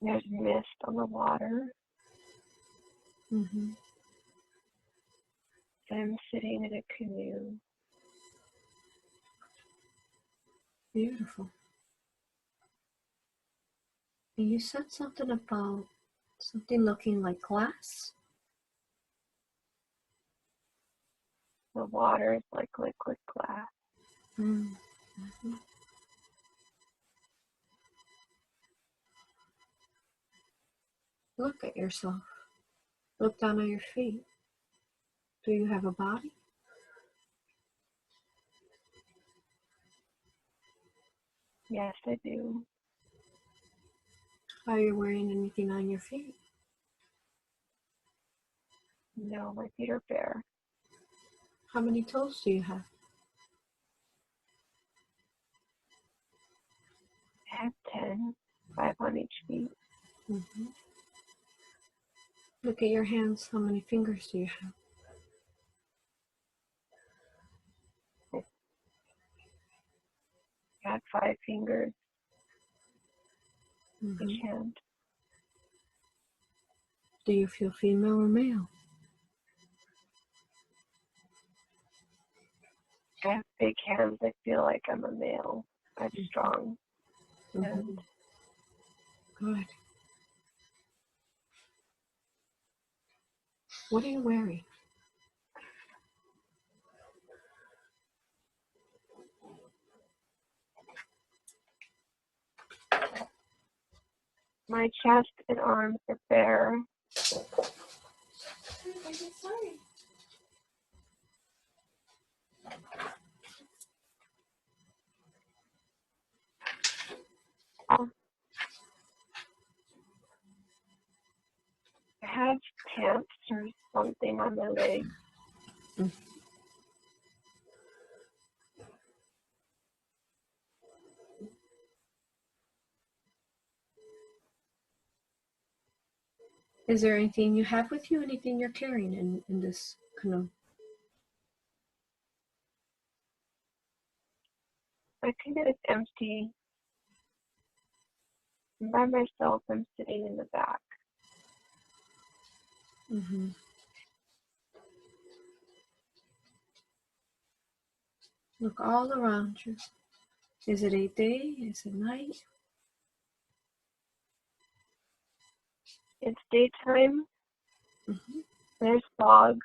There's mist on the water. Mm-hmm. I'm sitting in a canoe. Beautiful. And you said something about something looking like glass? The water is like liquid glass. Mm-hmm. Look at yourself. Look down at your feet. Do you have a body? Yes, I do. Are you wearing anything on your feet? No, my feet are bare. How many toes do you have? I have 10, 5 on each feet. Mm-hmm. Look at your hands. How many fingers do you have? I had 5 fingers Mm-hmm. each hand. Do you feel female or male? I have big hands. I feel like I'm a male. I have strong hands. Good. What are you wearing? My chest and arms are bare. I have pants or something on my legs. Is there anything you have with you? Anything you're carrying in this canoe? My canoe is empty. I'm by myself. I'm sitting in the back. Mm-hmm. Look all around you. Is it a day? Is it night? It's daytime. Mm-hmm. There's fog.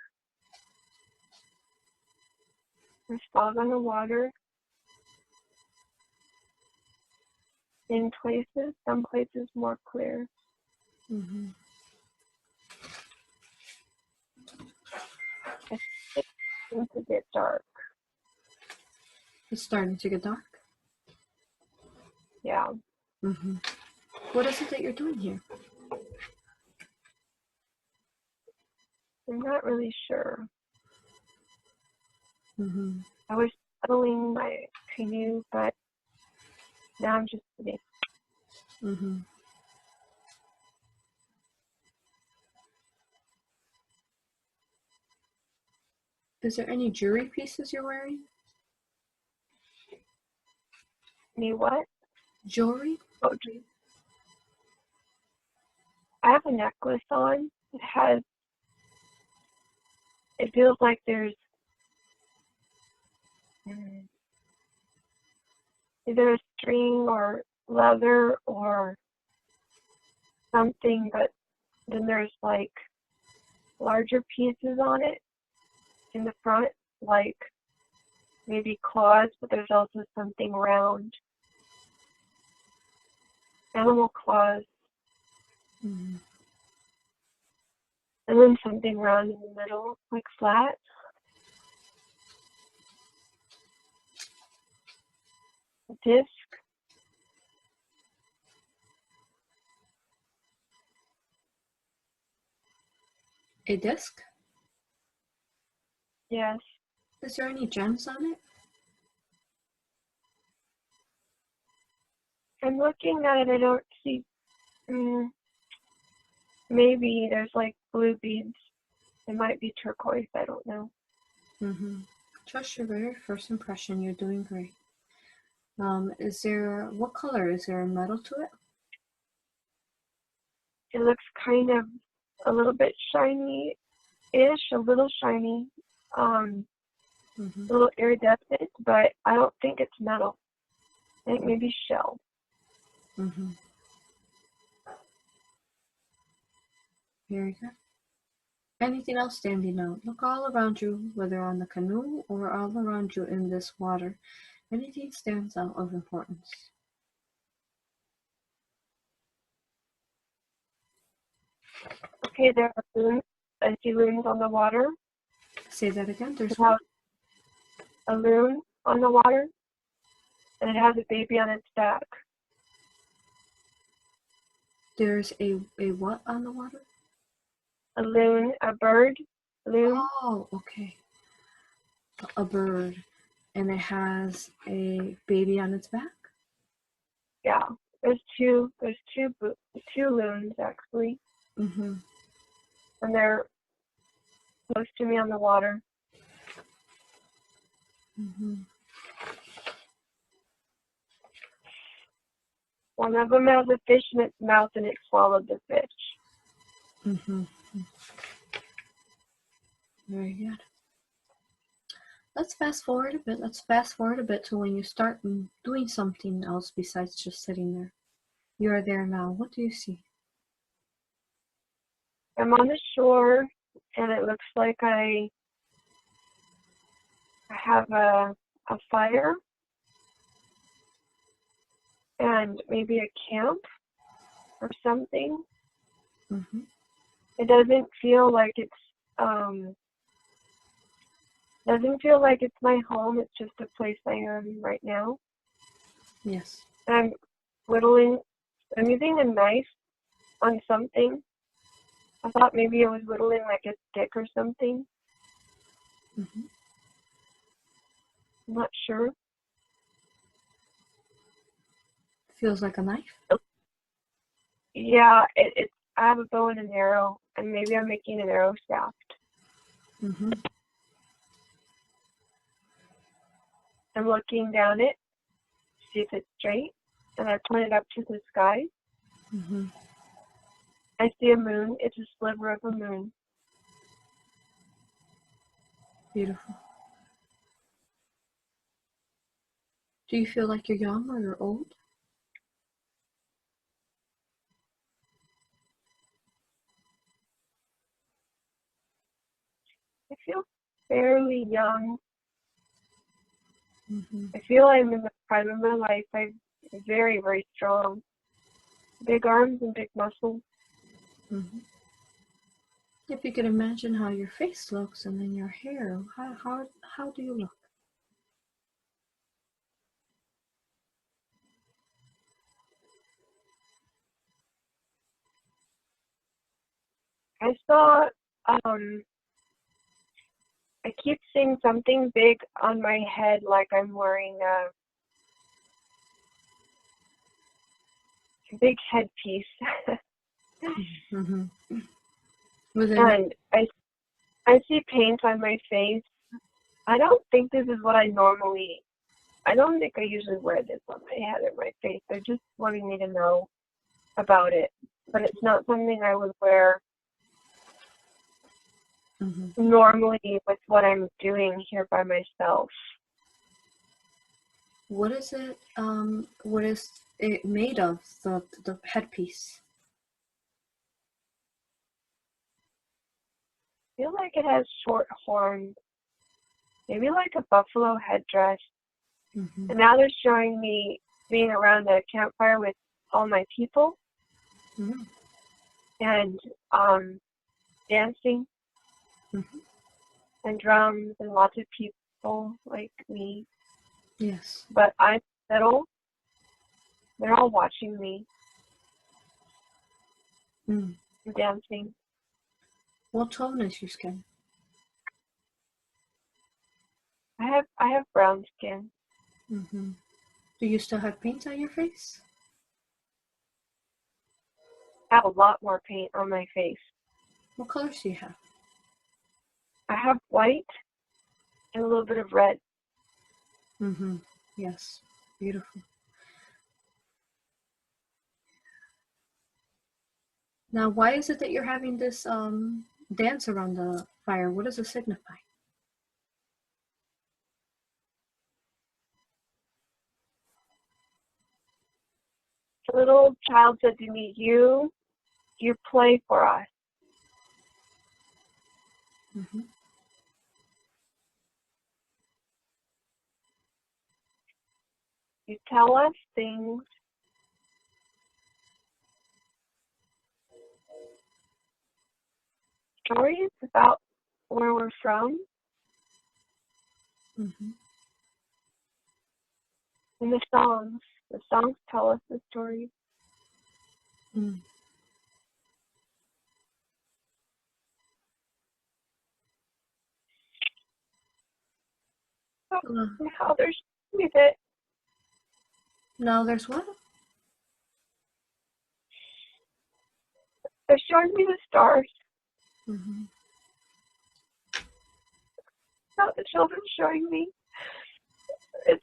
There's fog on the water. In places, some places more clear. Mm-hmm. It's starting to get dark. It's starting to get dark. Yeah. Mm-hmm. What is it that you're doing here? I'm not really sure. Mm-hmm. I was paddling my canoe, but now I'm just sitting. Mm-hmm. Is there any jewelry pieces you're wearing? Me what? Jewelry? Oh, I have a necklace on. It feels like there's either a string or leather or something, but then there's like larger pieces on it in the front, like maybe claws, but there's also something round. Animal claws. Mm-hmm. And then something round in the middle, like flat. A disc. A disc? Yes. Is there any gems on it? I'm looking at it, I don't see. Maybe there's like blue beads. It might be turquoise, I don't know. Mm-hmm. Trust your very first impression. You're doing great. What color? Is there a metal to it? It looks kind of a little bit shiny-ish, a little shiny, a little iridescent, but I don't think it's metal. I think maybe shell. Very good. Anything else standing out? Look all around you, whether on the canoe or all around you in this water. Anything stands out of importance? Okay, there are loons. I see loons on the water. Say that again. There's It has a loon on the water, and it has a baby on its back. There's a what on the water? A loon, a bird, loon. Oh, okay. A bird, and it has a baby on its back. Yeah, there's two loons actually, and they're close to me on the water. One of them has a fish in its mouth, and it swallowed the fish. Very good. Let's fast forward a bit. Let's fast forward a bit to when you start doing something else besides just sitting there. You are there now. What do you see? I'm on the shore, and it looks like I have a fire and maybe a camp or something. It doesn't feel like it's my home. It's just a place I am right now. Yes. And I'm using a knife on something. I thought maybe it was whittling like a stick or something. I'm not sure. Feels like a knife? Yeah, I have a bow and an arrow, and maybe I'm making an arrow shaft. I'm looking down it to see if it's straight, and I point it up to the sky. I see a moon. It's a sliver of a moon. Beautiful. Do you feel like you're young or you're old? I feel fairly young. I feel I'm in the prime of my life. I'm very, very strong. Big arms and big muscles. If you could imagine how your face looks and then your hair, how do you look? I saw, I keep seeing something big on my head, like I'm wearing a big headpiece. And I see paint on my face. I don't think this is what I don't think I usually wear this on my head or my face. They're just wanting me to know about it. But it's not something I would wear normally with what I'm doing here by myself. What is it? What is it made of? The headpiece. I feel like it has short horns, maybe like a buffalo headdress. And now they're showing me being around a campfire with all my people and dancing and drums and lots of people like me. Yes. But I'm middle. They're all watching me dancing. What tone is your skin? I have brown skin. Do you still have paint on your face? I have a lot more paint on my face. What colors do you have? I have white and a little bit of red. Yes. Beautiful. Now, why is it that you're having this dance around the fire? What does it signify? The little child said to me, you play for us. Mm-hmm. You tell us things. Stories about where we're from. Mm-hmm. And the songs tell us the story. Mm. How there's with it. Now there's what? They're showing me the stars. Mm-hmm. Now the children showing me. It's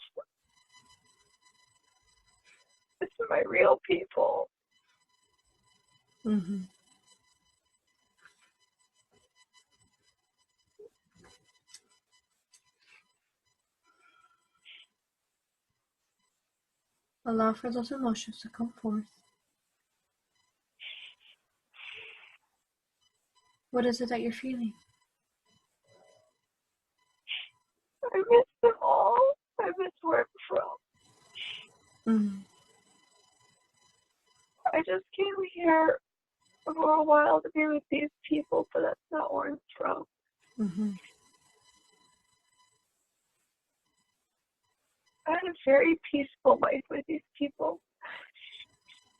my real people. Mm-hmm. Allow for those emotions to come forth. What is it that you're feeling? I miss them all. I miss where I'm from. Mm-hmm. I just came here for a while to be with these people, but that's not where I'm from. Mm-hmm. I had a very peaceful life with these people.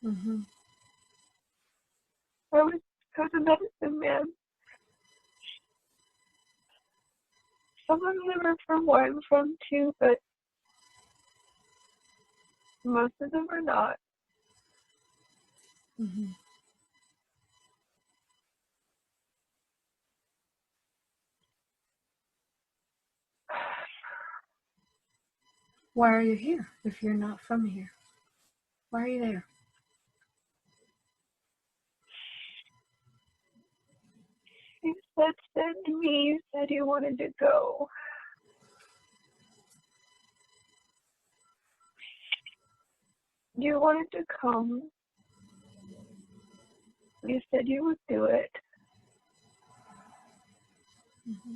Mm-hmm. I was a medicine man. Some of them are from where I'm from too, but most of them are not. Mm-hmm. Why are you here if you're not from here? Why are you there? You said to me, you said you wanted to go. You wanted to come. You said you would do it. Mm-hmm.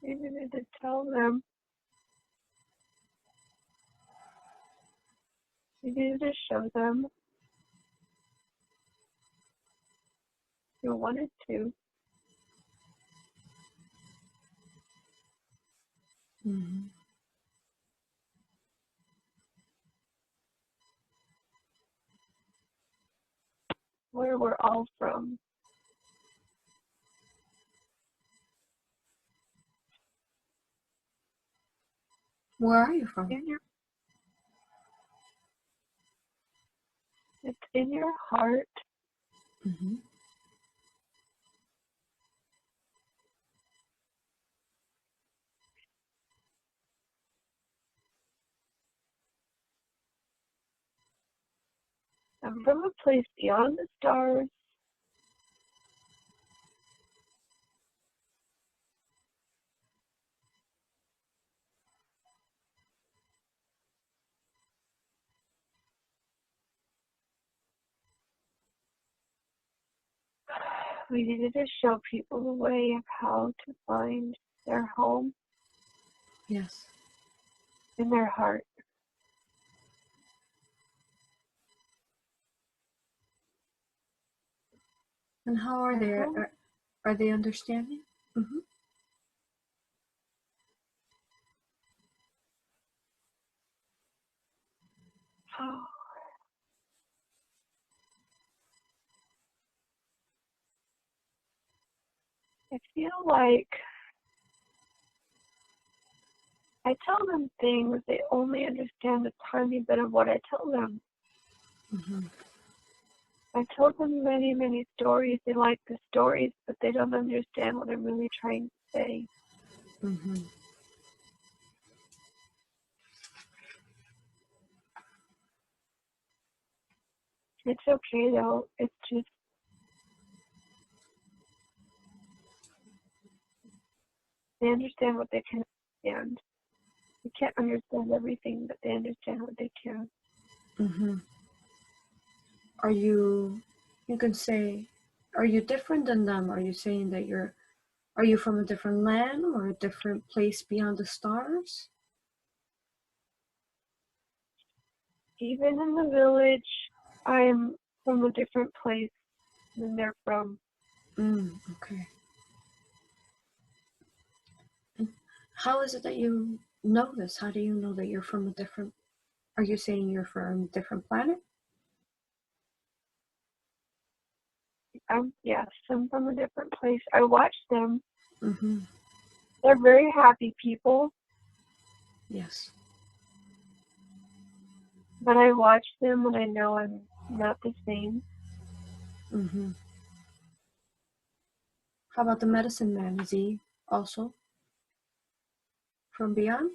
You needed to tell them. You needed to show them. You wanted to. Mm-hmm. Where we're all from. Where are you from? It's in your heart. Mm-hmm. I'm from a place beyond the stars. We needed to show people the way of how to find their home. Yes. In their heart. And how are they? Are they understanding? Mm-hmm. Oh. I feel like I tell them things, they only understand a tiny bit of what I tell them. Mm-hmm. I tell them many, many stories. They like the stories, but they don't understand what I'm really trying to say. Mm-hmm. It's okay though. It's just they understand what they can understand. They can't understand everything, but they understand what they can. Mm-hmm. Are you can say, are you different than them? Are you saying that are you from a different land or a different place beyond the stars? Even in the village, I'm from a different place than they're from. Okay. And how is it that you know this? How do you know that you're from a different, are you saying you're from a different planet? Yes, I'm from a different place. I watch them. Mm-hmm. They're very happy people. Yes. But I watch them and I know I'm not the same. Mm-hmm. How about the medicine man? Is he also from beyond?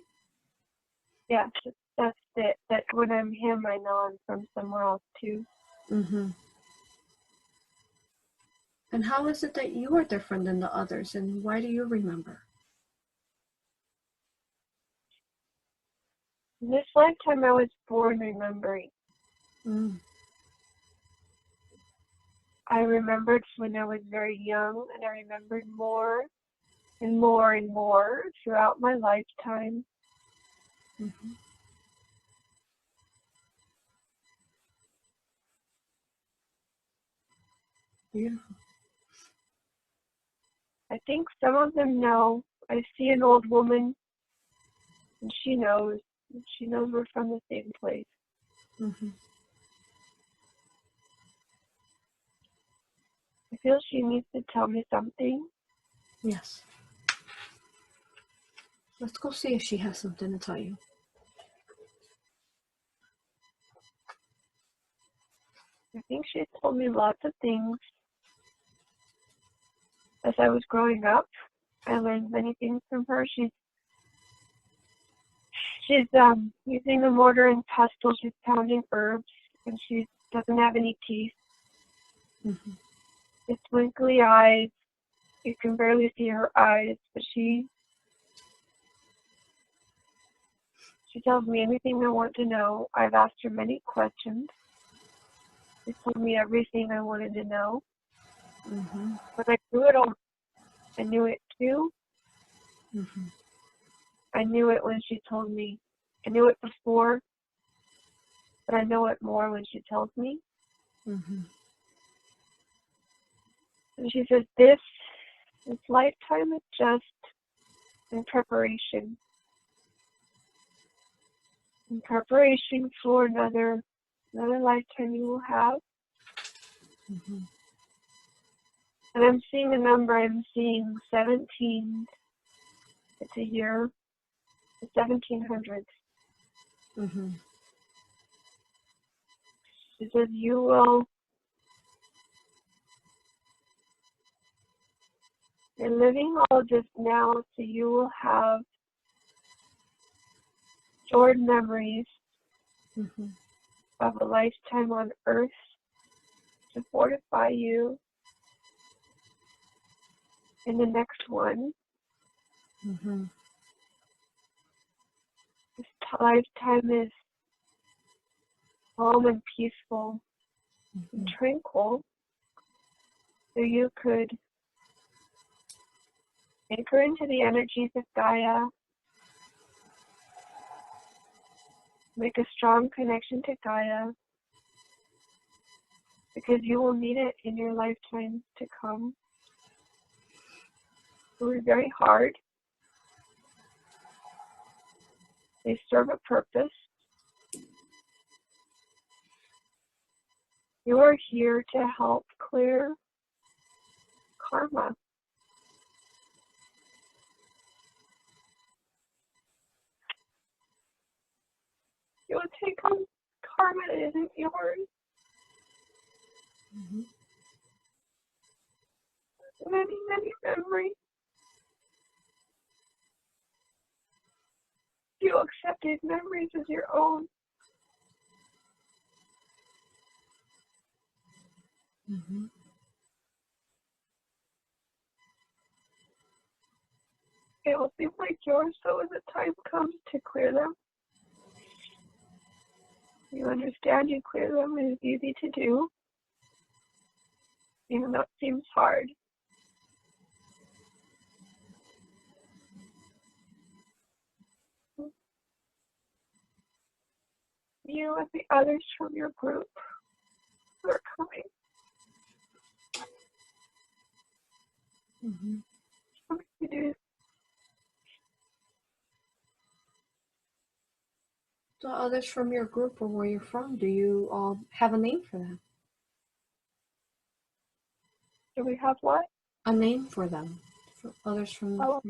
Yes, that's it. That when I'm him, I know I'm from somewhere else too. Mm-hmm. And how is it that you are different than the others, and why do you remember? In this lifetime, I was born remembering. I remembered when I was very young, and I remembered more and more and more throughout my lifetime. Mm-hmm. Beautiful. I think some of them know. I see an old woman, and she knows. She knows we're from the same place. Mm-hmm. I feel she needs to tell me something. Yes. Let's go see if she has something to tell you. I think she told me lots of things. As I was growing up, I learned many things from her. She's using a mortar and pestle. She's pounding herbs, and she doesn't have any teeth. Mm-hmm. It's twinkly eyes. You can barely see her eyes, but she tells me anything I want to know. I've asked her many questions. She told me everything I wanted to know. Mm-hmm. But I knew it all. I knew it too. Mm-hmm. I knew it when she told me. I knew it before, but I know it more when she tells me. Mm-hmm. And she says, this lifetime is just in preparation. In preparation for another lifetime you will have. Mm-hmm. And I'm seeing a number. I'm seeing 17. It's a year, the 1700s. Mm-hmm. She says, you're living all of this now, so you will have stored memories Mm-hmm. of a lifetime on Earth to fortify you in the next one. Mm-hmm. This lifetime is calm and peaceful and tranquil, so you could anchor into the energies of Gaia, make a strong connection to Gaia, because you will need it in your lifetime to come. It was very hard. They serve a purpose. You are here to help clear karma. You will take on karma that isn't yours. Mm-hmm. Many, many memories. You accept these memories as your own. Mm-hmm. It will seem like yours, so when the time comes to clear them, you understand you clear them, and it's easy to do, even though it seems hard. You and the others from your group are coming. Mm-hmm. Something to do. The others from your group or where you're from, do you all have a name for them? Do we have what? A name for them. For others from... Oh.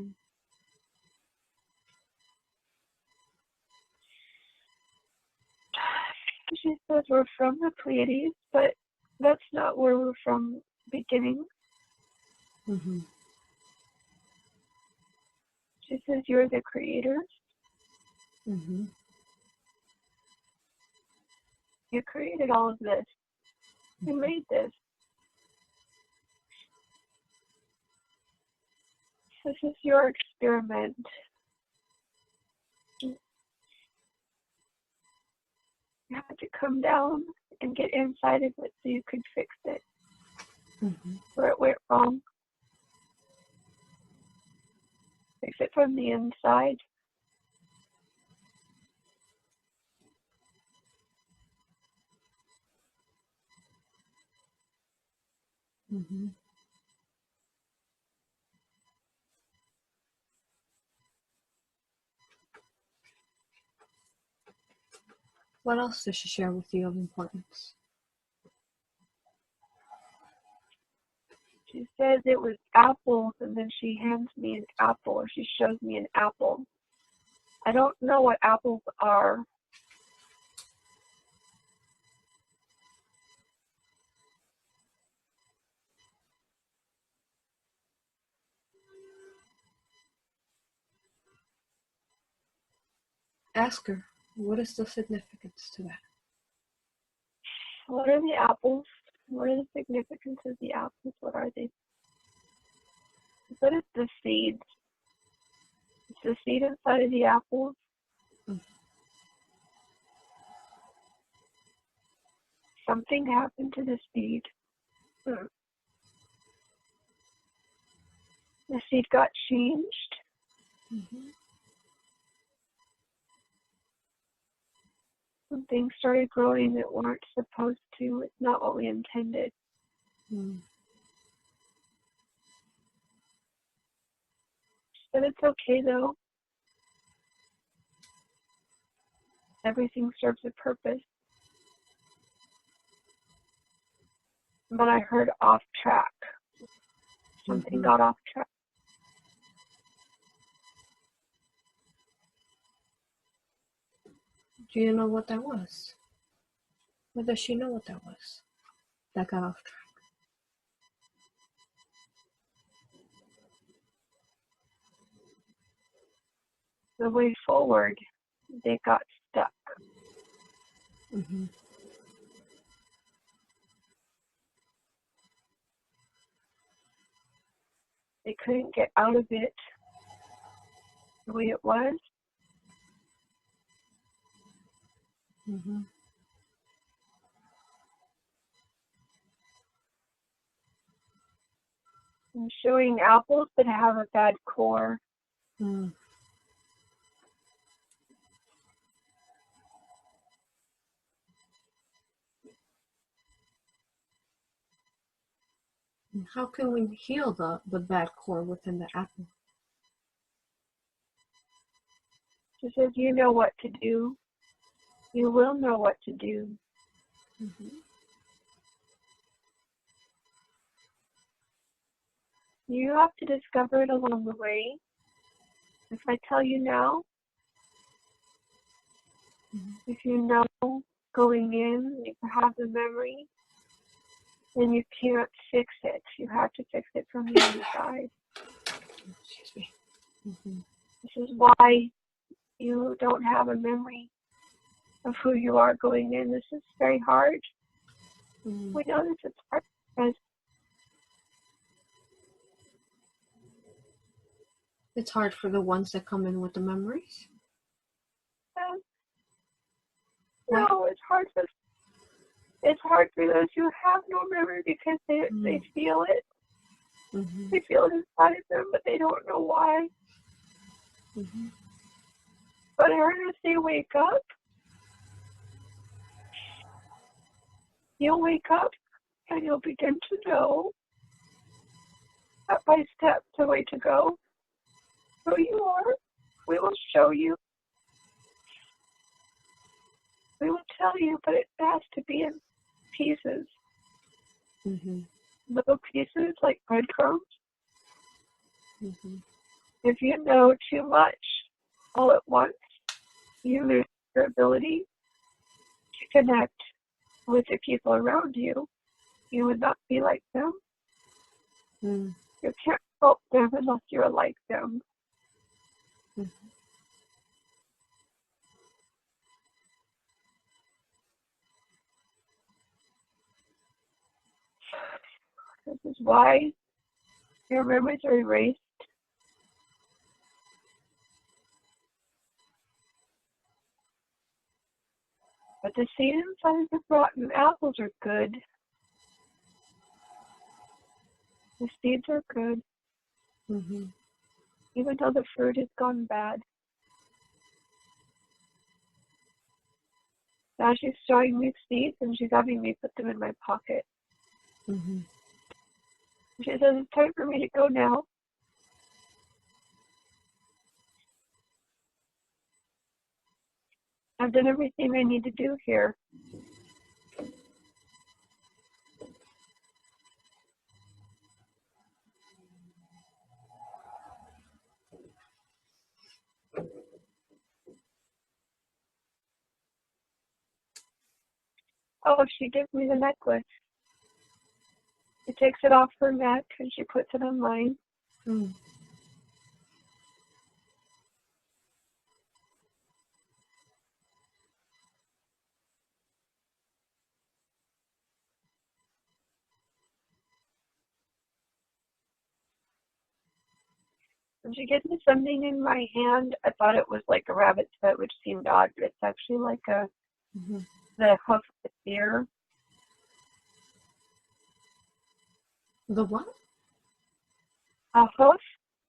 She says we're from the Pleiades, but that's not where we're from beginning. Mm-hmm. She says you're the creators. Mm-hmm. You created all of this. You made this. This is your experiment. You had to come down and get inside of it so you could fix it. Mm-hmm. Where it went wrong. Fix it from the inside. Mm-hmm. What else does she share with you of importance? She says it was apples, and then she hands me an apple, or she shows me an apple. I don't know what apples are. Ask her, what is the significance to that? What are the apples? What are the significance of the apples? What are they? What is the seed? Is the seed inside of the apples? Mm. Something happened to the seed. The seed got changed. Mm-hmm. Some things started growing that weren't supposed to. It's not what we intended. Mm. But it's okay though. Everything serves a purpose. But I heard off track. Something got off track. Do you know what that was? Or does she know what that was? That got off track. The way forward, they got stuck. Mm-hmm. They couldn't get out of it the way it was. Mm-hmm. I'm showing apples that have a bad core. Mm. How can we heal the bad core within the apple? She says, you know what to do. You will know what to do. Mm-hmm. You have to discover it along the way. If I tell you now, if you know going in, you have the memory, then you can't fix it. You have to fix it from the inside. Excuse me. Mm-hmm. This is why you don't have a memory of who you are going in. This is very hard. Mm. We know this is hard. Because it's hard for the ones that come in with the memories? no, it's hard for those who have no memory because they feel it. Mm-hmm. They feel it inside of them, but they don't know why. Mm-hmm. But as they wake up, you'll wake up and you'll begin to know step by step the way to go. Who you are, we will show you. We will tell you, but it has to be in pieces. Mm-hmm. Little pieces like breadcrumbs. Mm-hmm. If you know too much all at once, you lose your ability to connect with the people around you. You would not be like them. Mm. You can't help them unless you're like them. Mm-hmm. This is why your memories are erased. But the seeds inside of the rotten apples are good. The seeds are good. Mm-hmm. Even though the fruit has gone bad. Now she's showing me seeds and she's having me put them in my pocket. Mm-hmm. She says it's time for me to go now. I've done everything I need to do here. Oh, she gives me the necklace. She takes it off her neck and she puts it on mine. Mm. And she gives me something in my hand. I thought it was like a rabbit's foot, which seemed odd, but it's actually like the hoof of a deer. The what? A hoof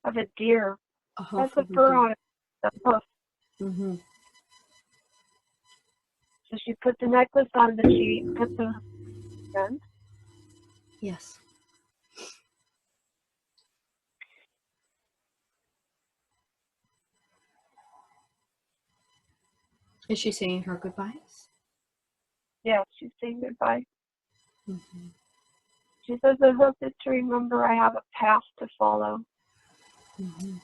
of a deer. A hoof That's the of a fur deer. on it. The hoof. Mm-hmm. So she put the necklace on, but she puts the gun. Yes. Is she saying her goodbyes? Yeah, she's saying goodbye. Mm-hmm. She says the hoof is to remember I have a path to follow. Mm-hmm.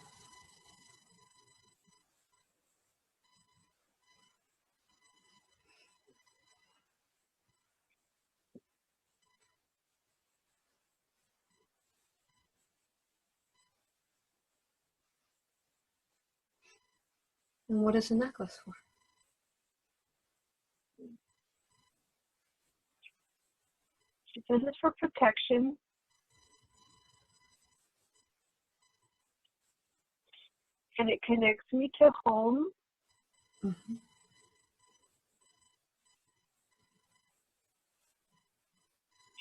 And what is the necklace for? She says it's for protection. And it connects me to home. Mm-hmm.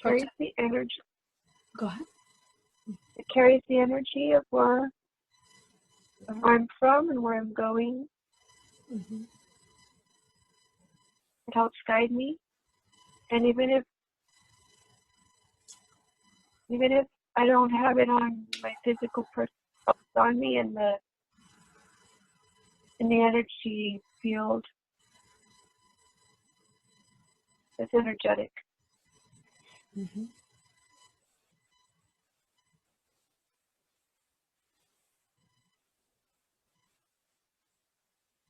Carries the energy. Go ahead. It carries the energy of where I'm from and where I'm going. Mm-hmm. It helps guide me. And even if I don't have it on my physical person, it's on me in the energy field. It's energetic. Mm-hmm.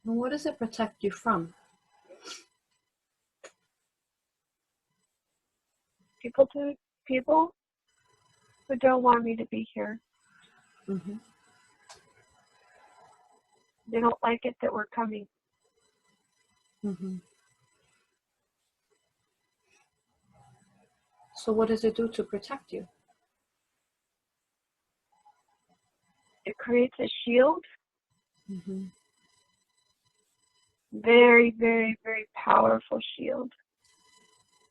And what does it protect you from? People who don't want me to be here. Mm-hmm. They don't like it that we're coming. Mm-hmm. So what does it do to protect you? It creates a shield. Mm-hmm. Very, very, very powerful shield.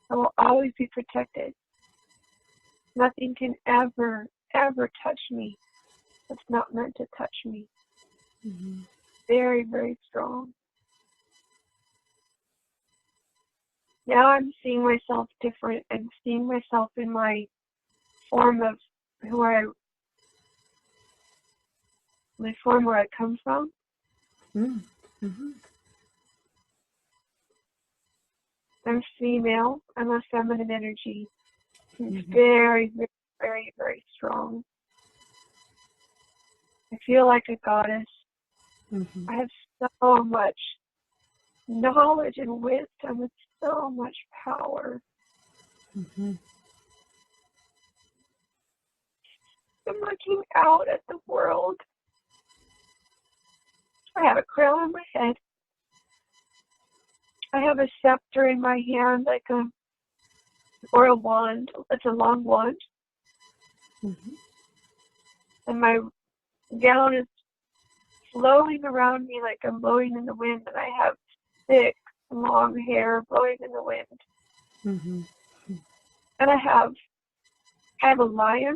I will always be protected. Nothing can ever, ever touch me that's not meant to touch me. Mm-hmm. Very, very strong. Now I'm seeing myself different and seeing myself in my form of my form where I come from. Mm-hmm. I'm female. I'm a feminine energy. It's Mm-hmm. very, very, very, very strong. I feel like a goddess. Mm-hmm. I have so much knowledge and wisdom with so much power. Mm-hmm. I'm looking out at the world. I have a crown on my head. I have a scepter in my hand, or a wand. It's a long wand. Mm-hmm. And my gown is flowing around me like I'm blowing in the wind. And I have thick, long hair blowing in the wind. Mm-hmm. And I have a lion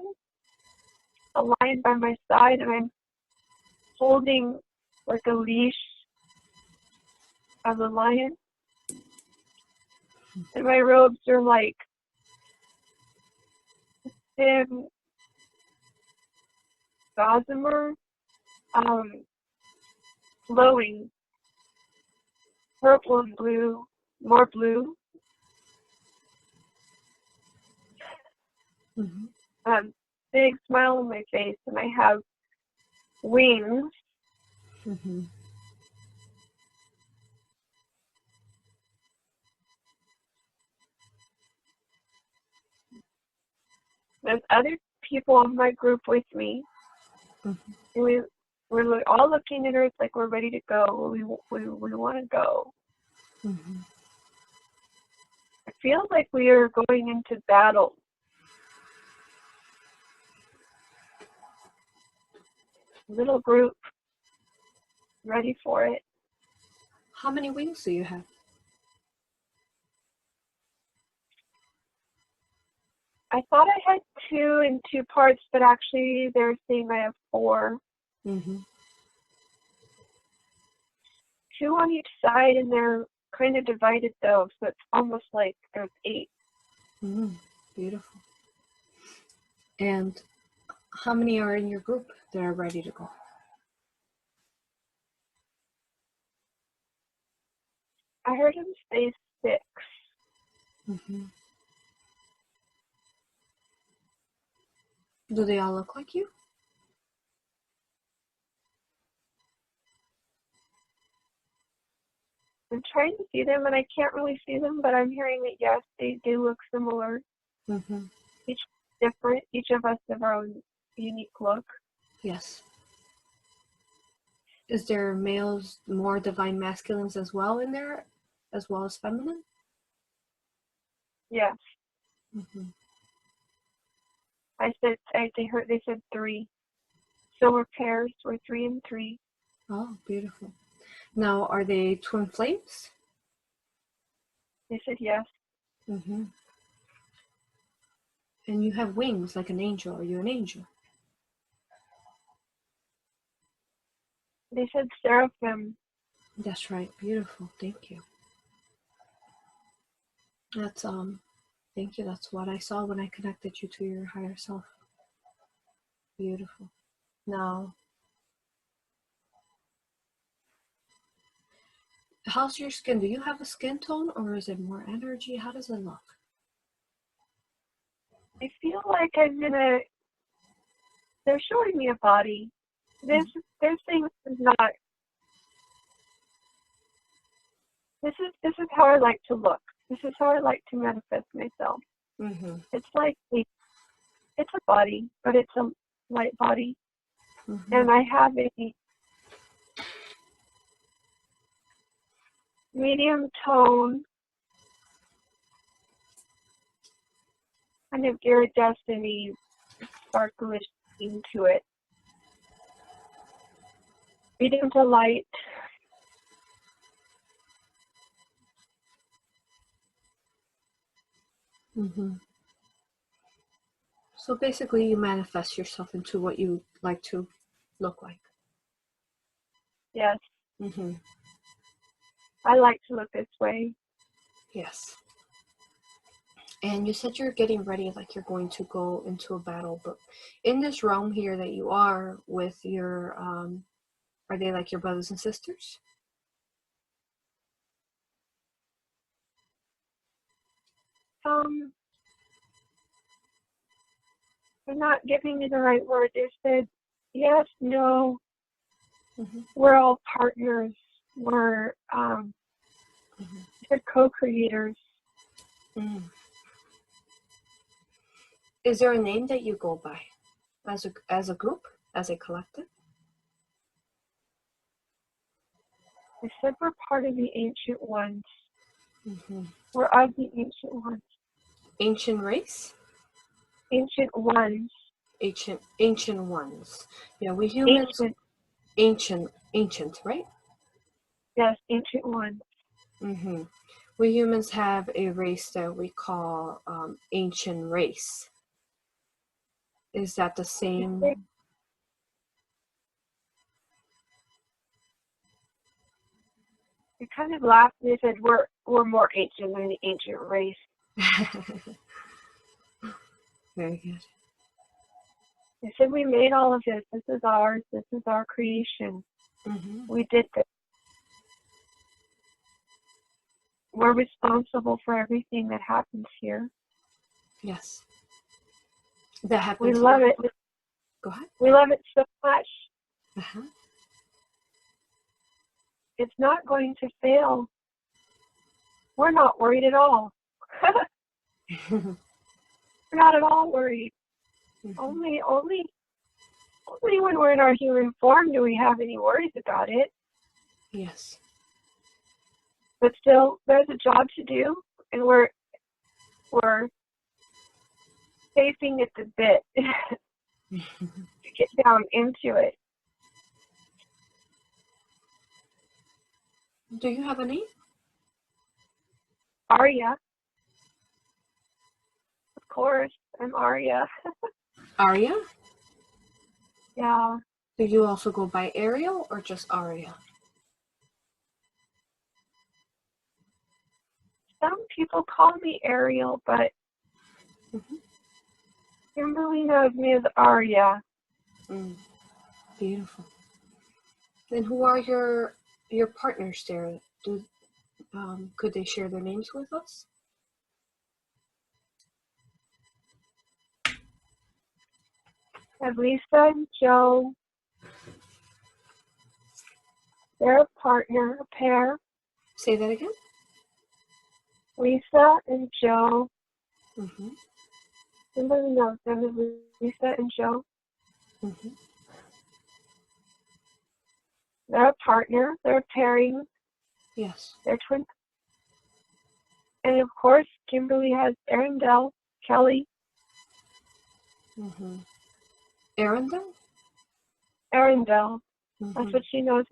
by my side, and I'm holding like a leash of a lion. And my robes are like thin gossamer, glowing purple and blue, more blue. Mm-hmm. Big smile on my face, and I have wings. Mm-hmm. There's other people in my group with me. Mm-hmm. And we're all looking at Earth like we're ready to go. We want to go. Mm-hmm. I feel like we are going into battle. Little group, ready for it. How many wings do you have? I thought I had 2 in 2 parts, but actually they're saying I have 4. Mm-hmm. 2 on each side, and they're kind of divided though, so it's almost like there's 8. Mm-hmm. Beautiful. And how many are in your group that are ready to go? I heard him say 6. Mm-hmm. Do they all look like you? I'm trying to see them, and I can't really see them, but I'm hearing that yes, they do look similar. Mm-hmm. Each different. Each of us have our own unique look. Yes. Is there males, more divine masculines as well in there, as well as feminine? Yes. Mm-hmm. They said 3. So we're pairs. We're 3 and 3. Oh, beautiful. Now, are they twin flames? They said yes. Mm-hmm. And you have wings like an angel. Are you an angel? They said seraphim. That's right. Beautiful. Thank you. That's thank you. That's what I saw when I connected you to your higher self. Beautiful. Now, how's your skin? Do you have a skin tone, or is it more energy? How does it look? I feel like they're showing me a body. They're saying this is not. This is how I like to look. This is how I like to manifest myself. Mm-hmm. It's like it's a body, but it's a light body. Mm-hmm. And I have a medium tone kind of iridescent-y, sparklish theme to it. Medium to light. Mm-hmm. So basically, you manifest yourself into what you like to look like. Yes. Mm-hmm. I like to look this way. Yes. And you said you're getting ready, like you're going to go into a battle, but in this realm here that you are with your, are they like your brothers and sisters? They're not giving me the right word. They said yes, no. Mm-hmm. We're all partners. We're they're co-creators. Mm. Is there a name that you go by as a group, as a collective? They said we're part of the ancient ones. Mm-hmm. We're of the ancient ones. Ancient race? Ancient ones. Ancient ones. Yeah, we humans. Ancient, right? Yes, ancient ones. Mm-hmm. We humans have a race that we call ancient race. Is that the same? They kind of laughed and they said we're more ancient than the ancient race. Very good. They said we made all of this. This is ours. This is our creation. Mm-hmm. We did this. We're responsible for everything that happens here. Yes. That happens. We love it. Go ahead. We love it so much. Uh-huh. It's not going to fail. We're not worried at all. We're not at all worried. Mm-hmm. Only when we're in our human form do we have any worries about it. Yes. But still, there's a job to do, and we're chafing at the bit to get down into it. Do you have a name? Arya. Of course, I'm Arya. Arya? Yeah. Do you also go by Ariel or just Arya? Some people call me Ariel, but Kimberly knows me as Arya. Beautiful. And who are your partners there? Could they share their names with us? I have Lisa and Joe. They're a partner, a pair. Say that again. Lisa and Joe. Mm-hmm. Kimberly knows them as Lisa and Joe. Mm-hmm. They're a partner. They're a pairing. Yes. They're twins. And of course, Kimberly has Arundel, Kelly. Mm-hmm. Arundel? Arundel. Mm-hmm. That's what she knows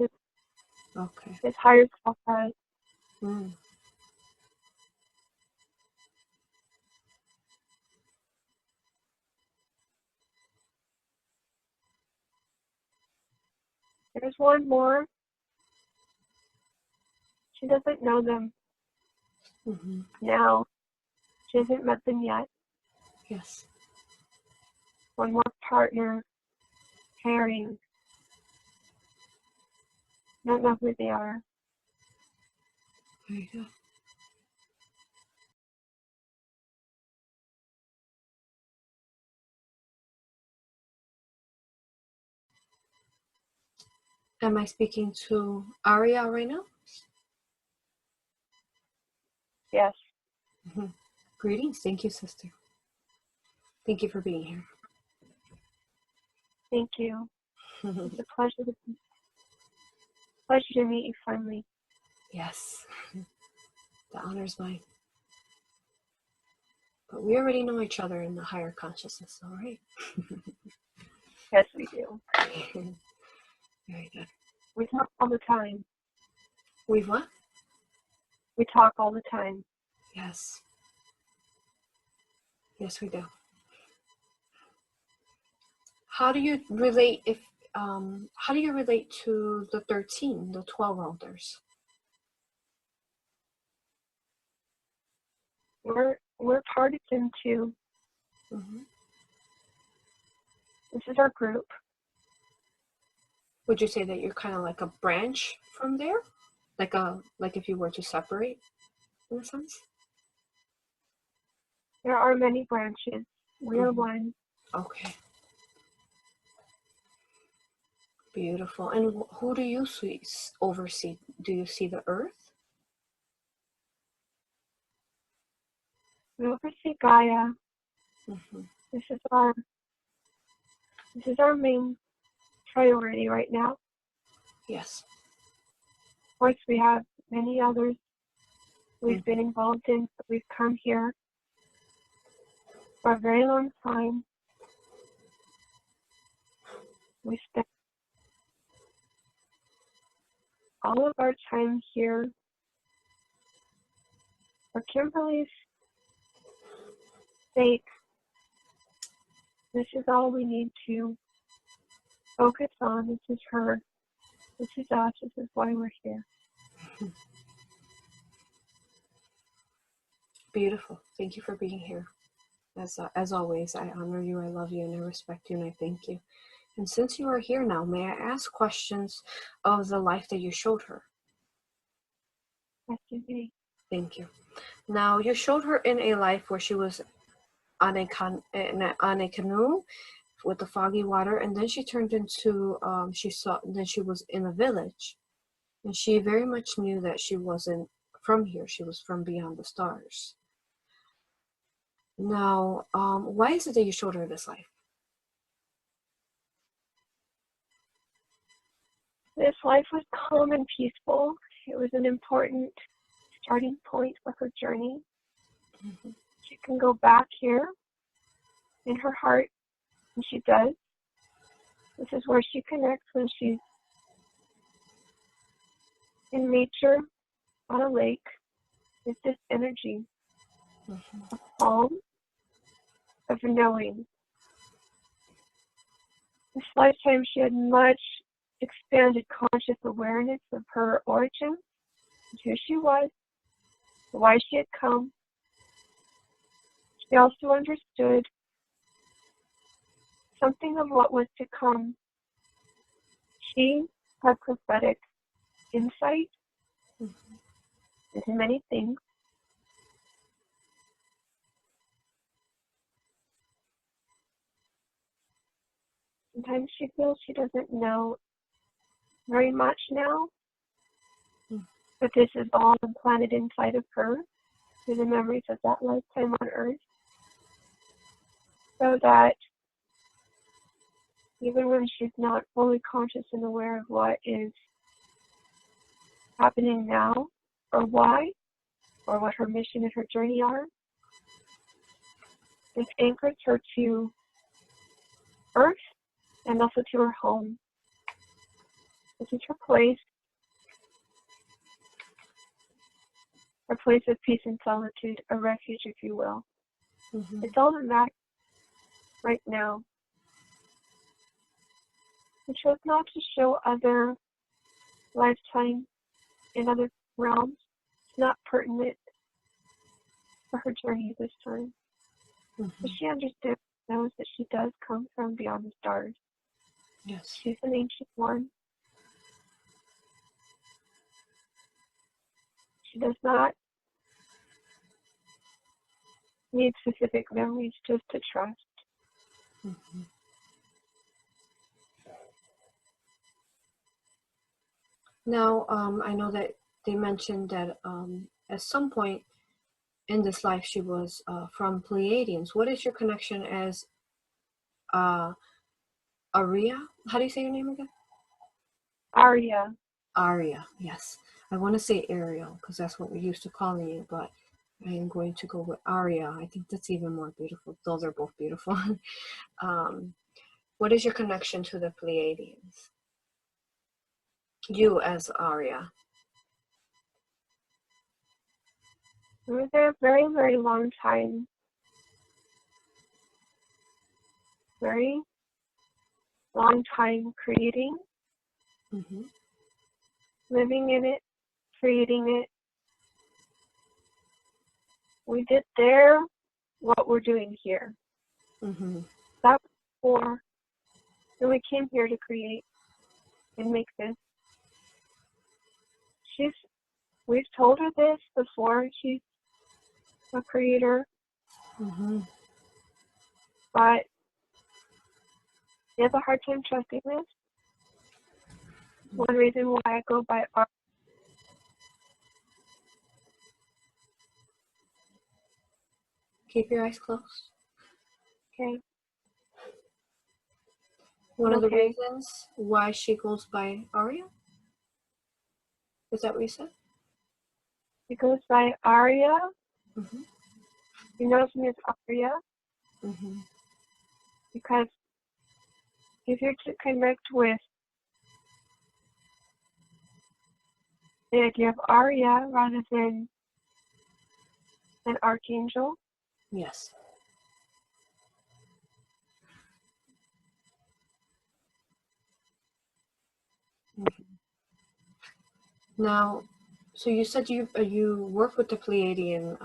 Okay. his higher self as. Mm. There's one more. She doesn't know them Mm-hmm. now. She hasn't met them yet. Yes. One more partner, pairing. Don't know who they are. Very good. Am I speaking to Aria right now? Yes. Mm-hmm. Greetings. Thank you, sister. Thank you for being here. Thank you. It's a pleasure to meet you finally. Yes. The honor is mine. But we already know each other in the higher consciousness, all right? Yes, we do. Very good. We talk all the time. We've what? We talk all the time. Yes. Yes, we do. How do you relate how do you relate to the 13, the 12 elders? We're part of them too. Mm-hmm. This is our group. Would you say that you're kind of like a branch from there? Like if you were to separate, in a sense? There are many branches. We are one. Okay. Beautiful. And who do you oversee? Do you see the earth? We oversee Gaia. Mm-hmm. This is our main priority right now. Yes. Of course, we have many others we've been involved in, but we've come here for a very long time. We spent all of our time here for Kimberly's sake. This is all we need to focus on. This is her. This is us. This is why we're here. Beautiful. Thank you for being here. As always, I honor you, I love you, and I respect you, and I thank you. And since you are here now, may I ask questions of the life that you showed her? Yes, you may. Thank you. Now, you showed her in a life where she was on a canoe with the foggy water, and then she turned into, then she was in a village, and she very much knew that she wasn't from here, she was from beyond the stars. Now, why is it that you showed her this life? This life was calm and peaceful. It was an important starting point for her journey. Mm-hmm. She can go back here in her heart, and she does. This is where she connects when she's in nature on a lake with this energy of calm, of knowing. This lifetime she had much expanded conscious awareness of her origin, who she was, why she had come. She also understood something of what was to come. She had prophetic insight into many things. Sometimes she feels she doesn't know very much now, but this is all implanted inside of her through the memories of that lifetime on Earth, so that even when she's not fully conscious and aware of what is happening now, or why, or what her mission and her journey are, this anchors her to Earth and also to her home. This is her place of peace and solitude, a refuge, if you will. Mm-hmm. It's all that matters right now. She chose not to show other lifetimes in other realms. It's not pertinent for her journey this time. Mm-hmm. But she knows that she does come from beyond the stars. Yes. She's an ancient one. She does not need specific memories, just to trust. Mm-hmm. Now, I know that they mentioned that at some point in this life she was from Pleiadians. What is your connection as Aria? How do you say your name again? Aria. Aria, yes. I want to say Ariel because that's what we're used to calling you, but I am going to go with Aria. I think that's even more beautiful. Those are both beautiful. What is your connection to the Pleiadians? You as Aria. We were there a very, very long time. Very long time creating, living in it, creating it. We did there what we're doing here. That was before. And we came here to create and make this. We've told her this before. She's a creator. But she has a hard time trusting this. One reason why I go by art. Keep your eyes closed. Okay. One of the reasons why she goes by Aria? Is that what you said? She goes by Aria. She knows me as Aria. Because if you're to connect with the idea of Aria rather than an archangel. Yes. Now, so you said you work with the Pleiadian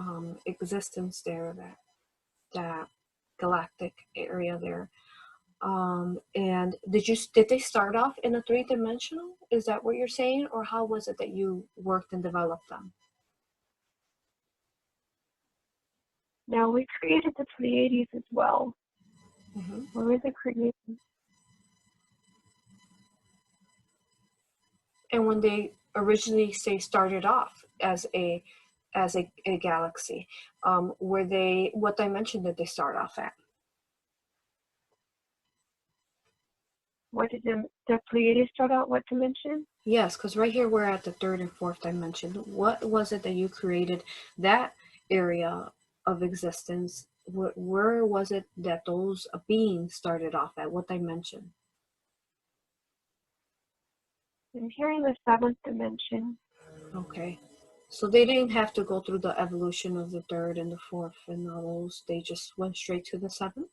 existence there, that galactic area there. And did they start off in a 3-dimensional? Is that what you're saying, or how was it that you worked and developed them? Now we created the Pleiades as well. We were the creators. And when they originally started off as a galaxy, what dimension did they start off at? What did the Pleiades start out? What dimension? Yes, because right here we're at the 3rd and 4th dimension. What was it that you created that area of existence? Where was it that those beings started off at? What dimension? I'm hearing the 7th dimension. Okay. So they didn't have to go through the evolution of the 3rd and the 4th and all those. They just went straight to the 7th?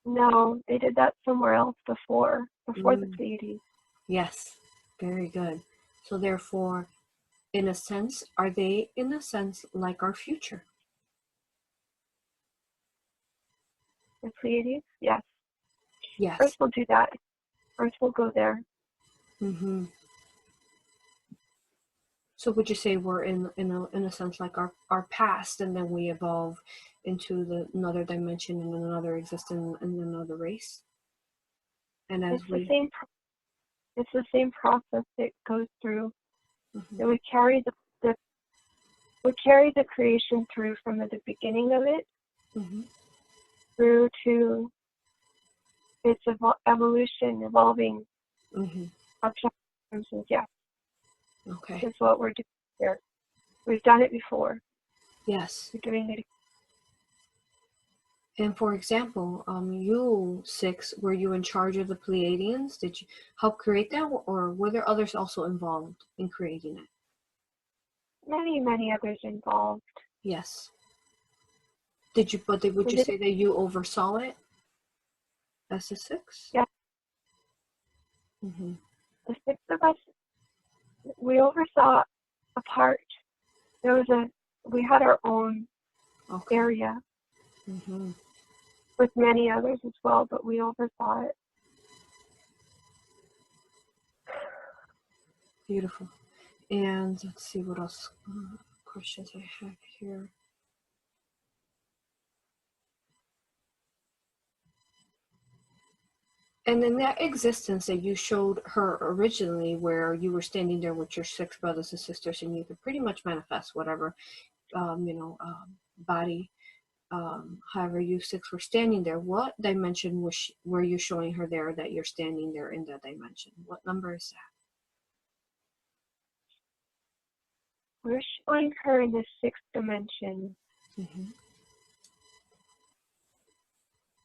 No, they did that somewhere else before the Pleiades. Yes, very good. So therefore, in a sense, are they in a sense like our future? The Pleiades? Yes. Yes. Earth will do that. Earth will go there. So would you say we're in a sense like our past, and then we evolve into another dimension and another existence and another race? And as it's the same process that goes through. That we carry the creation through from the beginning of it through to its evolution, evolving up to yes. Okay. That's what we're doing here. We've done it before. Yes. We're doing it. And for example, you 6, were you in charge of the Pleiadians? Did you help create that, or were there others also involved in creating it? Many, many others involved. Yes. Would you say that you oversaw it as the 6? Yes. The 6 of us, we oversaw a part. We had our own area with many others as well, but we oversaw it. Beautiful. And let's see what else questions I have here. And in that existence that you showed her originally, where you were standing there with your 6 brothers and sisters, and you could pretty much manifest whatever, body, however you 6 were standing there, what dimension were you showing her there that you're standing there in that dimension? What number is We're showing her in the 6th dimension.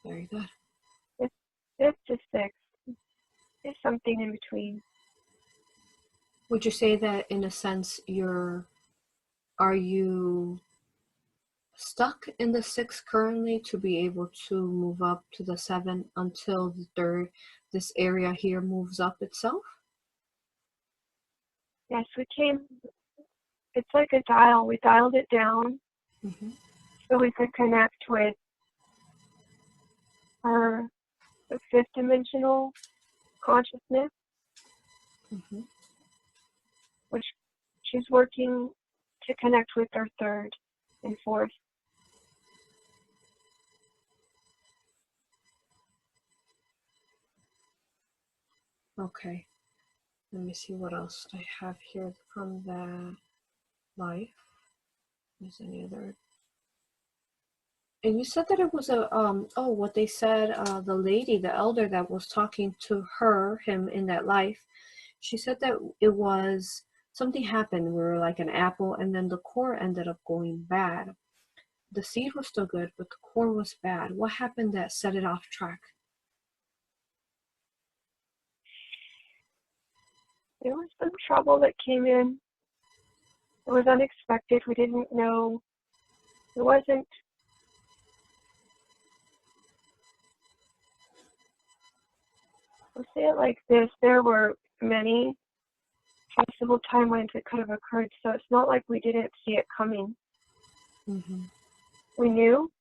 Very good. It's 5th to 6th. There's something in between. Would you say that in a sense are you stuck in the 6th currently to be able to move up to the 7th until the 3rd, this area here moves up itself? Yes, it's like a dial. We dialed it down so we could connect with her the 5th dimensional consciousness, which she's working to connect with our 3rd and 4th. Okay. Let me see what else I have here from that life. Is any other? And you said that it was what they said, the lady, the elder that was talking to him in that life, she said that it was something happened. We were like an apple, and then the core ended up going bad. The seed was still good, but the core was bad. What happened that set it off track? There was some trouble that came in. It was unexpected. We didn't know. It wasn't. Let's say it like this. There were many possible timelines that could have occurred, so it's not like we didn't see it coming. We knew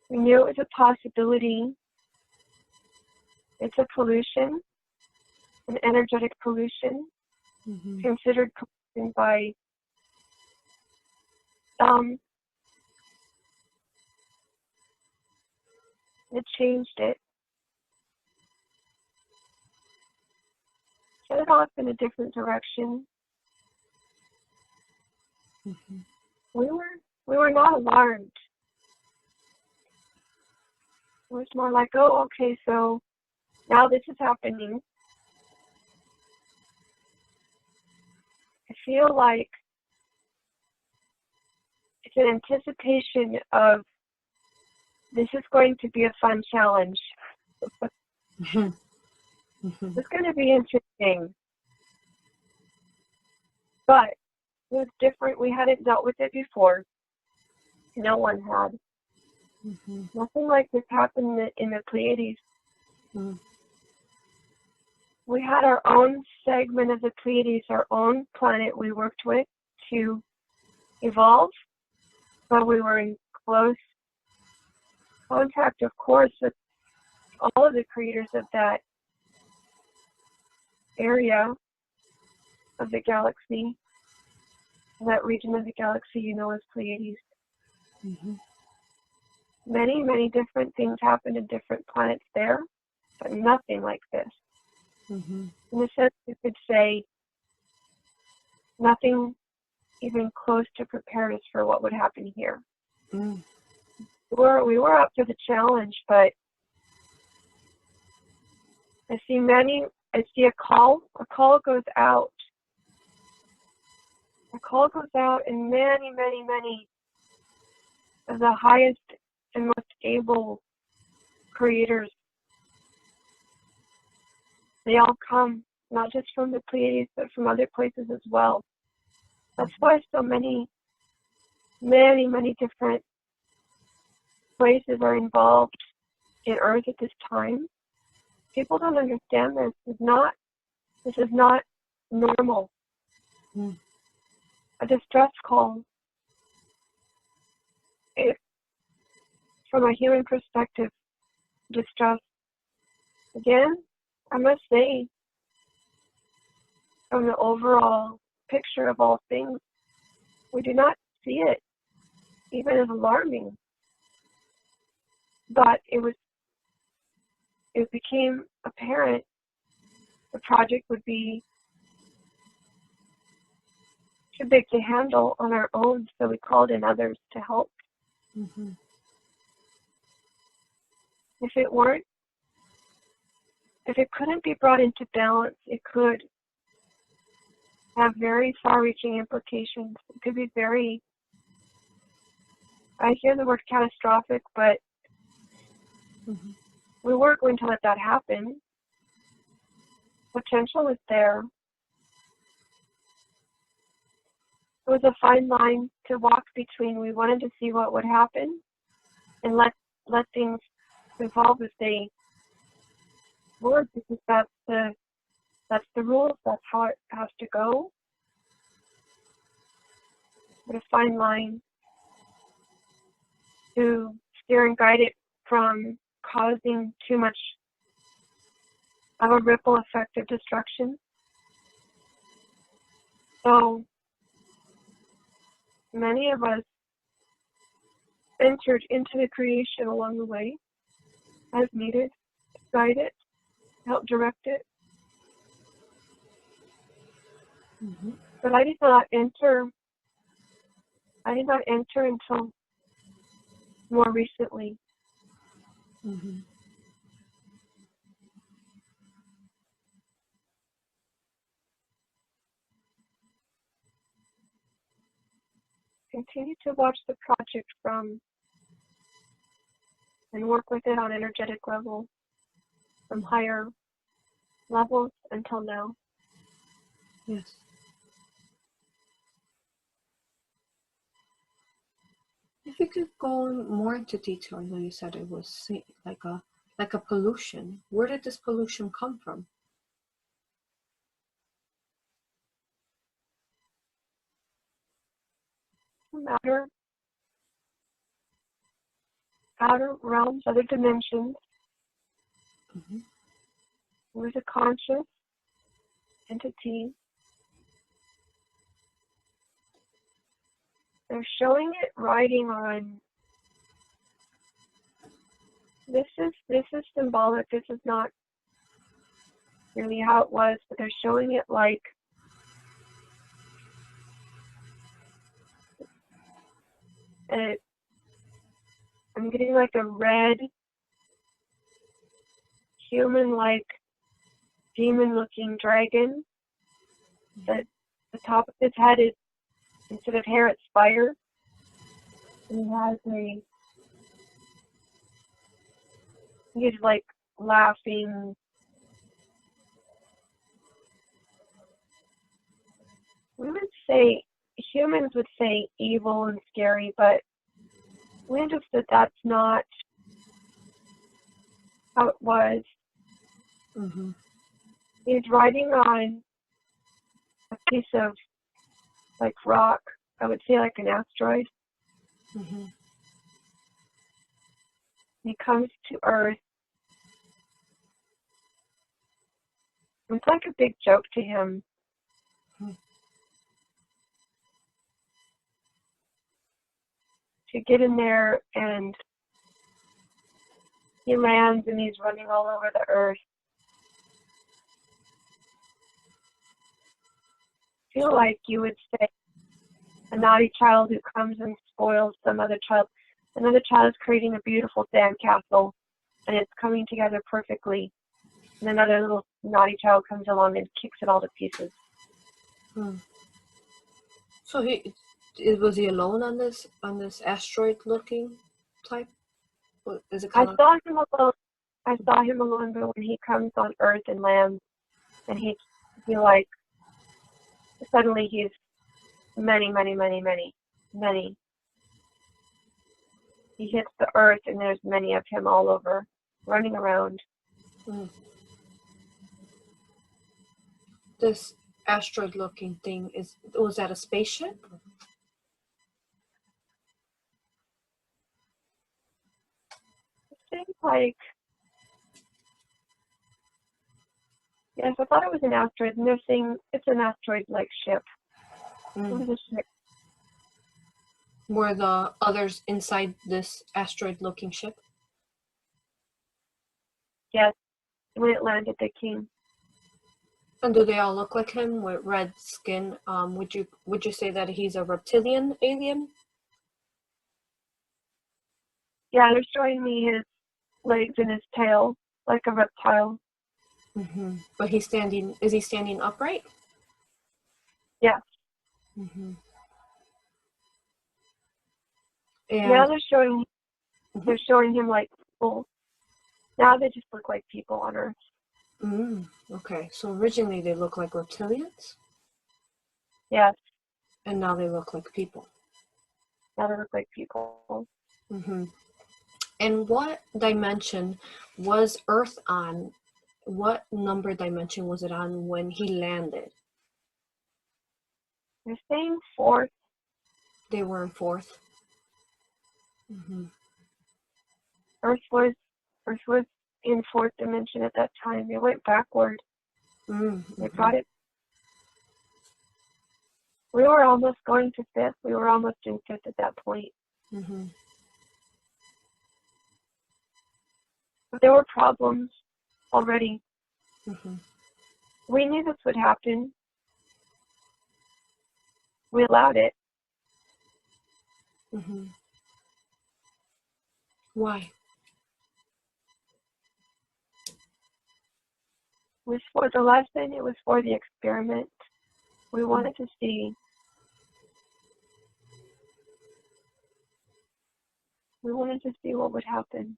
it was a possibility. It's a pollution, an energetic pollution, considered pollution by some. It changed it. Set it off in a different direction. We were not alarmed. It was more like, oh, okay, so now this is happening. I feel like it's an anticipation of this is going to be a fun challenge. It's going to be interesting. But it was different. We hadn't dealt with it before. No one had. Nothing like this happened in the Pleiades. We had our own segment of the Pleiades, our own planet we worked with to evolve, but we were in close contact, of course, with all of the creators of that area of the galaxy, that region of the galaxy as Pleiades. Many, many different things happened in different planets there, but nothing like this. In a sense, you could say nothing even close to prepared us for what would happen here. We were up to the challenge, but I see a call. A call goes out. A call goes out, and many, many, many of the highest and most able creators, they all come, not just from the Pleiades, but from other places as well. That's why so many, many, many different places are involved in Earth at this time. People don't understand this. This is not normal. A distress call, from a human perspective, distress. Again, I must say, from the overall picture of all things, we do not see it even as alarming. But it became apparent the project would be too big to handle on our own, so we called in others to help. If it couldn't be brought into balance, it could. have very far-reaching implications. It could be very, I hear the word catastrophic, but we weren't going to let that happen. Potential is there. It was a fine line to walk between. We wanted to see what would happen and let things evolve as they would, because that's the rules. That's how it has to go. But a fine line to steer and guide it from causing too much of a ripple effect of destruction. So many of us entered into the creation along the way as needed, to guide it, help direct it. But I did not enter until more recently. Continue to watch the project from and work with it on energetic level from higher levels until now. Yes. If you could go more into detail, I know you said it was like a pollution. Where did this pollution come from? Matter, outer realms, other dimensions. With a conscious entity. They're showing it riding on. This is symbolic. This is not really how it was, but they're showing it like I'm getting like a red, human-like, demon-looking dragon. That the top of his head is, instead of hair, it's fire. And he's like laughing. Humans would say evil and scary, but we understood that's not how it was. He's riding on a piece of like rock, I would say like an asteroid. He comes to Earth. It's like a big joke to him. To get in there, and he lands and he's running all over the Earth. I feel like you would say a naughty child who comes and spoils some other child. Another child is creating a beautiful sandcastle, and it's coming together perfectly. And another little naughty child comes along and kicks it all to pieces. So was he alone on this asteroid-looking type? Is it I saw him alone, but when he comes on Earth and lands, and he like suddenly he's many. He hits the Earth, and there's many of him all over, running around. This asteroid-looking thing was that a spaceship? It seems like, yes, I thought it was an asteroid, and they're saying it's an asteroid-like ship. It was a ship. Were the others inside this asteroid-looking ship? Yes, when it landed, they came. And do they all look like him with red skin? Would you say that he's a reptilian alien? Yeah, they're showing me his legs and his tail, like a reptile. But is he standing upright? Yes. And Now they're showing him like people. Now they just look like people on Earth. Okay, so originally they look like reptilians? Yes. And now they look like people. Now they look like people. And what dimension was Earth on? What number dimension was it on when he landed? They're saying 4th. They were in 4th. Earth was in 4th dimension at that time. They went backward. They brought it. We were almost going to 5th. We were almost in 5th at that point. But there were problems already. We knew this would happen. We allowed it. Why? It was for the lesson. It was for the experiment. We wanted to see. We wanted to see what would happen.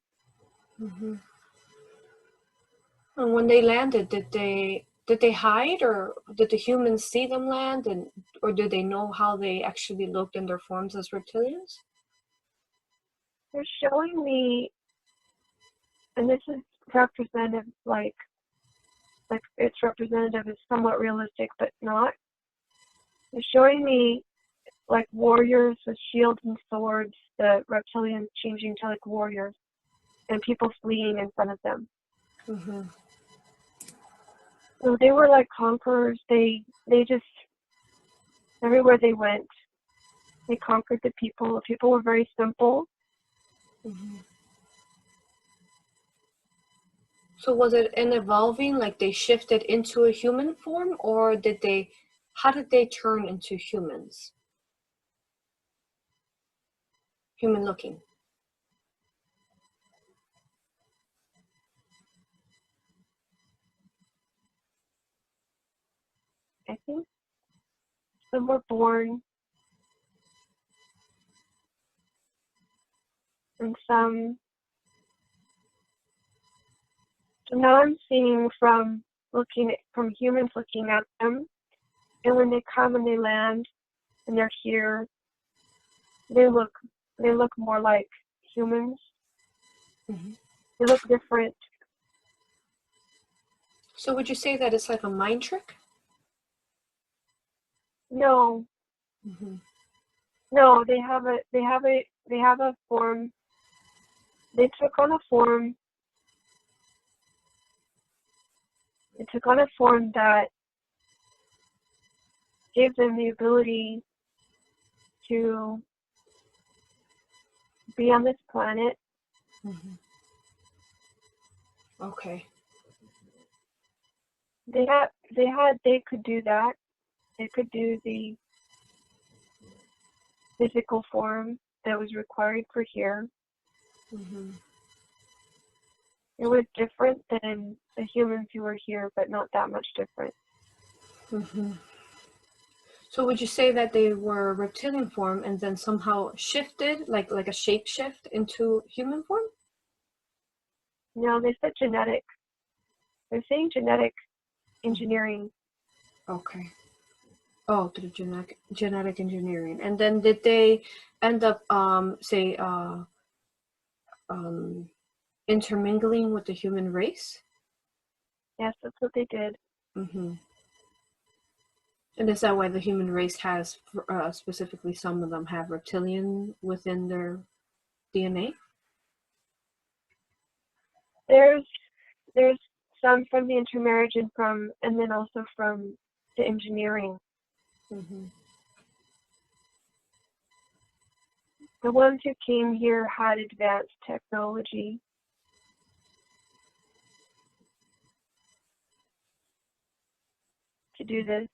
And when they landed, did they hide, or did the humans see them land, or did they know how they actually looked in their forms as reptilians? They're showing me, and this is representative, like it's representative, is somewhat realistic, but not. They're showing me like warriors with shields and swords, the reptilians changing to like warriors, and people fleeing in front of them. So they were like conquerors. They just, everywhere they went, they conquered the people. The people were very simple. So was it an evolving, like they shifted into a human form, or how did they turn into humans? Human looking. I think some were born, and some. So now I'm seeing from humans looking at them, and when they come and they land, and they're here, they look more like humans. They look different. So would you say that it's like a mind trick? No. No, they have a form. They took on a form. They took on a form that gave them the ability to be on this planet. Okay. They could do that. They could do the physical form that was required for here. It was different than the humans who were here, but not that much different. So would you say that they were reptilian form and then somehow shifted, like a shape shift into human form? No, they said genetic. They're saying genetic engineering. Okay. Oh, through genetic engineering. And then did they end up, intermingling with the human race? Yes, that's what they did. And is that why the human race has, specifically some of them have reptilian within their DNA? There's some from the intermarriage and then also from the engineering. The ones who came here had advanced technology. To do this.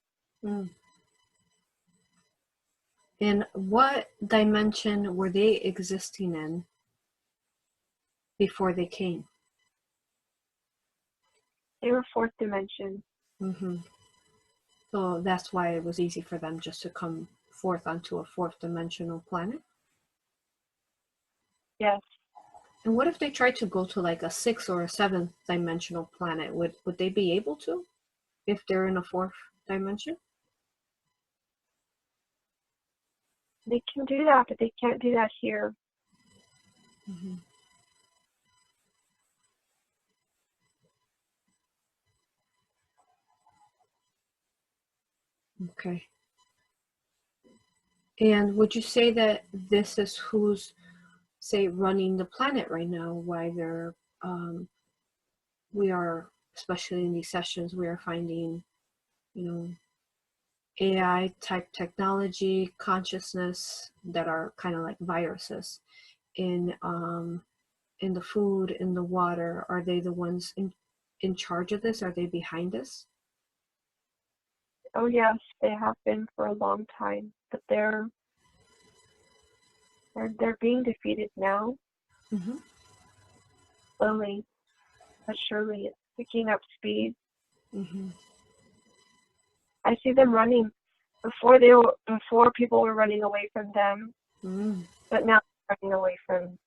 In what dimension were they existing in before they came? They were 4th dimension. So that's why it was easy for them just to come forth onto a fourth dimensional planet. Yes. And what if they tried to go to like a sixth or a seventh dimensional planet? Would they be able to if they're in a fourth dimension? They can do that, but they can't do that here. Mm-hmm. Okay. And would you say that this is who's, say, running the planet right now? Why they're, we are, especially in these sessions, we are finding, AI type technology, consciousness that are kind of like viruses in the food, in the water. Are they the ones in charge of this? Are they behind this? Oh yes, they have been for a long time, but they're being defeated now. Mm-hmm. Slowly but surely, it's picking up speed. Mm-hmm. I see them running. Before people were running away from them, but now they're running away from.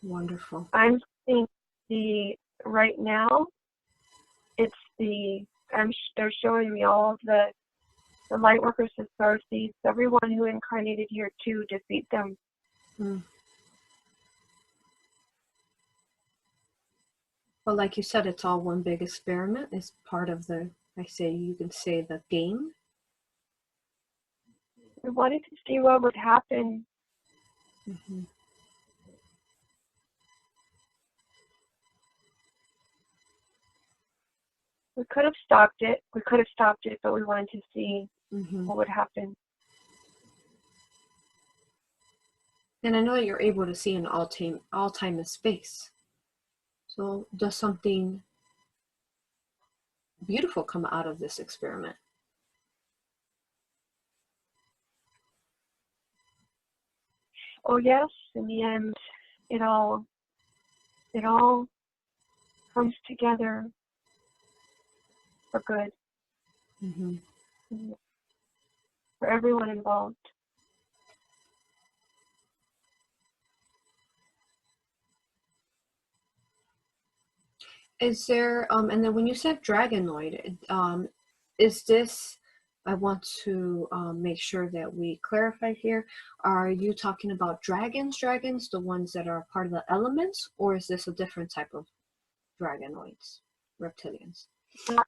Wonderful. I'm seeing right now. It's they're showing me all of the light workers, the star seeds, everyone who incarnated here to defeat them. But like you said, it's all one big experiment. It's part of the, you can say, the game. I wanted to see what would happen. Mm-hmm. We could have stopped it. But we wanted to see Mm-hmm. what would happen. And I know that you're able to see in all time and space. So does something beautiful come out of this experiment? Oh yes, in the end, it all comes together for good. Mm-hmm. For everyone involved. Is there, and then when you said dragonoid, is this, I want to make sure that we clarify here, are you talking about dragons, the ones that are part of the elements, or is this a different type of dragonoids, reptilians? Not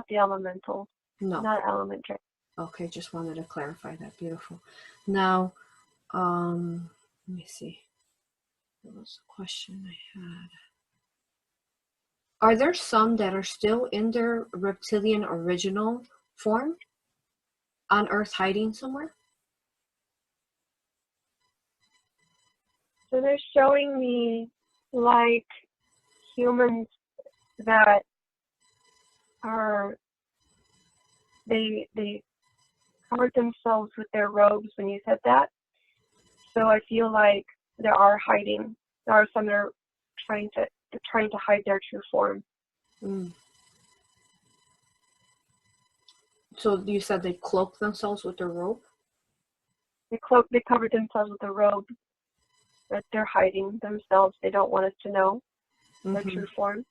the elemental. No. Not element dragon. Okay, just wanted to clarify that. Beautiful. Now, let me see. What was the question I had? Are there some that are still in their reptilian original form on Earth hiding somewhere? So they're showing me like humans that are they covered themselves with their robes when you said that. So I feel like there are hiding. There are some that are trying to hide their true form. So you said they cloak themselves with their robe? They covered themselves with a robe. That they're hiding themselves. They don't want us to know their true form.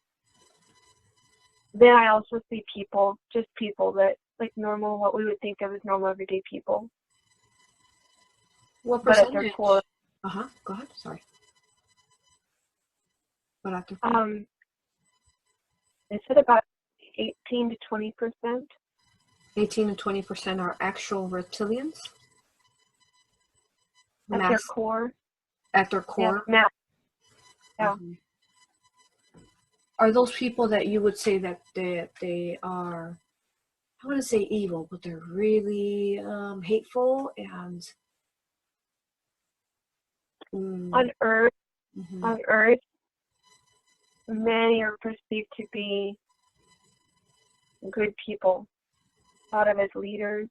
Then I also see people, just people that like normal, what we would think of as normal everyday people. What percentage? But at their core. Go ahead. Sorry. But at their core. They said about 18 to 20%. 18 to 20% are actual reptilians? At their core. At their core? Yeah. Yeah. Are those people that you would say that they are, I want to say evil, but they're really hateful and on Earth, many are perceived to be good people, thought of as leaders.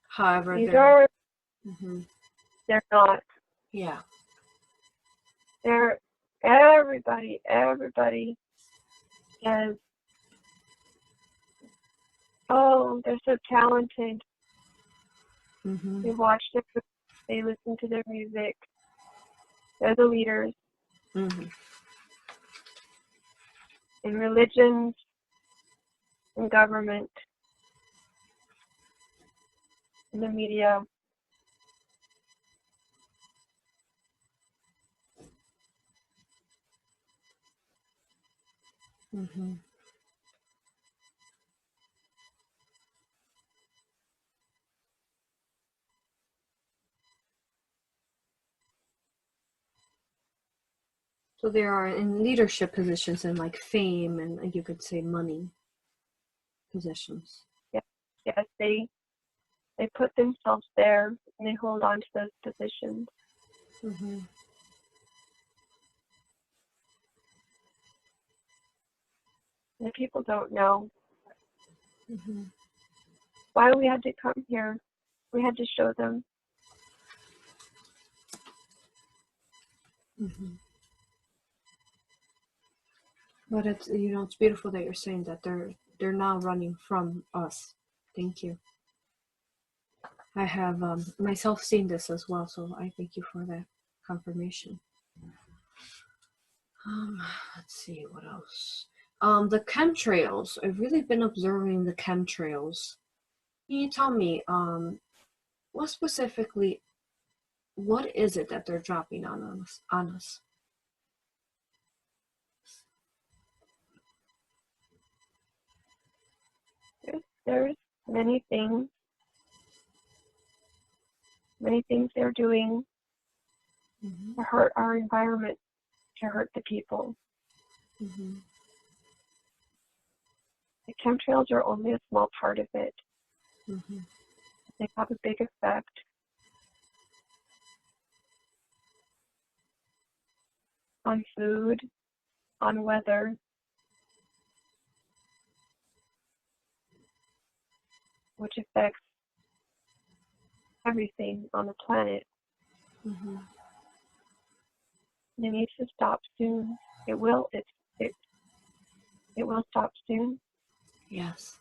However, they're not. Yeah. They're everybody says, oh, they're so talented. Mm-hmm. They watch their, they listen to their music. They're the leaders. Mm-hmm. In religions, in government, in the media. Mm-hmm. So they are in leadership positions and like fame and you could say money positions. Yes, they put themselves there and they hold on to those positions. Mm-hmm. And people don't know Mm-hmm. why we had to come here. We had to show them. Mm-hmm. But it's, you know, it's beautiful that you're saying that they're now running from us. Thank you. I have myself seen this as well, so I thank you for that confirmation. Let's see what else. The chemtrails. I've really been observing the chemtrails. Can you tell me, what specifically, what is it that they're dropping on us? There's many things they're doing Mm-hmm. to hurt our environment, to hurt the people. Mm-hmm. The chemtrails are only a small part of it. Mm-hmm. They have a big effect on food, on weather, which affects everything on the planet. Mm-hmm. And it needs to stop soon. It will. It will stop soon. Yes.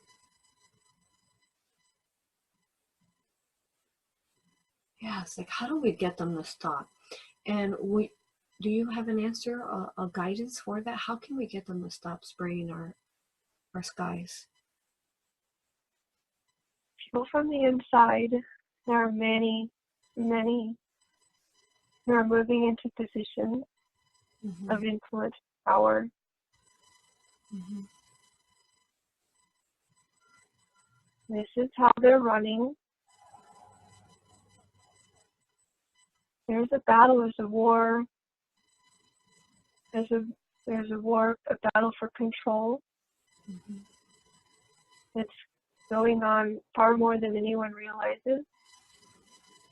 Yes. Like, how do we get them to stop? And do you have an answer, a guidance for that? How can we get them to stop spraying our skies? People from the inside, there are many who are moving into positions Mm-hmm. of influence, power. Mm-hmm. This is how they're running. There's a battle, there's a war, there's a war, a battle for control. Mm-hmm. It's going on far more than anyone realizes.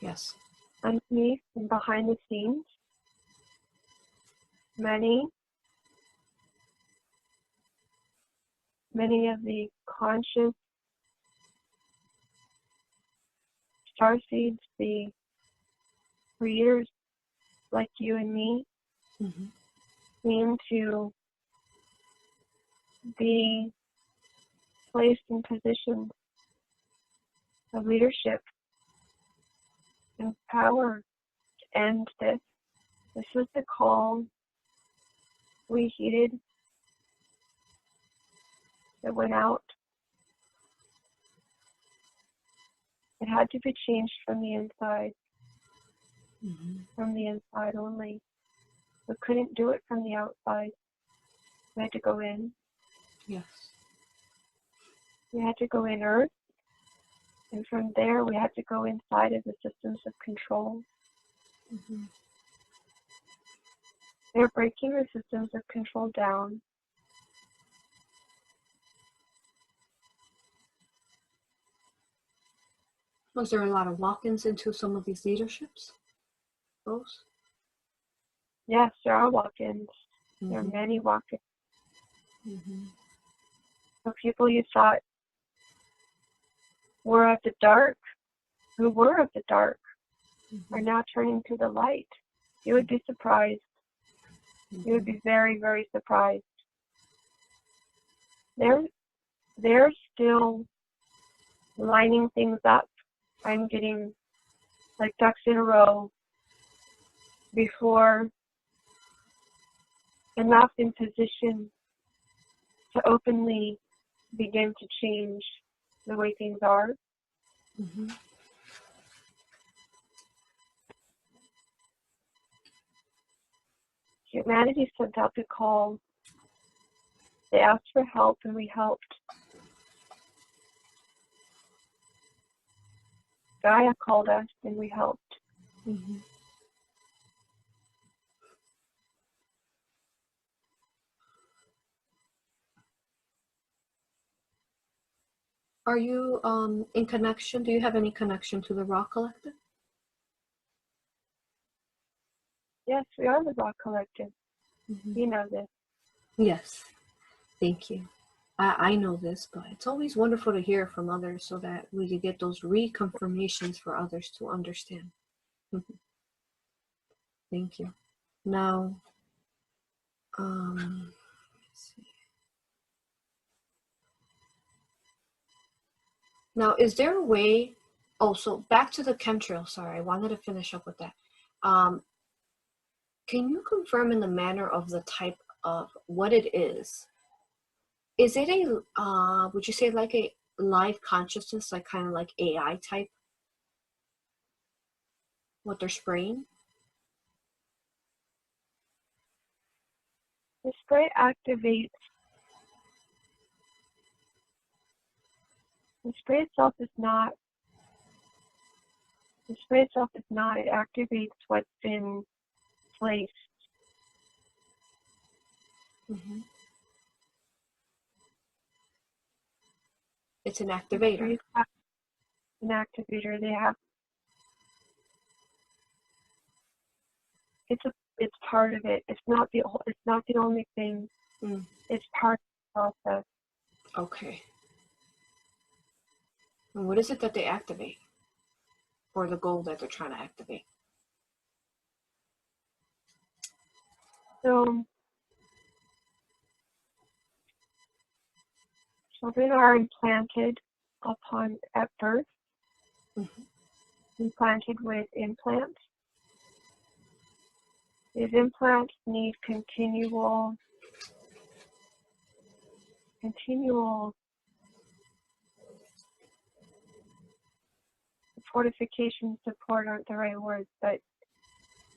Yes. Underneath and behind the scenes, many of the conscious starseeds, the creators like you and me, Mm-hmm. seem to be placed in positions of leadership and power to end this. This was the call we heeded that went out. It had to be changed from the inside, Mm-hmm. from the inside only. We couldn't do it from the outside. We had to go in. Yes. We had to go in Earth, and from there we had to go inside of the systems of control. Mm-hmm. They're breaking the systems of control down. Was there a lot of walk-ins into some of these leaderships? Those? Yes, there are walk-ins. Mm-hmm. There are many walk-ins. Mm-hmm. So people you thought were of the dark, who were of the dark, Mm-hmm. are now turning to the light. You would be surprised. You would be very, very surprised. They're still lining things up. I'm getting like ducks in a row before enough in position to openly begin to change the way things are. Mm-hmm. Humanity sent out the call. They asked for help and we helped. Gaia called us and we helped. Mm-hmm. Are you in connection? Do you have any connection to the Rock Collective? Yes, we are the Rock Collective. Mm-hmm. You know this. Yes, thank you. I know this, but it's always wonderful to hear from others so that we can get those reconfirmations for others to understand. Thank you. Now, let's see. Now, is there a way, so back to the chemtrail, sorry, I wanted to finish up with that. Can you confirm in the manner of the type of what it is? Is it a, would you say like a live consciousness, like kind of like AI type? What they're spraying? The spray activates. The spray itself is not. The spray itself is not. It activates what's been placed. Mm-hmm. It's an activator. An activator. They have. It's part of it. It's not the only thing. Mm. It's part of the process. Okay. And what is it that they activate? Or the goal that they're trying to activate? So children are implanted at birth. Mm-hmm. Implanted with implants. These implants need continual fortification support aren't the right words, but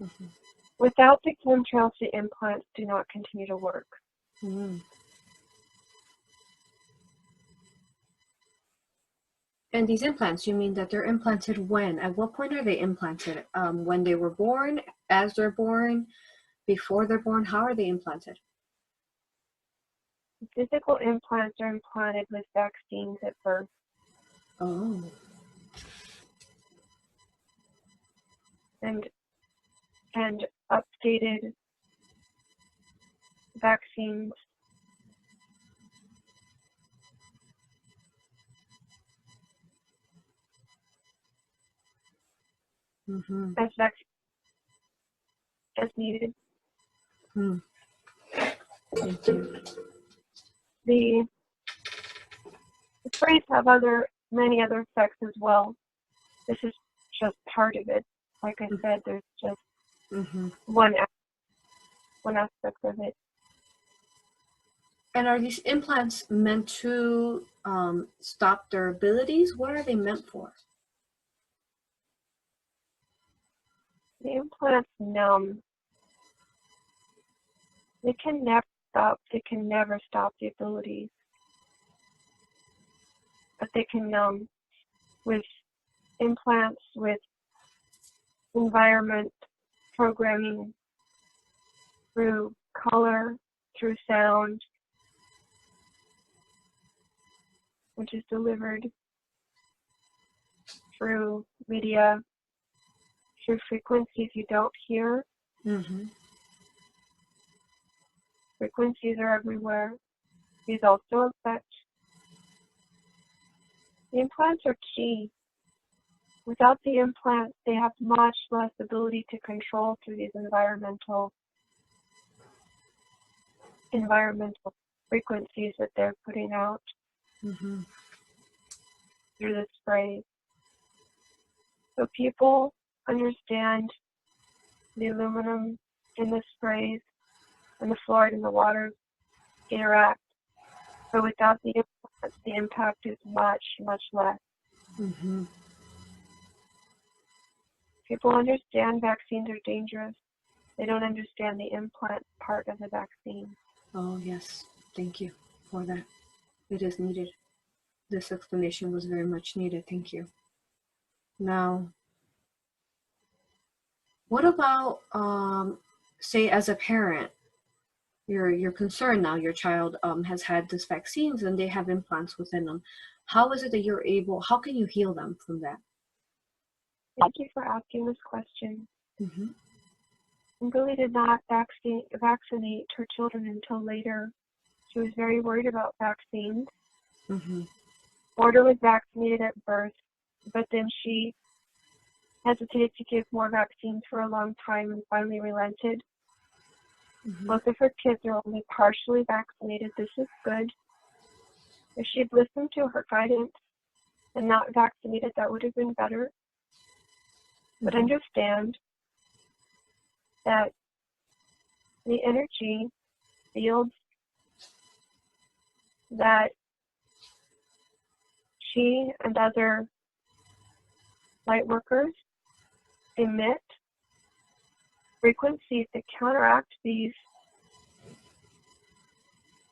Mm-hmm. without the chemtrails, the implants do not continue to work. Mm. And these implants, you mean that they're implanted when? At what point are they implanted? When they were born, as they're born, before they're born? How are they implanted? The physical implants are implanted with vaccines at birth. Oh. And updated vaccines Mm-hmm. as needed. Mm. Thank you. The sprays have many other effects as well. This is just part of it. Like I said, there's just Mm-hmm. one aspect of it. And are these implants meant to stop their abilities? What are they meant for? The implants numb. They can never stop. They can never stop the abilities, but they can numb with implants, with environment programming through color, through sound, which is delivered through media, through frequencies you don't hear. Mm-hmm. Frequencies are everywhere. These also affect. The implants are key. Without the implants, they have much less ability to control through these environmental environmental frequencies that they're putting out through the sprays. So people understand the aluminum in the sprays and the fluoride in the water interact, but without the implants, the impact is much, much less. People understand vaccines are dangerous. They don't understand the implant part of the vaccine. Oh, yes. Thank you for that. It is needed. This explanation was very much needed. Thank you. Now, what about, say, as a parent, you're concerned now your child has had these vaccines and they have implants within them. How is it that how can you heal them from that? Thank you for asking this question. Kimberly did not vaccinate her children until later. She was very worried about vaccines. Order was vaccinated at birth, but then she hesitated to give more vaccines for a long time and finally relented. Both of her kids are only partially vaccinated. This is good. If she'd listened to her guidance and not vaccinated, that would have been better. But understand that the energy fields that she and other light workers emit frequencies that counteract these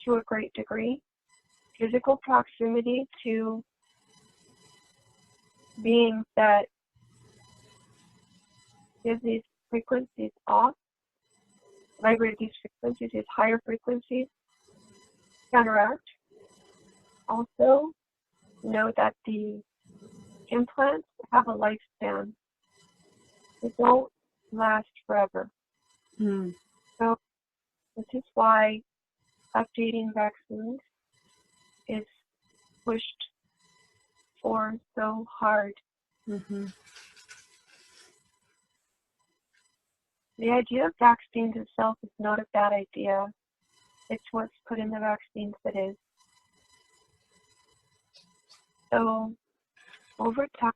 to a great degree. Physical proximity to beings that give these frequencies off, vibrate these frequencies, these higher frequencies, counteract. Also, know that the implants have a lifespan. They don't last forever. So this is why updating vaccines is pushed for so hard. The idea of vaccines itself is not a bad idea. It's what's put in the vaccines that is. So over time,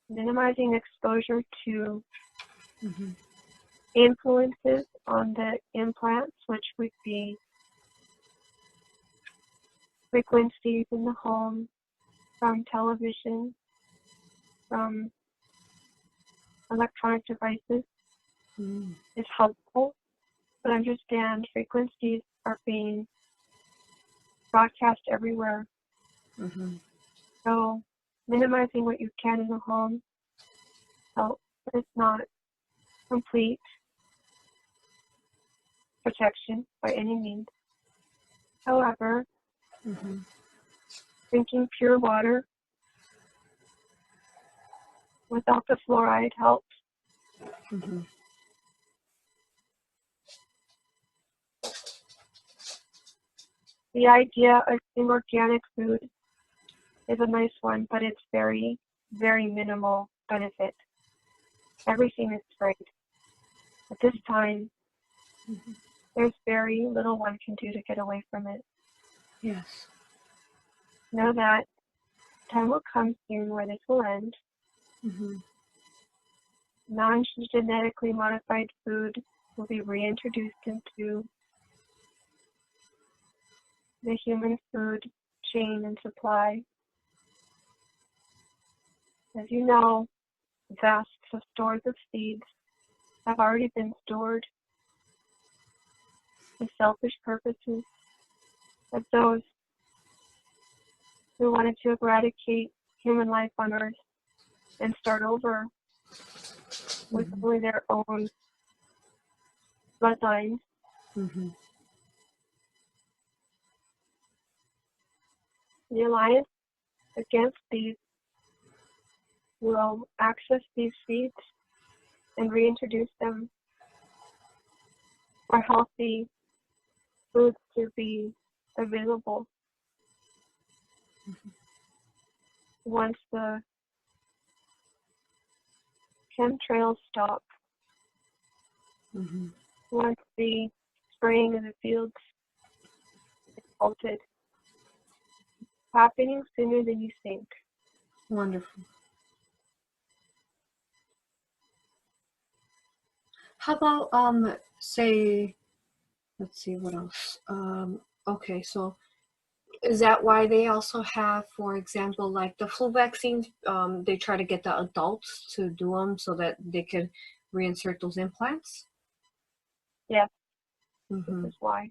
minimizing exposure to influences on the implants, which would be frequencies in the home, from television, from electronic devices, is helpful. But understand frequencies are being broadcast everywhere. So minimizing what you can in the home helps, but it's not complete protection by any means. However, drinking pure water without the fluoride helps. The idea of eating organic food is a nice one, but it's very, very minimal benefit. Everything is sprayed. At this time, there's very little one can do to get away from it. Yes. Know that time will come soon where this will end. Non-genetically modified food will be reintroduced into the human food chain and supply. As you know, vast stores of seeds have already been stored for selfish purposes of those who wanted to eradicate human life on Earth and start over with only their own bloodlines. The Alliance against these will access these seeds and reintroduce them for healthy foods to be available once the chemtrails stop Mm-hmm. Once the spraying in the fields is halted, happening sooner than you think. Wonderful. How about say, let's see what else. Okay, so is that why they also have, for example, like the flu vaccines? They try to get the adults to do them so that they could reinsert those implants. Yes, Mm-hmm. this is why.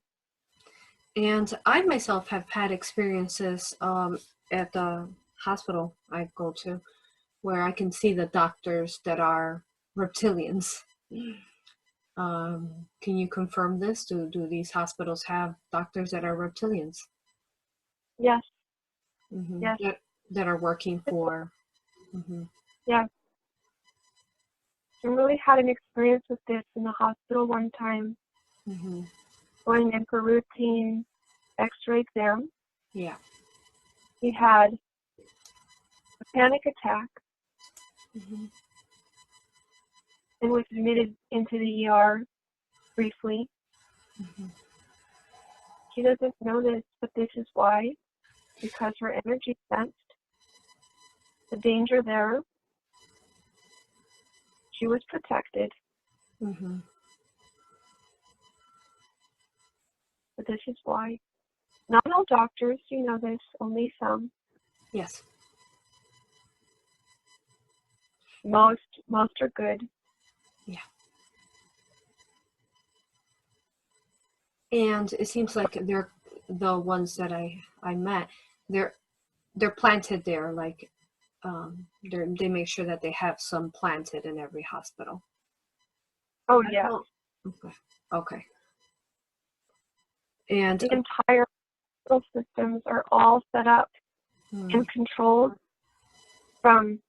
And I myself have had experiences at the hospital I go to where I can see the doctors that are reptilians. Can you confirm this? Do these hospitals have doctors that are reptilians? Yes. Mm-hmm. Yes. That are working for. Mm-hmm. Yeah. I really had an experience with this in the hospital one time, Mm-hmm. going in for routine X-ray exam. Yeah. He had a panic attack Mm-hmm. and was admitted into the ER briefly. Mm-hmm. She doesn't know this, but this is why, because her energy sensed the danger there. She was protected, Mm-hmm. but this is why. Not all doctors, you know this, only some. Yes. Most are good. Yeah. And it seems like they're the ones that I met. They're planted there, like they make sure that they have some planted in every hospital. Oh yeah. Okay. Okay. And The entire hospital systems are all set up and controlled from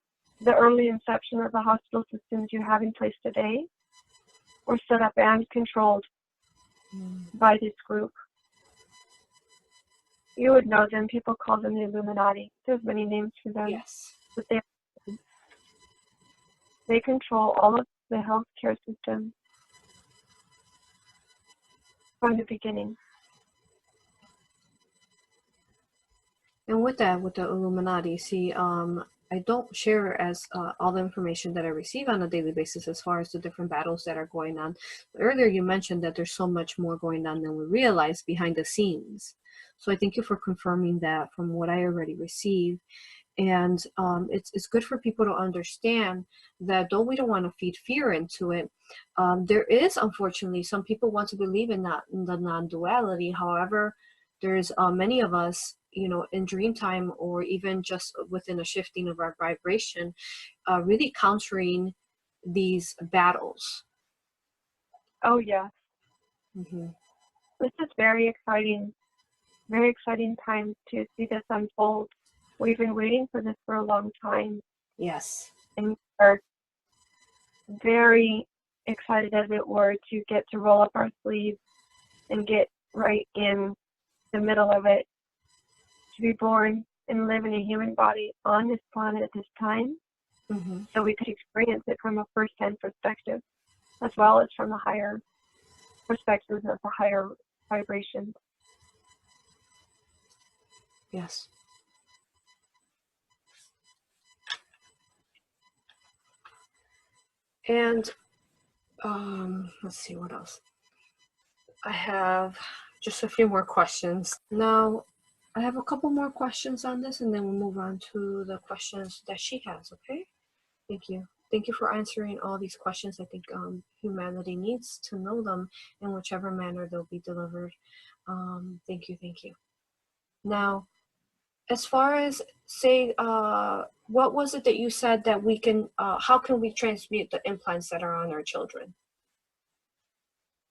the early inception of the hospital systems you have in place today, were set up and controlled by this group. You would know them. People call them the Illuminati. There's many names for them. Yes. But they control all of the healthcare system from the beginning. And with that, with the Illuminati, see, I don't share as all the information that I receive on a daily basis as far as the different battles that are going on. Earlier, you mentioned that there's so much more going on than we realize behind the scenes. So I thank you for confirming that from what I already received. And it's good for people to understand that though we don't want to feed fear into it, there is, unfortunately, some people want to believe in that, in the non-duality. However, there's many of us, in dream time or even just within a shifting of our vibration, really countering these battles. Oh yeah. Mm-hmm. This is very exciting time to see this unfold. We've been waiting for this for a long time. Yes. And are very excited, as it were, to get to roll up our sleeves and get right in the middle of it, to be born and live in a human body on this planet at this time, so we could experience it from a first-hand perspective, as well as from the higher perspectives of the higher vibrations. Yes. And let's see what else. I have just a few more questions. Now, I have a couple more questions on this, and then we'll move on to the questions that she has, okay? Thank you. Thank you for answering all these questions. I think humanity needs to know them in whichever manner they'll be delivered. Thank you, thank you. Now, as far as, say, what was it that you said that we can, how can we transmute the implants that are on our children?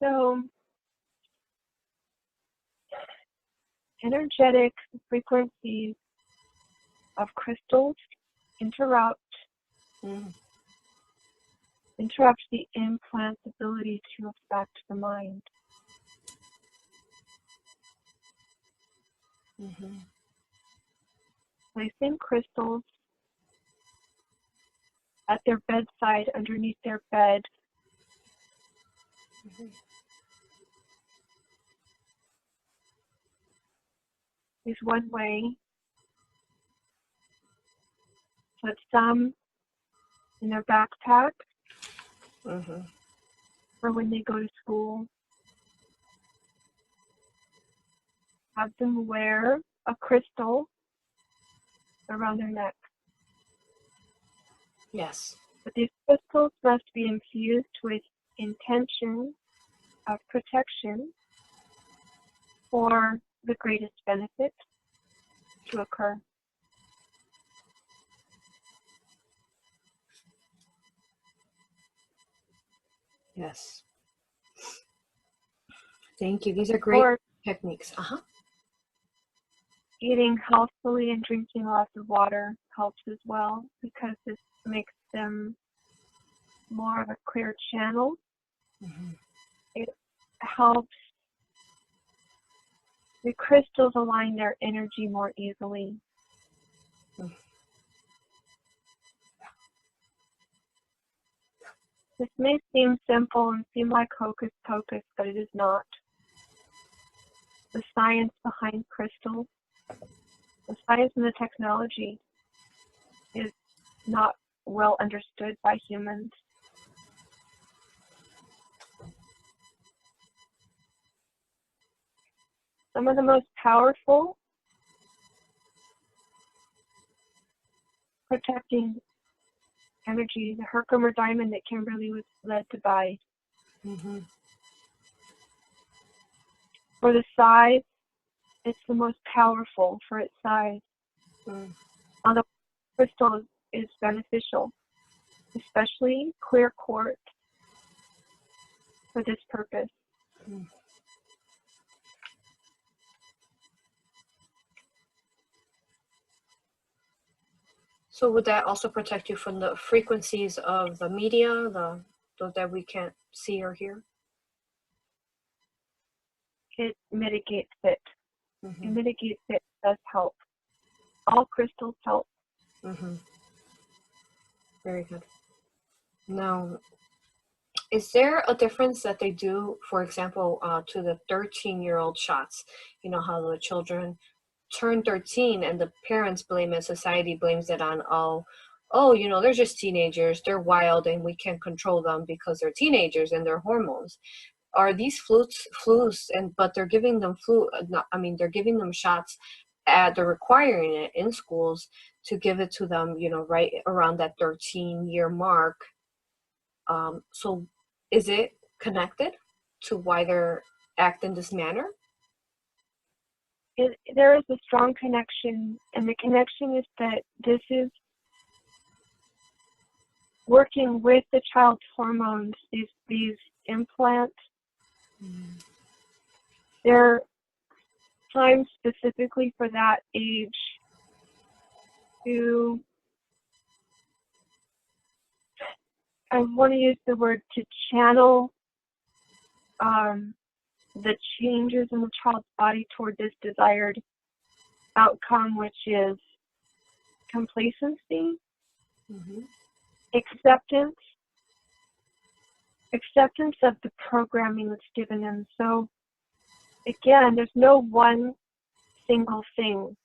So, energetic frequencies of crystals interrupt the implant's ability to affect the mind. Placing crystals at their bedside, underneath their bed, Mm-hmm. is one way. Put some in their backpack for when they go to school. Have them wear a crystal around their neck. Yes. But these crystals must be infused with intention of protection for the greatest benefit to occur. Yes. Thank you. These are great techniques. Eating healthfully and drinking lots of water helps as well, because this makes them more of a clear channel. It helps the crystals align their energy more easily. This may seem simple and seem like hocus pocus, but it is not. The science behind crystals, the science and the technology is not well understood by humans. Some of the most powerful protecting energy, the Herkimer diamond that Kimberly was led to buy. For the size, it's the most powerful for its size. On the crystal is beneficial, especially clear quartz for this purpose. So would that also protect you from the frequencies of the media, those that we can't see or hear? It mitigates it. It mitigates it, does help. All crystals help. Very good. Now, is there a difference that they do, for example, to the 13-year-old shots? You know how the children turn 13 and the parents blame it, society blames it on, you know, they're just teenagers, they're wild and we can't control them because they're teenagers and their hormones. Are these flus, but they're giving them they're giving them shots, they're requiring it in schools to give it to them, you know, right around that 13-year mark. So is it connected to why they're acting this manner? There is a strong connection, and the connection is that this is working with the child's hormones, these implants. They're timed specifically for that age to, I want to use the word, to channel the changes in the child's body toward this desired outcome, which is complacency, acceptance of the programming that's given them. So again, there's no one single thing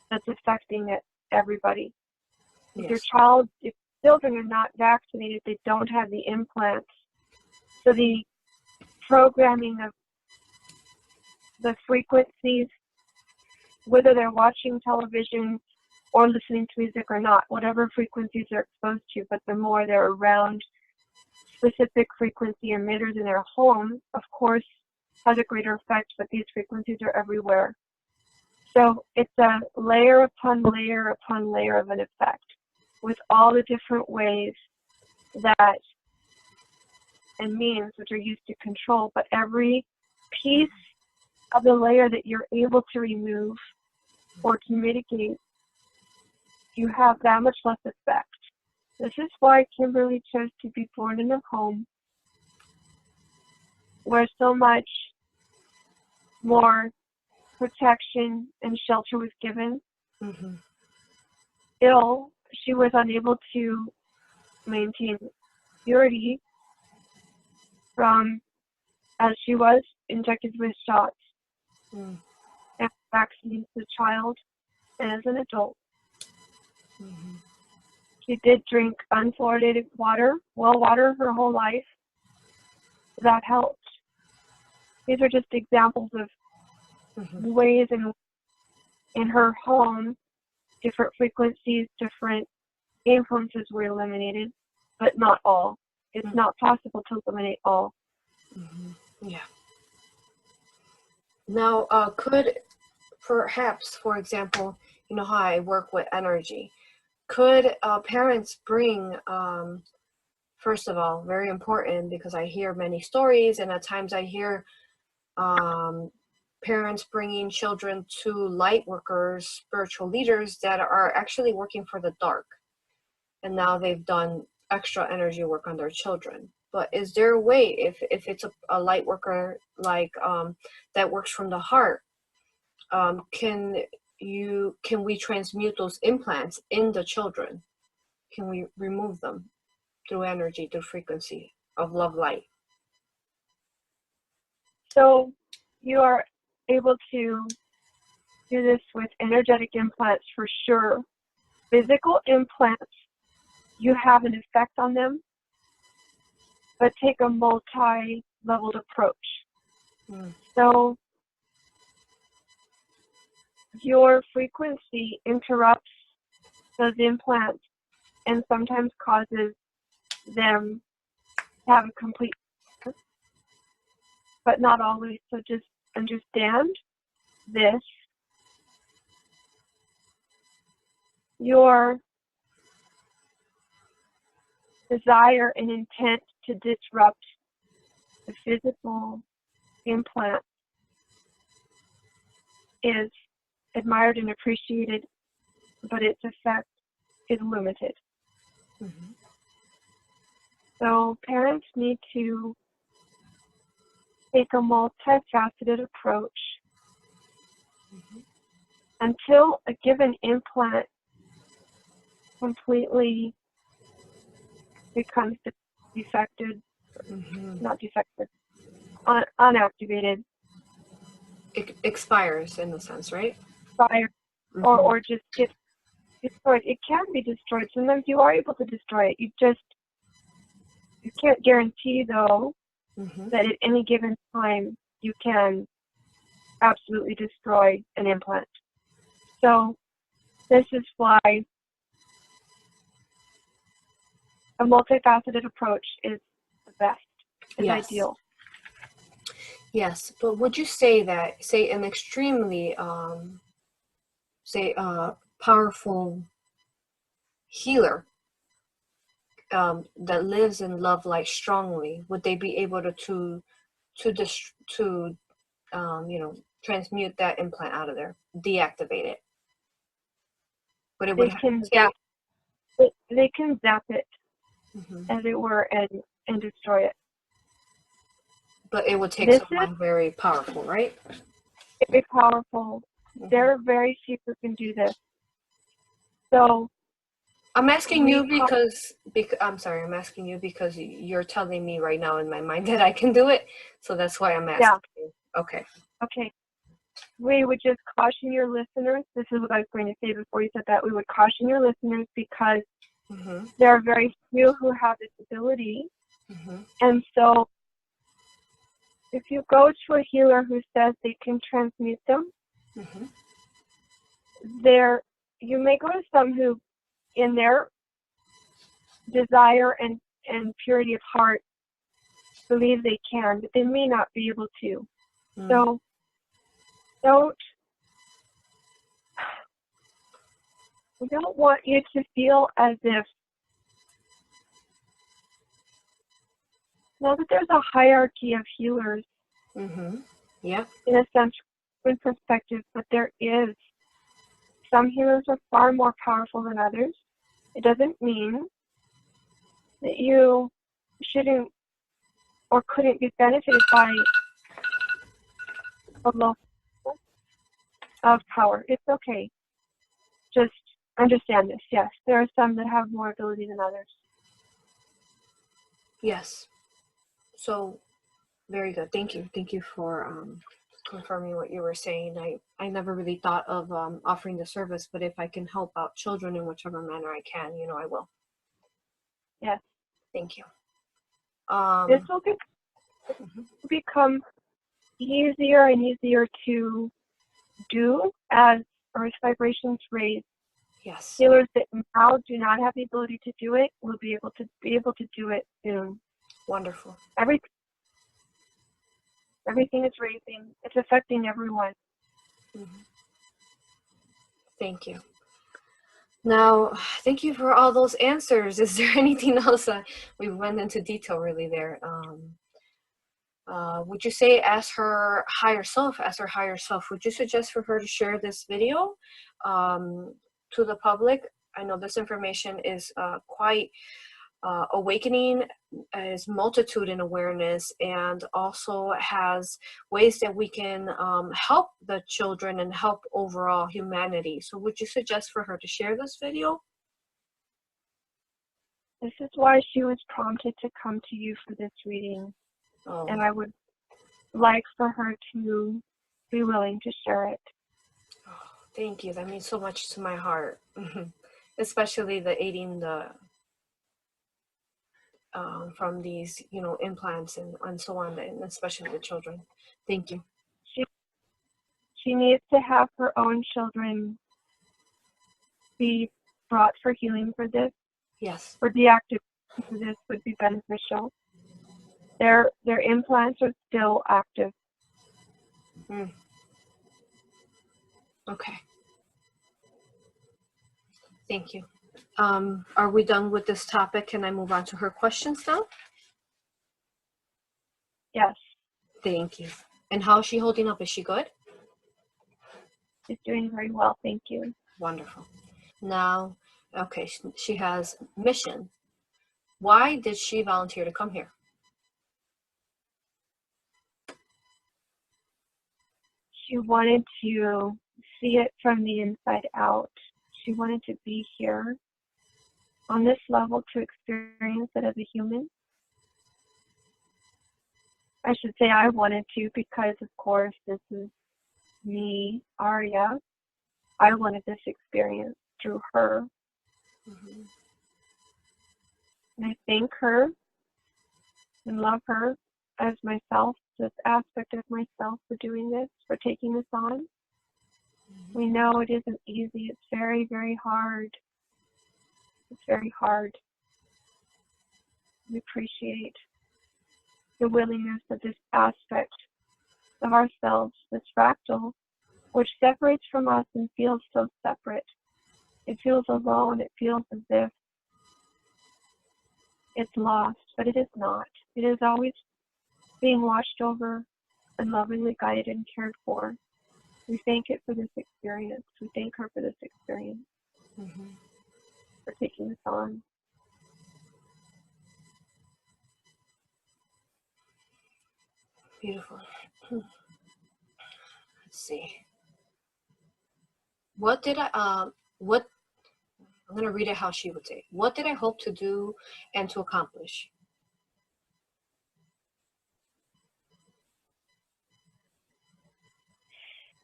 that's affecting everybody. If if children are not vaccinated, they don't have the implants. So the programming of the frequencies, whether they're watching television or listening to music or not, whatever frequencies they're exposed to, but the more they're around specific frequency emitters in their home, of course, has a greater effect, but these frequencies are everywhere. So it's a layer upon layer upon layer of an effect, with all the different ways that and means which are used to control, but every piece of the layer that you're able to remove or to mitigate, you have that much less effect. This is why Kimberly chose to be born in a home where so much more protection and shelter was given. She was unable to maintain purity from as she was injected with shots Mm. and vaccines as a child and as an adult. Mm-hmm. She did drink unfluoridated water, well water, her whole life. That helped. These are just examples of Mm-hmm. ways in her home, different frequencies, different influences were eliminated, but not all. It's Mm-hmm. not possible to eliminate all. Mm-hmm. Yeah. Now, could perhaps, for example, you know how I work with energy, could parents bring, first of all, very important, because I hear many stories, and at times I hear parents bringing children to light workers, spiritual leaders that are actually working for the dark, and now they've done extra energy work on their children. But is there a way, if it's a light worker like that works from the heart, can we transmute those implants in the children? Can we remove them through energy, through frequency of love light? So you are able to do this with energetic implants for sure. Physical implants, you have an effect on them, but take a multi-leveled approach. Mm. So your frequency interrupts those implants and sometimes causes them to have a complete, but not always. So just understand this. Your desire and intent to disrupt the physical implant is admired and appreciated, but its effect is limited. Mm-hmm. So parents need to take a multifaceted approach until a given implant completely becomes defected, Mm-hmm. not defected, unactivated, Expires in a sense, right? expired, Mm-hmm. or just gets destroyed. It can be destroyed. Sometimes you are able to destroy it. You can't guarantee, though, Mm-hmm. that at any given time you can absolutely destroy an implant. So this is why a multifaceted approach is the best, is Yes. ideal. Yes, but would you say that, say, an extremely, powerful healer that lives in love light strongly, would they be able to transmute that implant out of there, deactivate it? But it would They can zap it. They can zap it, as it were, and destroy it. But it would take This someone very powerful, right? is very powerful. There are very few who can do this. So I'm asking you because I'm sorry, I'm asking you because you're telling me right now in my mind that I can do it. So that's why I'm asking you. Okay. Okay. We would just caution your listeners. This is what I was going to say before you said that. We would caution your listeners because there are very few who have this ability. And so if you go to a healer who says they can transmute them, you may go to some who, in their desire and purity of heart, believe they can, but they may not be able to. So we don't want you to feel as if, know that there's a hierarchy of healers, Yeah. in a sense, in perspective, but there is. Some healers are far more powerful than others. It doesn't mean that you shouldn't or couldn't be benefited by a level of power. It's okay. Just understand this. Yes, there are some that have more ability than others. Yes. So Very good. Thank you. Thank you for confirming what you were saying. I never really thought of offering the service, but if I can help out children in whichever manner I can, I will. Yes. Thank you. This will become easier and easier to do as Earth vibrations raise. Yes. Healers that now do not have the ability to do it will be able to do it soon. Wonderful. Everything is raising. It's affecting everyone. Thank you. Now, thank you for all those answers. Is there anything else? We went into detail really there. Would you say as her higher self, would you suggest for her to share this video to the public? I know this information is quite awakening, is multitude in awareness, and also has ways that we can help the children and help overall humanity. So would you suggest for her to share this video? This is why she was prompted to come to you for this reading. Oh. And I would like for her to be willing to share it. Oh, thank you. That means so much to my heart. Especially the aiding the from these, implants and so on, and especially the children. Thank you. She needs to have her own children be brought for healing for this. Yes. Or deactivated for this would be beneficial. Their implants are still active. Okay. Thank you. Are we done with this topic? Can I move on to her questions now? Yes. Thank you. And how is she holding up? Is she good? She's doing very well, thank you. Wonderful. Now, okay, she has mission. Why did she volunteer to come here? She wanted to see it from the inside out. She wanted to be here on this level to experience it as a human. I should say I wanted to because, of course, this is me, Arya. I wanted this experience through her. Mm-hmm. And I thank her and love her as myself, this aspect of myself, for doing this, for taking this on. Mm-hmm. We know it isn't easy. It's very, very hard. It's very hard. We appreciate the willingness of this aspect of ourselves, this fractal, which separates from us and feels so separate. It feels alone. It feels as if it's lost, but it is not. It is always being watched over and lovingly guided and cared for. We thank it for this experience. We thank her for this experience, for taking this on. Beautiful. Let's see. I'm going to read it how she would say. What did I hope to do and to accomplish?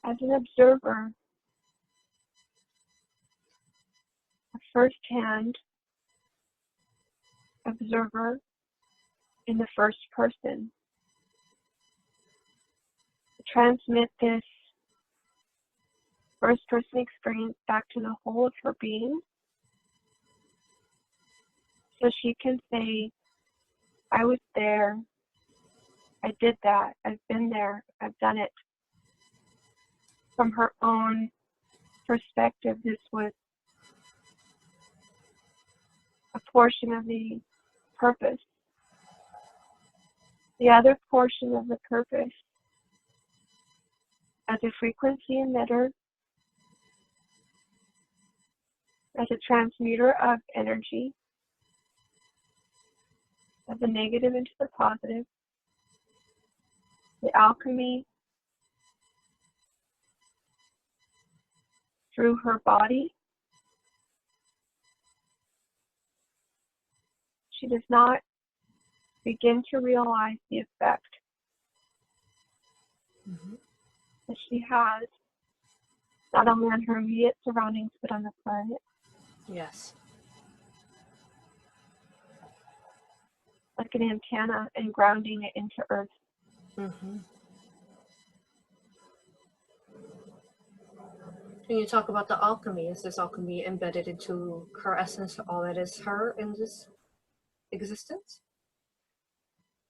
As an observer, a first-hand observer in the first person, transmit this first-person experience back to the whole of her being, so she can say, I was there, I did that, I've been there, I've done it. From her own perspective, this was a portion of the purpose. The other portion of the purpose, as a frequency emitter, as a transmuter of energy, of the negative into the positive, the alchemy through her body. She does not begin to realize the effect that she has, not only on her immediate surroundings, but on the planet. Yes. Like an antenna and grounding it into Earth. Can you talk about the alchemy? Is this alchemy embedded into her essence, all that is her in this existence?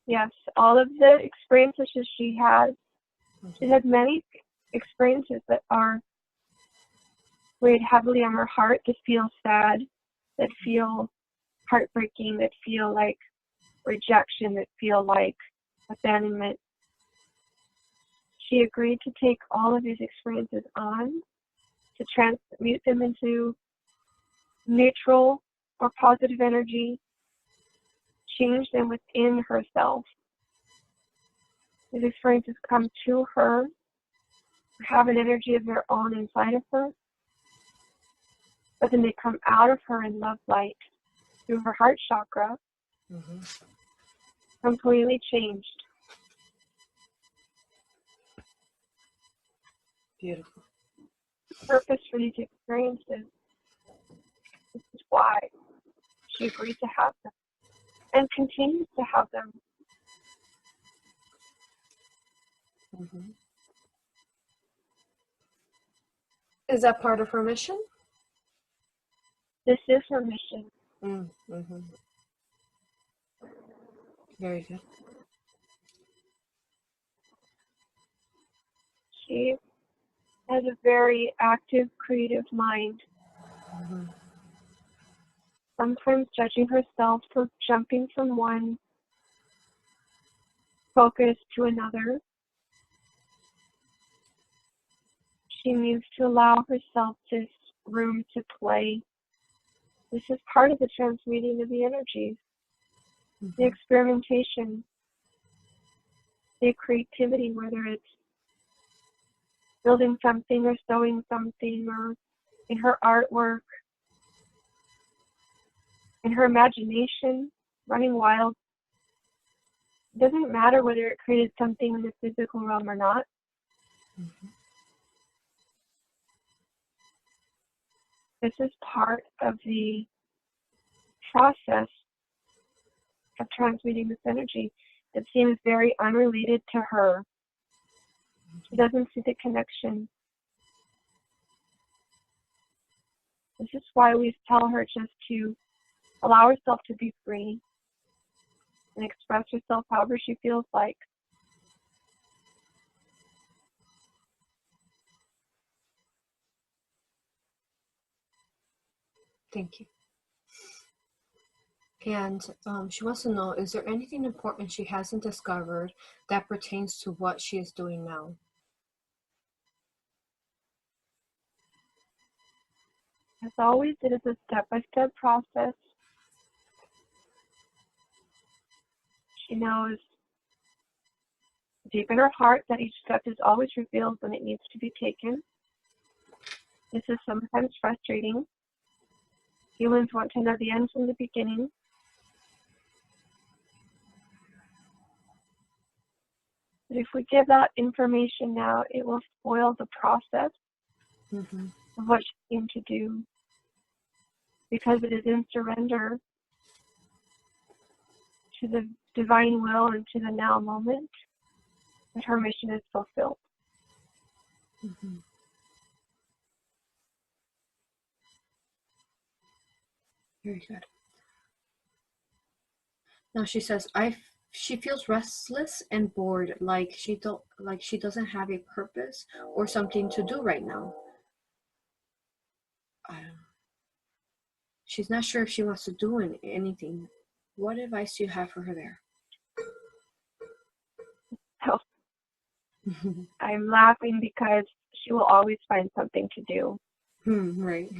Yes, all of the experiences that she has, she had many experiences that are weighed heavily on her heart, that feel sad, that feel heartbreaking, that feel like rejection, that feel like abandonment. She agreed to take all of these experiences on, to transmute them into neutral or positive energy, change them within herself. These experiences come to her, have an energy of their own inside of her, but then they come out of her in love light through her heart chakra, completely changed. Beautiful. The purpose for these experiences, this is why she agreed to have them and continues to have them. Is that part of her mission? This is her mission. Very good. She has a very active, creative mind. Sometimes judging herself for jumping from one focus to another. She needs to allow herself this room to play. This is part of the transmuting of the energies, the experimentation, the creativity, whether it's building something or sewing something or in her artwork, in her imagination, running wild. It doesn't matter whether it created something in the physical realm or not. This is part of the process of transmuting this energy that seems very unrelated to her. She doesn't see the connection. This is why we tell her just to allow herself to be free and express herself however she feels like. Thank you. And she wants to know, is there anything important she hasn't discovered that pertains to what she is doing now? As always, it is a step-by-step process. She knows deep in her heart that each step is always revealed when it needs to be taken. This is sometimes frustrating. Humans want to know the end from the beginning. But if we give that information now, it will spoil the process of what she came to do, because it is in surrender to the divine will and to the now moment that her mission is fulfilled. Very good. Now she says, she feels restless and bored, like she doesn't have a purpose or something to do right now. She's not sure if she wants to do anything. What advice do you have for her there? So, I'm laughing because she will always find something to do. Right.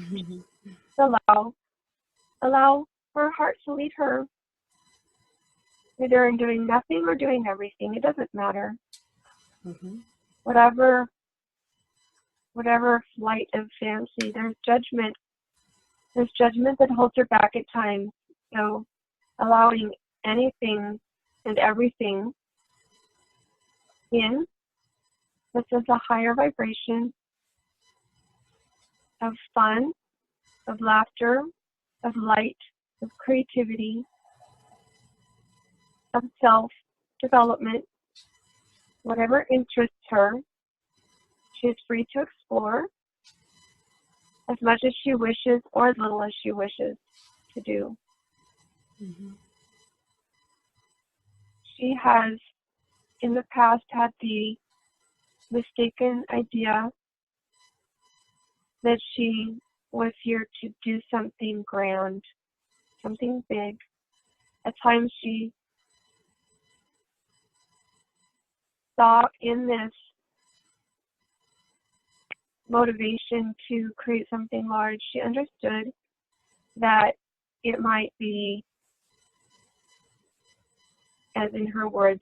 Allow her heart to lead her. Either in doing nothing or doing everything. It doesn't matter. Whatever flight of fancy, there's judgment. There's judgment that holds her back at times. So allowing anything and everything in This is a higher vibration of fun, of laughter, of light, of creativity, of self-development. Whatever interests her, she is free to explore as much as she wishes or as little as she wishes to do. Mm-hmm. She has, in the past, had the mistaken idea that she was here to do something grand, something big. At times she saw in this motivation to create something large, she understood that it might be, as in her words,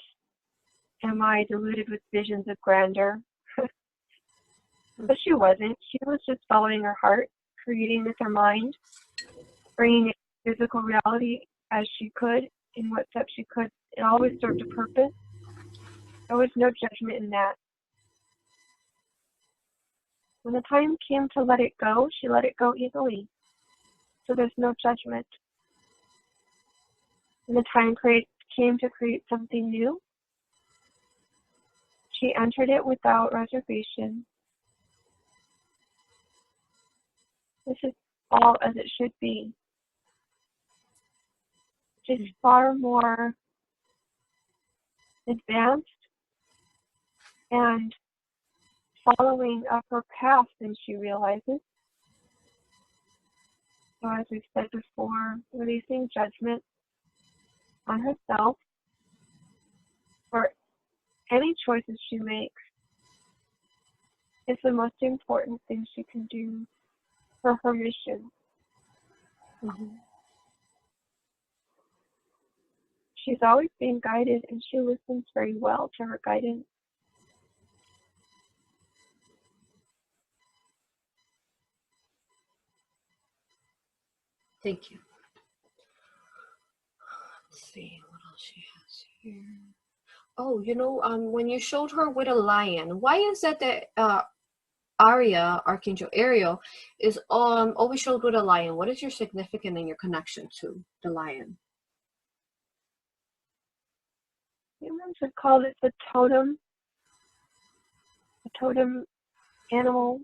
am I deluded with visions of grandeur? But she wasn't. She was just following her heart, creating with her mind, bringing it physical reality as she could, in what steps she could. It always served a purpose. There was no judgment in that. When the time came to let it go, she let it go easily. So there's no judgment. When the time came to create something new, she entered it without reservation. This is all as it should be. She's far more advanced and following up her path than she realizes. So as we've said before, releasing judgment on herself for any choices she makes is the most important thing she can do for her mission. Mm-hmm. She's always being guided, and she listens very well to her guidance. Thank you. Let's see what else she has here. Oh, when you showed her with a lion, why is that Archangel Ariel, is always showed with a lion? What is your significance and your connection to the lion? Humans would call this a totem. A totem animal.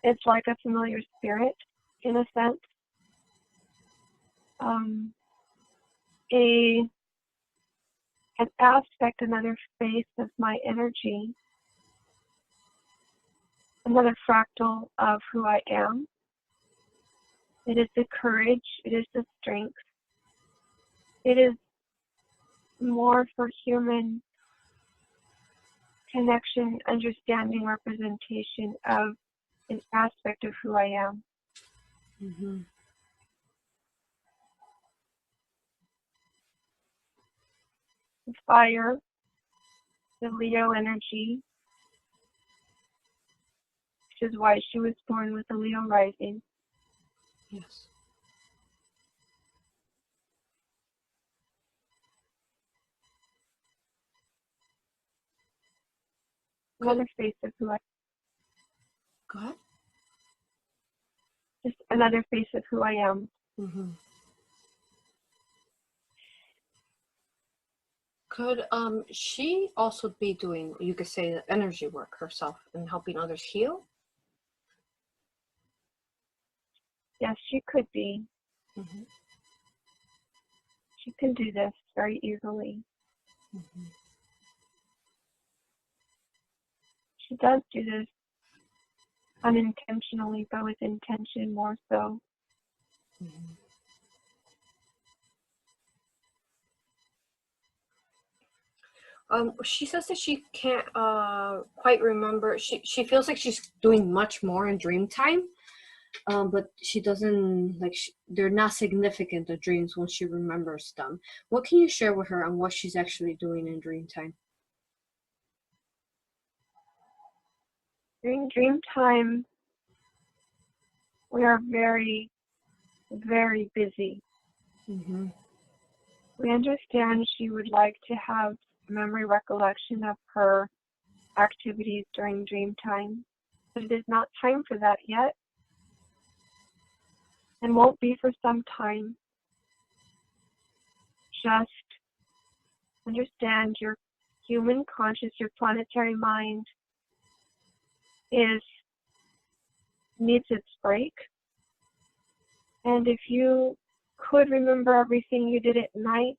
It's like a familiar spirit, in a sense. An aspect, another face of my energy, another fractal of who I am. It is the courage, it is the strength. It is more for human connection, understanding, representation of an aspect of who I am. Mm-hmm. The fire, the Leo energy, which is why she was born with the Leo rising. Yes. Another face of who I am. Go ahead. Just another face of who I am. Mm-hmm. Could she also be doing, you could say, the energy work herself and helping others heal? Yes, she could be. Mm-hmm. She can do this very easily. Mm-hmm. She does do this unintentionally, but with intention more so. Mm-hmm. She says that she can't quite remember. She feels like she's doing much more in dream time, but she doesn't, they're not significant, the dreams, when she remembers them. What can you share with her on what she's actually doing in dream time? During dream time, we are very, very busy. Mm-hmm. We understand she would like to have memory recollection of her activities during dream time, but it is not time for that yet, and won't be for some time. Just understand your human conscious, your planetary mind needs its break. And if you could remember everything you did at night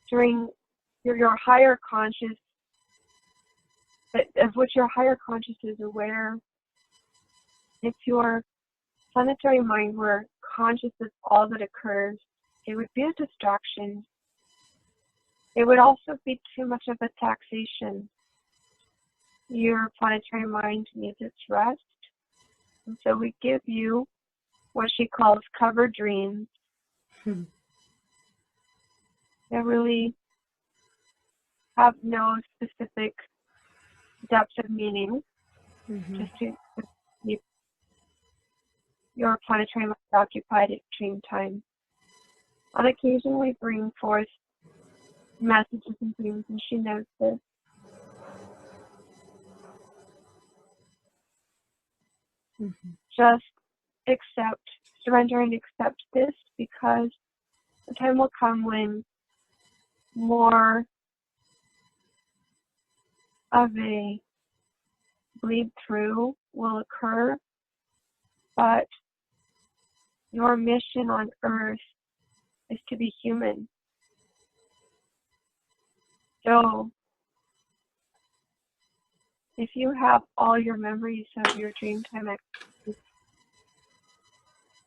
during your higher conscious, of which your higher conscious is aware, if your planetary mind were conscious of all that occurs, it would be a distraction. It would also be too much of a taxation. Your planetary mind needs its rest. And so we give you what she calls cover dreams. They really have no specific depth of meaning, just to keep your planetary mind occupied at dream time. On occasion, we bring forth messages and dreams, and she knows this. Just surrender and accept this, because the time will come when more of a bleed through will occur, but your mission on Earth is to be human. So if you have all your memories of your dreamtime activities,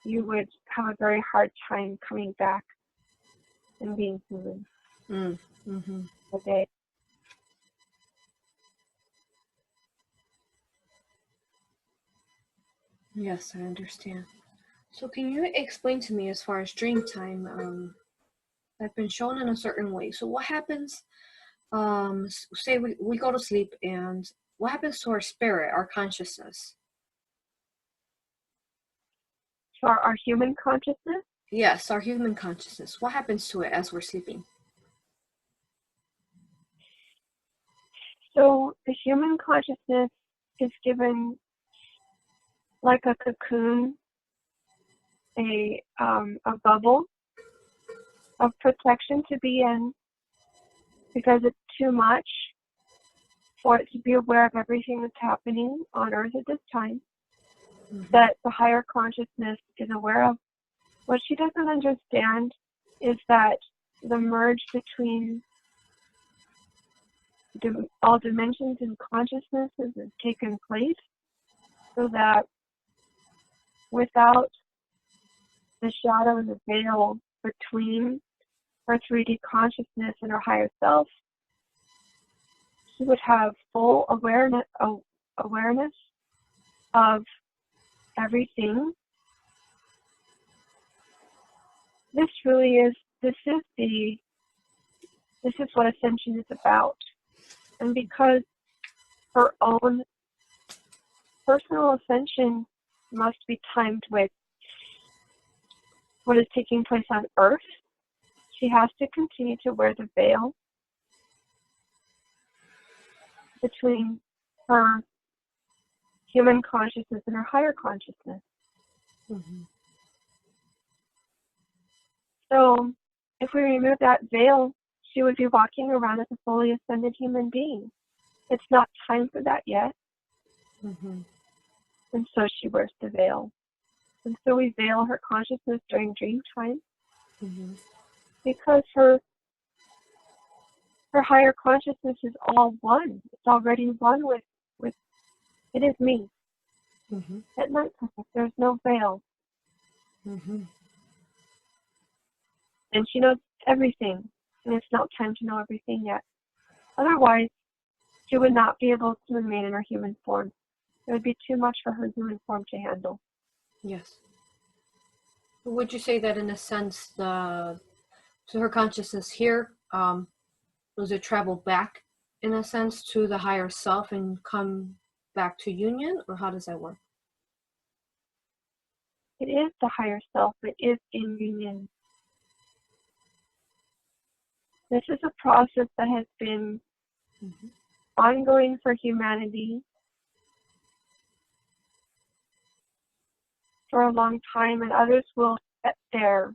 you would have a very hard time coming back and being human. Okay. Yes, I understand. So can you explain to me, as far as dream time, I've been shown in a certain way. So what happens, say we go to sleep, and what happens to our spirit, our consciousness? So our human consciousness? Yes, our human consciousness. What happens to it as we're sleeping? So the human consciousness is given like a cocoon, a bubble of protection to be in, because it's too much for it to be aware of everything that's happening on Earth at this time, that the higher consciousness is aware of. What she doesn't understand is that the merge between all dimensions and consciousness has taken place, so that without the shadow and the veil between her 3D consciousness and her higher self, she would have full awareness of everything. This is what ascension is about. And because her own personal ascension must be timed with what is taking place on Earth, she has to continue to wear the veil between her human consciousness and her higher consciousness. So if we remove that veil, she would be walking around as a fully ascended human being. It's not time for that yet. And so she wears the veil. And so we veil her consciousness during dream time, because her higher consciousness is all one. It's already one with it is me. At night, there's no veil. And she knows everything, and it's not time to know everything yet. Otherwise, she would not be able to remain in her human form. It would be too much for her human form to handle. Yes. Would you say that, in a sense, so her consciousness here, does it travel back, in a sense, to the higher self and come back to union, or how does that work? It is the higher self. It is in union. This is a process that has been Mm-hmm. ongoing for humanity for a long time, and others will get there.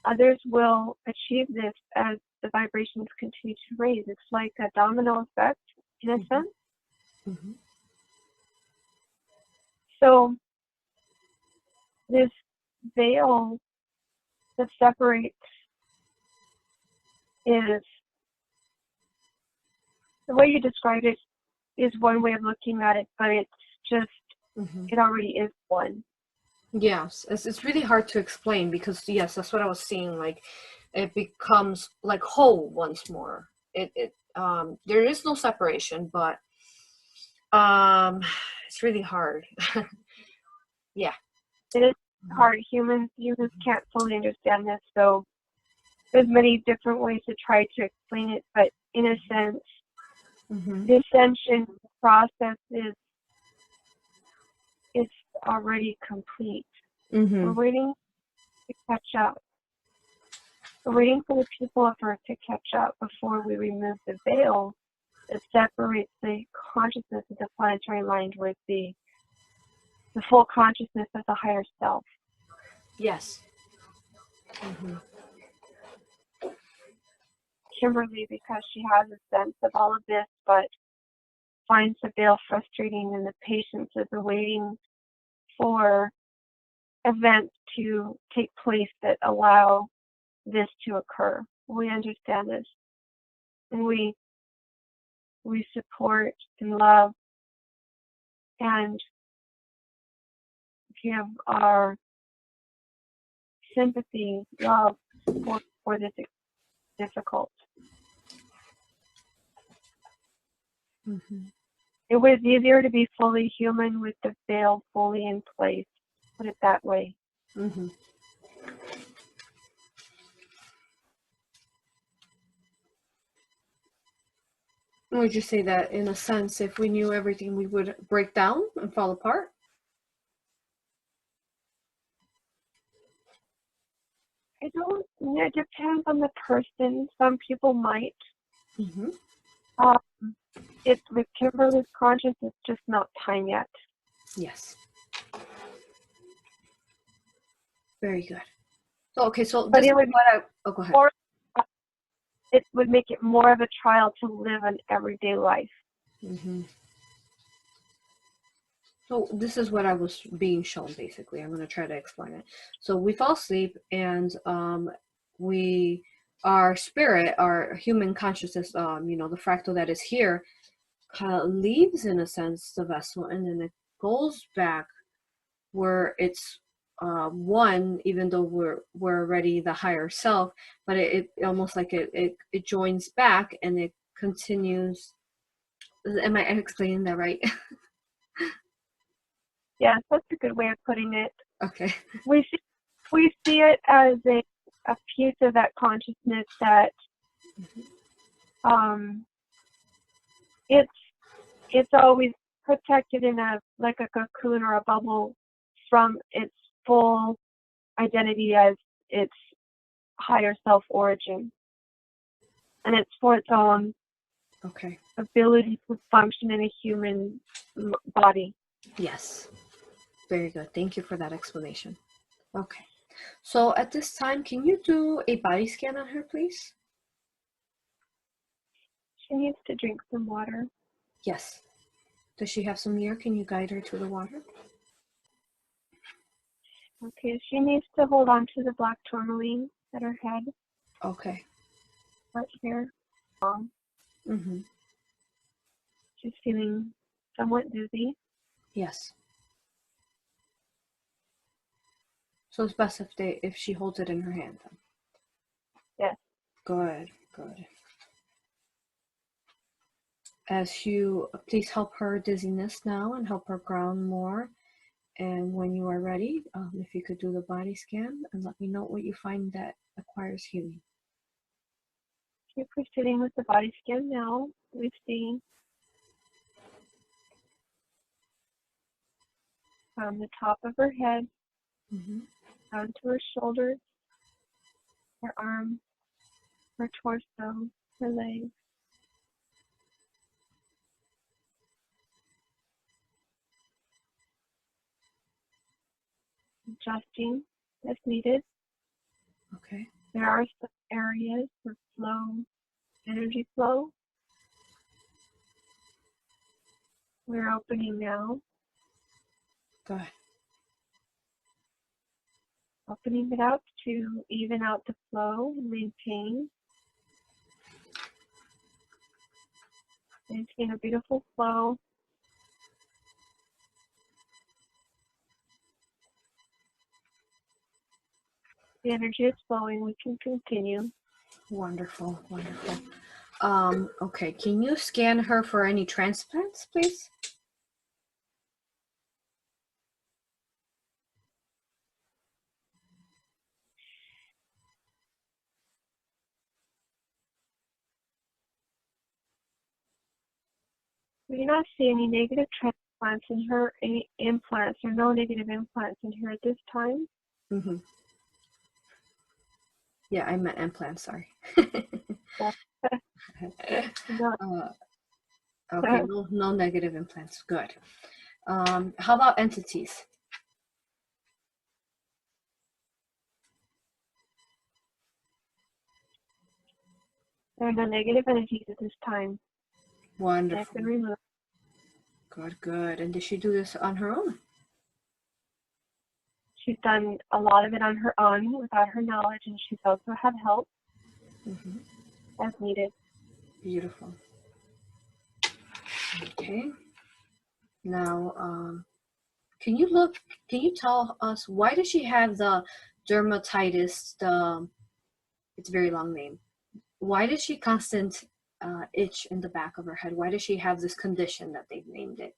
Others will achieve this as the vibrations continue to raise. It's like a domino effect, in a sense. Mm-hmm. So this veil that separates is, the way you described it is one way of looking at it, but it's just, it already is one. Yes, it's really hard to explain because, yes, that's what I was seeing. Like, it becomes like whole once more. There is no separation, but it's really hard. Yeah. It is hard. Humans can't fully understand this, so there's many different ways to try to explain it, but in a sense, the ascension process is, it's already complete. We're waiting to catch up. We're waiting for the people of Earth to catch up before we remove the veil that separates the consciousness of the planetary mind with the full consciousness of the higher self. Yes. Kimberly, because she has a sense of all of this, but finds the veil frustrating, and the patience is awaiting for events to take place that allow this to occur. We understand this, and we support and love and give our sympathy, love, support for this difficult. It was easier to be fully human with the veil fully in place. Put it that way. Would you say that, in a sense, if we knew everything, we would break down and fall apart? I don't. It depends on the person. Some people might. It's with Kimberly's conscience. It's just not time yet. Yes. Very good. So, okay, so but this it would is what I. Oh, go ahead. It would make it more of a trial to live an everyday life. So this is what I was being shown, basically. I'm going to try to explain it. So we fall asleep, and our spirit, our human consciousness, the fractal that is here, kind of leaves, in a sense, the vessel, and then it goes back where it's one, even though we're already the higher self, but it almost like it joins back, and it continues. Am I explaining that right? Yes, that's a good way of putting it. Okay. We see it as a piece of that consciousness that it's always protected in like a cocoon or a bubble from its full identity as its higher self origin, and it's for its own ability to function in a human body. Yes. Very good. Thank you for that explanation. Okay. So at this time, can you do a body scan on her, please? She needs to drink some water. Yes. Does she have some near? Can you guide her to the water? Okay, she needs to hold on to the black tourmaline at her head. Okay. Right here. She's feeling somewhat dizzy. Yes. So it's best if she holds it in her hand then. Yes. Good. As you please help her dizziness now and help her ground more. And when you are ready, if you could do the body scan and let me know what you find that acquires healing. Okay, proceeding with the body scan now. We see from the top of her head down to her shoulders, her arms, her torso, her legs, adjusting as needed. Okay. There are some areas for energy flow. We're opening now. Go ahead. Opening it up to even out the flow and maintain a beautiful flow. The energy is flowing. We can continue. Wonderful, wonderful. Okay, can you scan her for any transplants, please? We do not see any negative transplants in her, any implants, or no negative implants in here at this time. Mm-hmm. Yeah, I meant implants, sorry. Okay, no negative implants. Good. How about entities? There are no negative entities at this time. Wonderful. Good, good. And did she do this on her own? She's done a lot of it on her own without her knowledge, and she's also had help as needed. Beautiful. Okay. Now, can you tell us why does she have the dermatitis, it's a very long name. Why does she constant itch in the back of her head? Why does she have this condition that they've named it?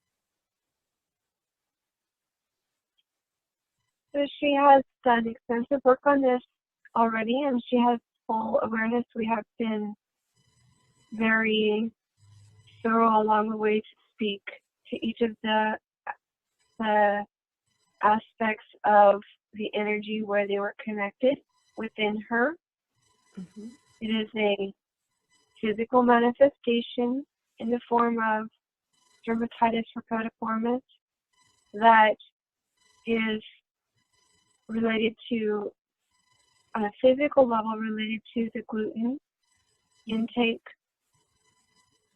So she has done extensive work on this already, and she has full awareness. We have been very thorough along the way to speak to each of the aspects of the energy where they were connected within her. It is a physical manifestation in the form of dermatitis rhodoformis that is related to, on a physical level, related to the gluten intake.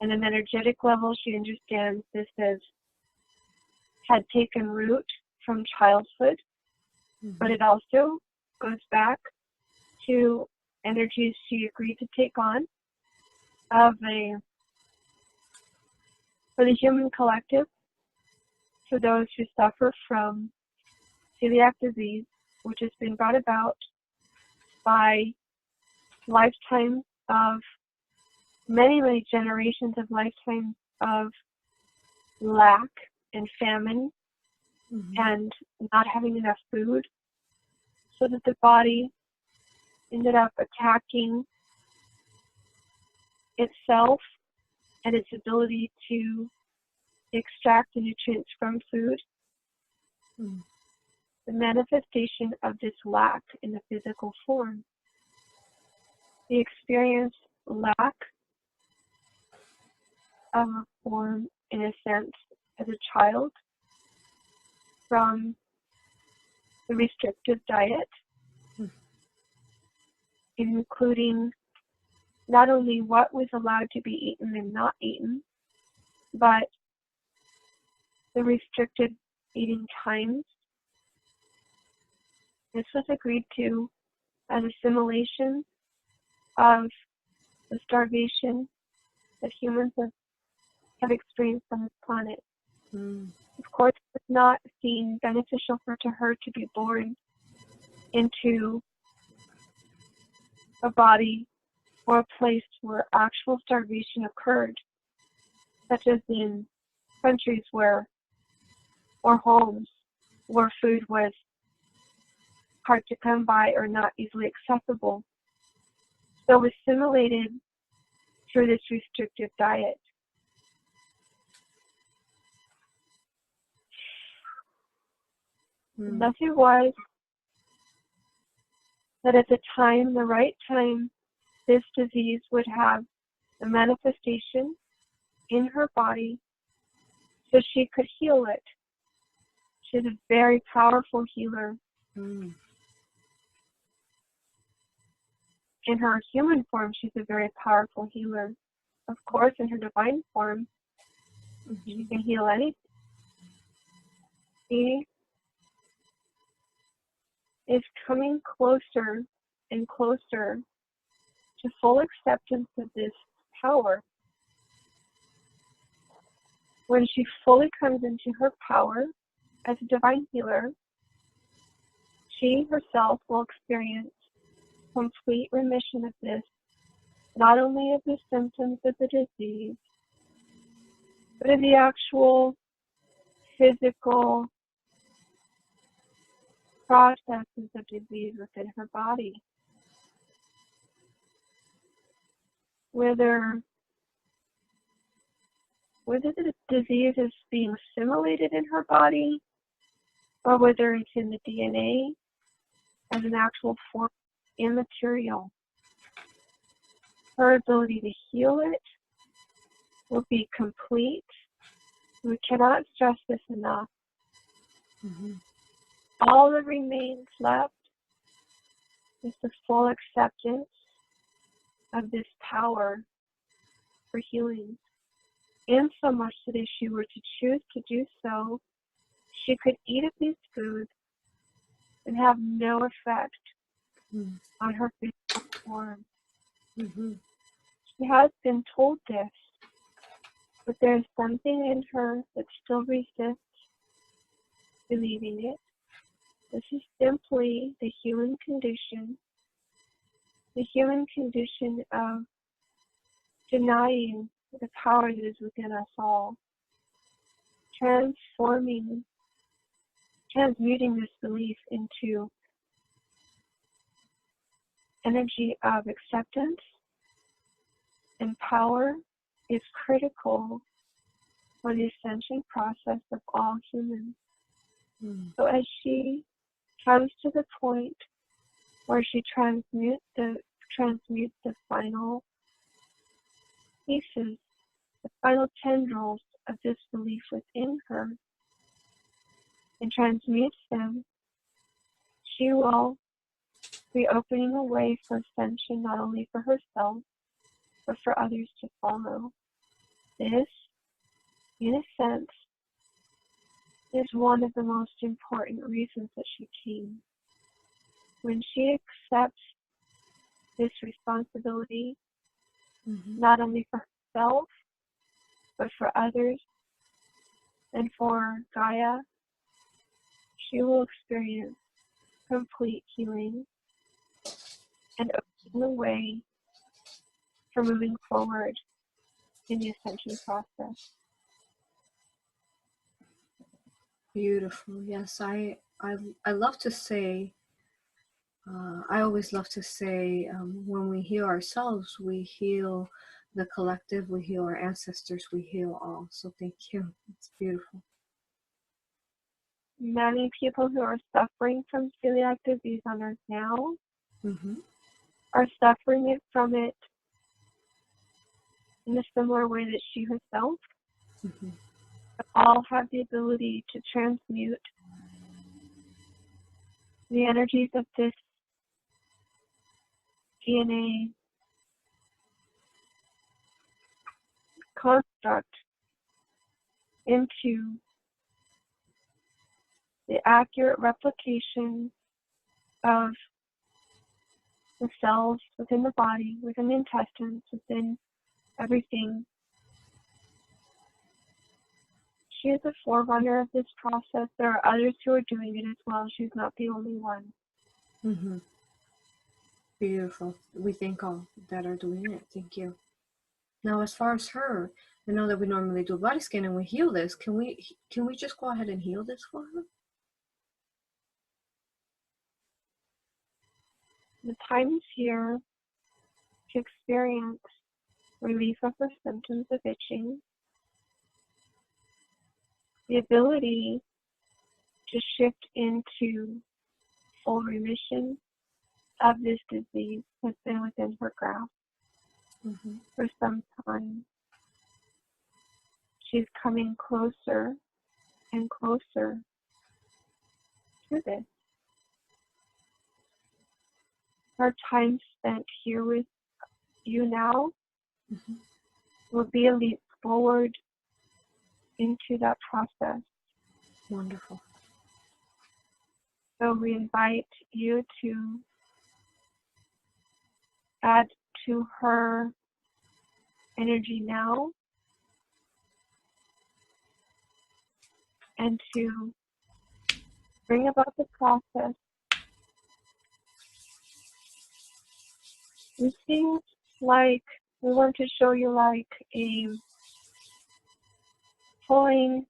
And an energetic level, she understands this as had taken root from childhood, but it also goes back to energies she agreed to take on for the human collective, for those who suffer from celiac disease, which has been brought about by lifetimes of many generations of lifetimes of lack and famine and not having enough food, so that the body ended up attacking itself and its ability to extract the nutrients from food. The manifestation of this lack in the physical form. The experience lack of a form, in a sense, as a child from the restrictive diet, including not only what was allowed to be eaten and not eaten, but the restricted eating times. This was agreed to as assimilation of the starvation that humans have experienced on this planet. Of course, it's not seen beneficial for her to be born into a body or a place where actual starvation occurred, such as in countries or homes where food was hard to come by or not easily accessible. So assimilated through this restrictive diet. Thus it was that at the right time, this disease would have a manifestation in her body so she could heal it. She's a very powerful healer Mm. In her human form, she's a very powerful healer. Of course, in her divine form, she can heal anything. She is coming closer and closer to full acceptance of this power. When she fully comes into her power as a divine healer, she herself will experience complete remission of this, not only of the symptoms of the disease, but of the actual physical processes of disease within her body. Whether the disease is being assimilated in her body, or whether it's in the DNA as an actual form immaterial, her ability to heal it will be complete. We cannot stress this enough. Mm-hmm. All that remains left is the full acceptance of this power for healing. And so much that if she were to choose to do so, she could eat of these foods and have no effect on her physical form. Mm-hmm. She has been told this, but there's something in her that still resists believing it. This is simply the human condition of denying the power that is within us all, transmuting this belief into energy of acceptance and power is critical for the ascension process of all humans. So as she comes to the point where she transmutes the final pieces, the final tendrils of this belief within her, and transmutes them, she will be opening a way for ascension not only for herself, but for others to follow. This, in a sense, is one of the most important reasons that she came. When she accepts this responsibility, not only for herself, but for others, and for Gaia, she will experience complete healing and open the way for moving forward in the ascension process. Beautiful. Yes, I love to say. I always love to say, when we heal ourselves, we heal the collective, we heal our ancestors, we heal all. So thank you. It's beautiful. Many people who are suffering from celiac disease on Earth now are suffering from it in a similar way that she herself. All have the ability to transmute the energies of this DNA construct into the accurate replication of the cells within the body, within the intestines, within everything. She is a forerunner of this process. There are others who are doing it as well. She's not the only one. Beautiful. We thank all that are doing it. Thank you. Now, as far as her, I know that we normally do a body scan and we heal this. Can we just go ahead and heal this for her? The time is here to experience relief of her symptoms of itching, the ability to shift into full remission of this disease has been within her grasp for some time. She's coming closer and closer to this. her time spent here with you now will be a leap forward into that process. Wonderful. So we invite you to add to her energy now and to bring about the process. It seems like we want to show you like a pulling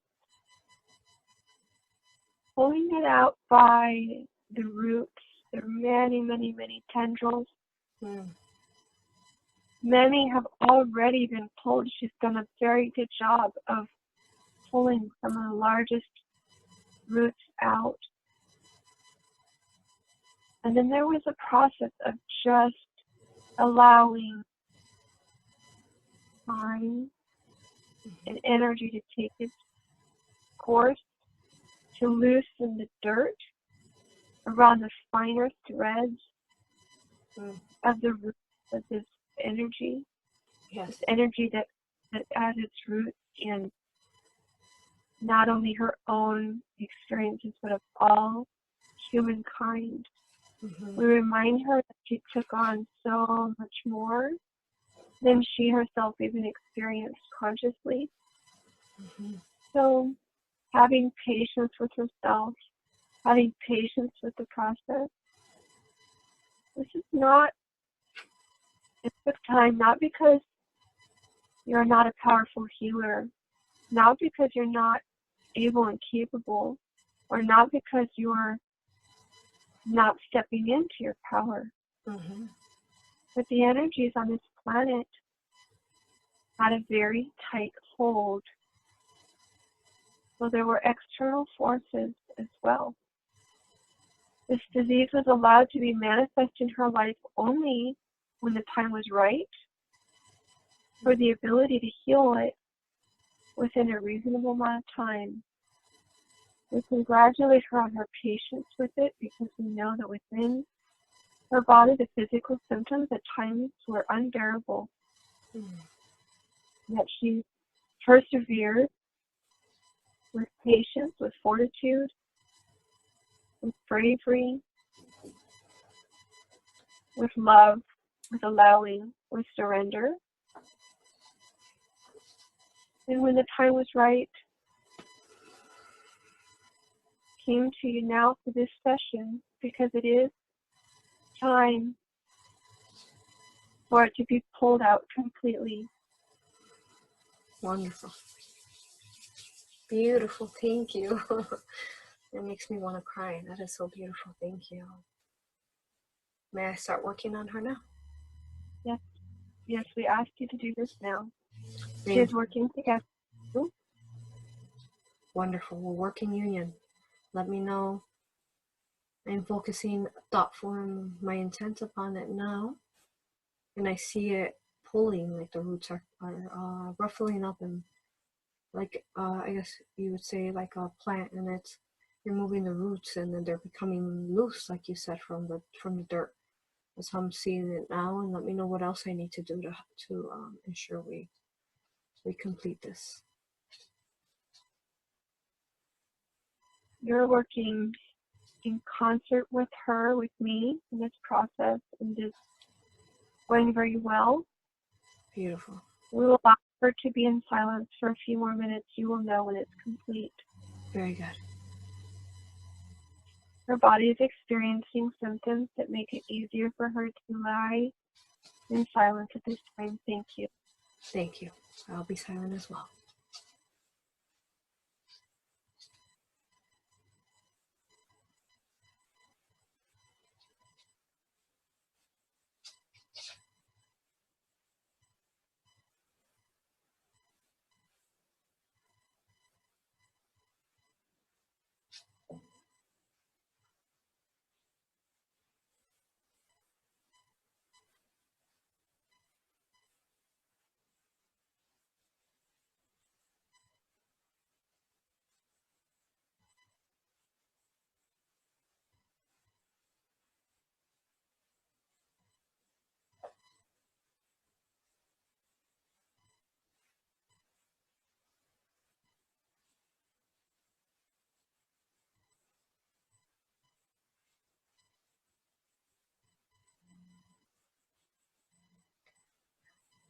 it out by the roots. There are many, many, many tendrils. Many have already been pulled. She's done a very good job of pulling some of the largest roots out. And then there was a process of just allowing time and energy to take its course, to loosen the dirt around the finer threads of the roots of this energy. Yes. This energy that has its roots in not only her own experiences, but of all humankind. We remind her that she took on so much more than she herself even experienced consciously. So having patience with herself, having patience with the process. This is not, it took time, not because you're not a powerful healer, not because you're not able and capable, or not because you're not stepping into your power. But the energies on this planet had a very tight hold. So there were external forces as well. This disease was allowed to be manifest in her life only when the time was right for the ability to heal it within a reasonable amount of time. We congratulate her on her patience with it because we know that within her body, the physical symptoms at times were unbearable. That she persevered with patience, with fortitude, with bravery, with love, with allowing, with surrender. And when the time was right, came to you now for this session because it is time for it to be pulled out completely. Wonderful. Beautiful. Thank you. It makes me want to cry. That is so beautiful. Thank you. May I start working on her now? Yes. Yes, we ask you to do this now. She is working together. Wonderful. We'll work in union. Let me know. I'm focusing thought form, my intent upon it now. And I see it pulling, like the roots are ruffling up, and like I guess you would say like a plant, and it's you're moving the roots and then they're becoming loose, like you said, from the dirt. That's how I'm seeing it now. And let me know what else I need to do to ensure we complete this. You're working in concert with her, with me in this process, and it's going very well. Beautiful. We will allow her to be in silence for a few more minutes. You will know when it's complete. Very good. Her body is experiencing symptoms that make it easier for her to lie in silence at this time. Thank you. Thank you. I'll be silent as well.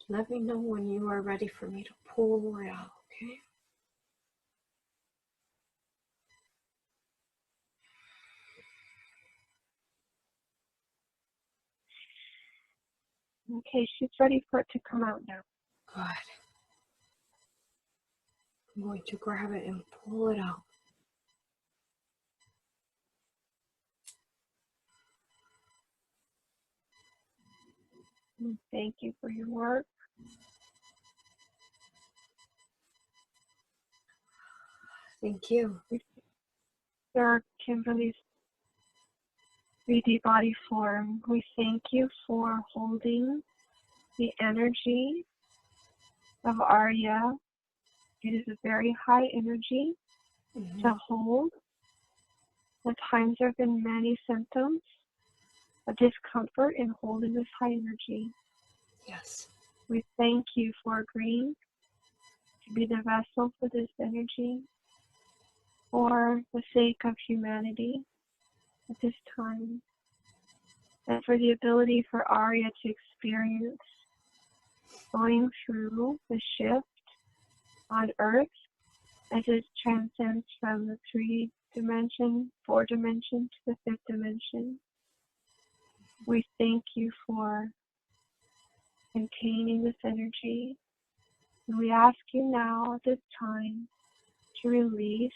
Let me know when you are ready for me to pull it out, okay? Okay, she's ready for it to come out now. Good. I'm going to grab it and pull it out. Thank you for your work. Thank you. Sir Kimberly's 3D body form, we thank you for holding the energy of Arya. It is a very high energy to hold. At times there have been many symptoms of discomfort in holding this high energy. Yes. We thank you for agreeing to be the vessel for this energy for the sake of humanity at this time, and for the ability for Arya to experience going through the shift on Earth as it transcends from the 3-dimension, 4-dimension to the 5th dimension. We thank you for containing this energy, and we ask you now at this time to release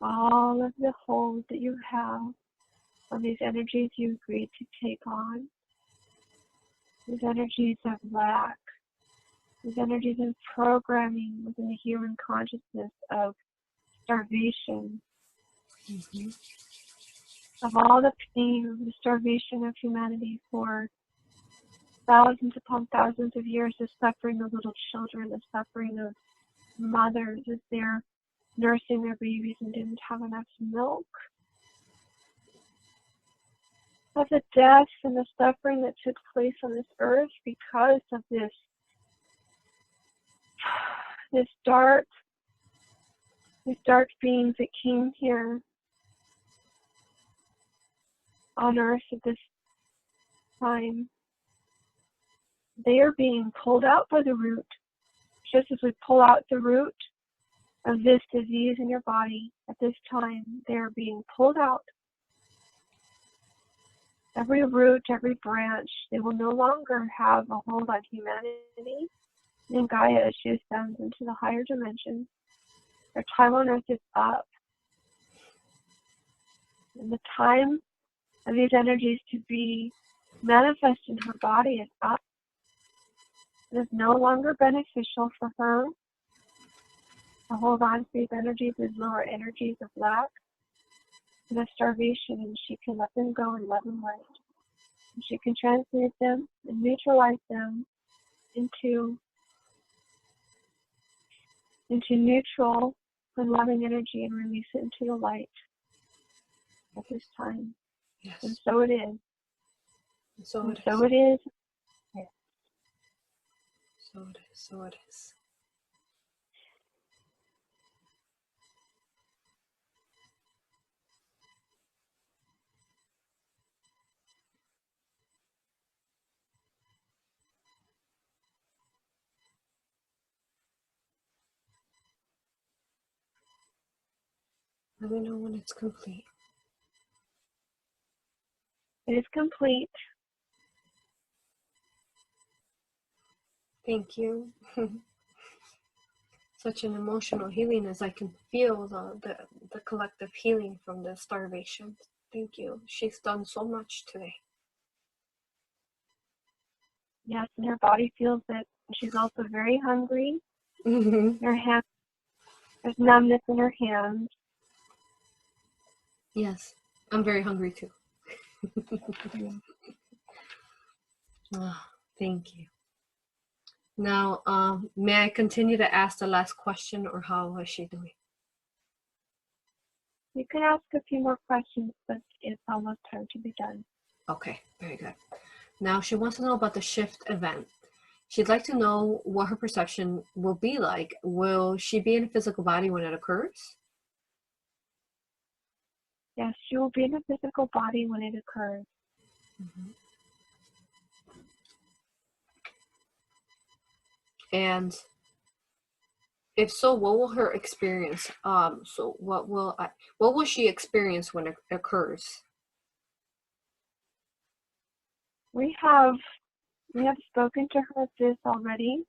all of the hold that you have on these energies you agreed to take on, these energies of lack, these energies of programming within the human consciousness of starvation, of all the pain, the starvation of humanity for thousands upon thousands of years, the suffering of little children, the suffering of mothers as they're nursing their babies and didn't have enough milk, of the deaths and the suffering that took place on this earth because of this dark beings that came here on earth at this time. They are being pulled out by the root, just as we pull out the root of this disease in your body at this time. They are being pulled out. Every root, every branch, they will no longer have a hold on humanity and Gaia as she ascends into the higher dimensions. Their time on earth is up. And the time of these energies to be manifest in her body is up. It is no longer beneficial for her to hold on to these energies, these lower energies of lack and of starvation, and she can let them go and love and light. And she can transmute them and neutralize them into neutral and loving energy and release it into the light at this time. Yes. And so it is. So it is. So it is. Yes. So it is. So it is. Let me know when it's complete. It is complete. Thank you. Such an emotional healing as I can feel the collective healing from the starvation. Thank you. She's done so much today. Yes, and her body feels it. She's also very hungry. Her hands, there's numbness in her hands. Yes, I'm very hungry too. Oh, thank you. Now, may I continue to ask the last question, or how is she doing? You can ask a few more questions, but it's almost time to be done. Okay, very good. Now she wants to know about the shift event. She'd like to know what her perception will be like. Will she be in a physical body when it occurs? Yes, she will be in a physical body when it occurs. Mm-hmm. And if so, what will her experience? So what will she experience when it occurs? We have spoken to her of this already.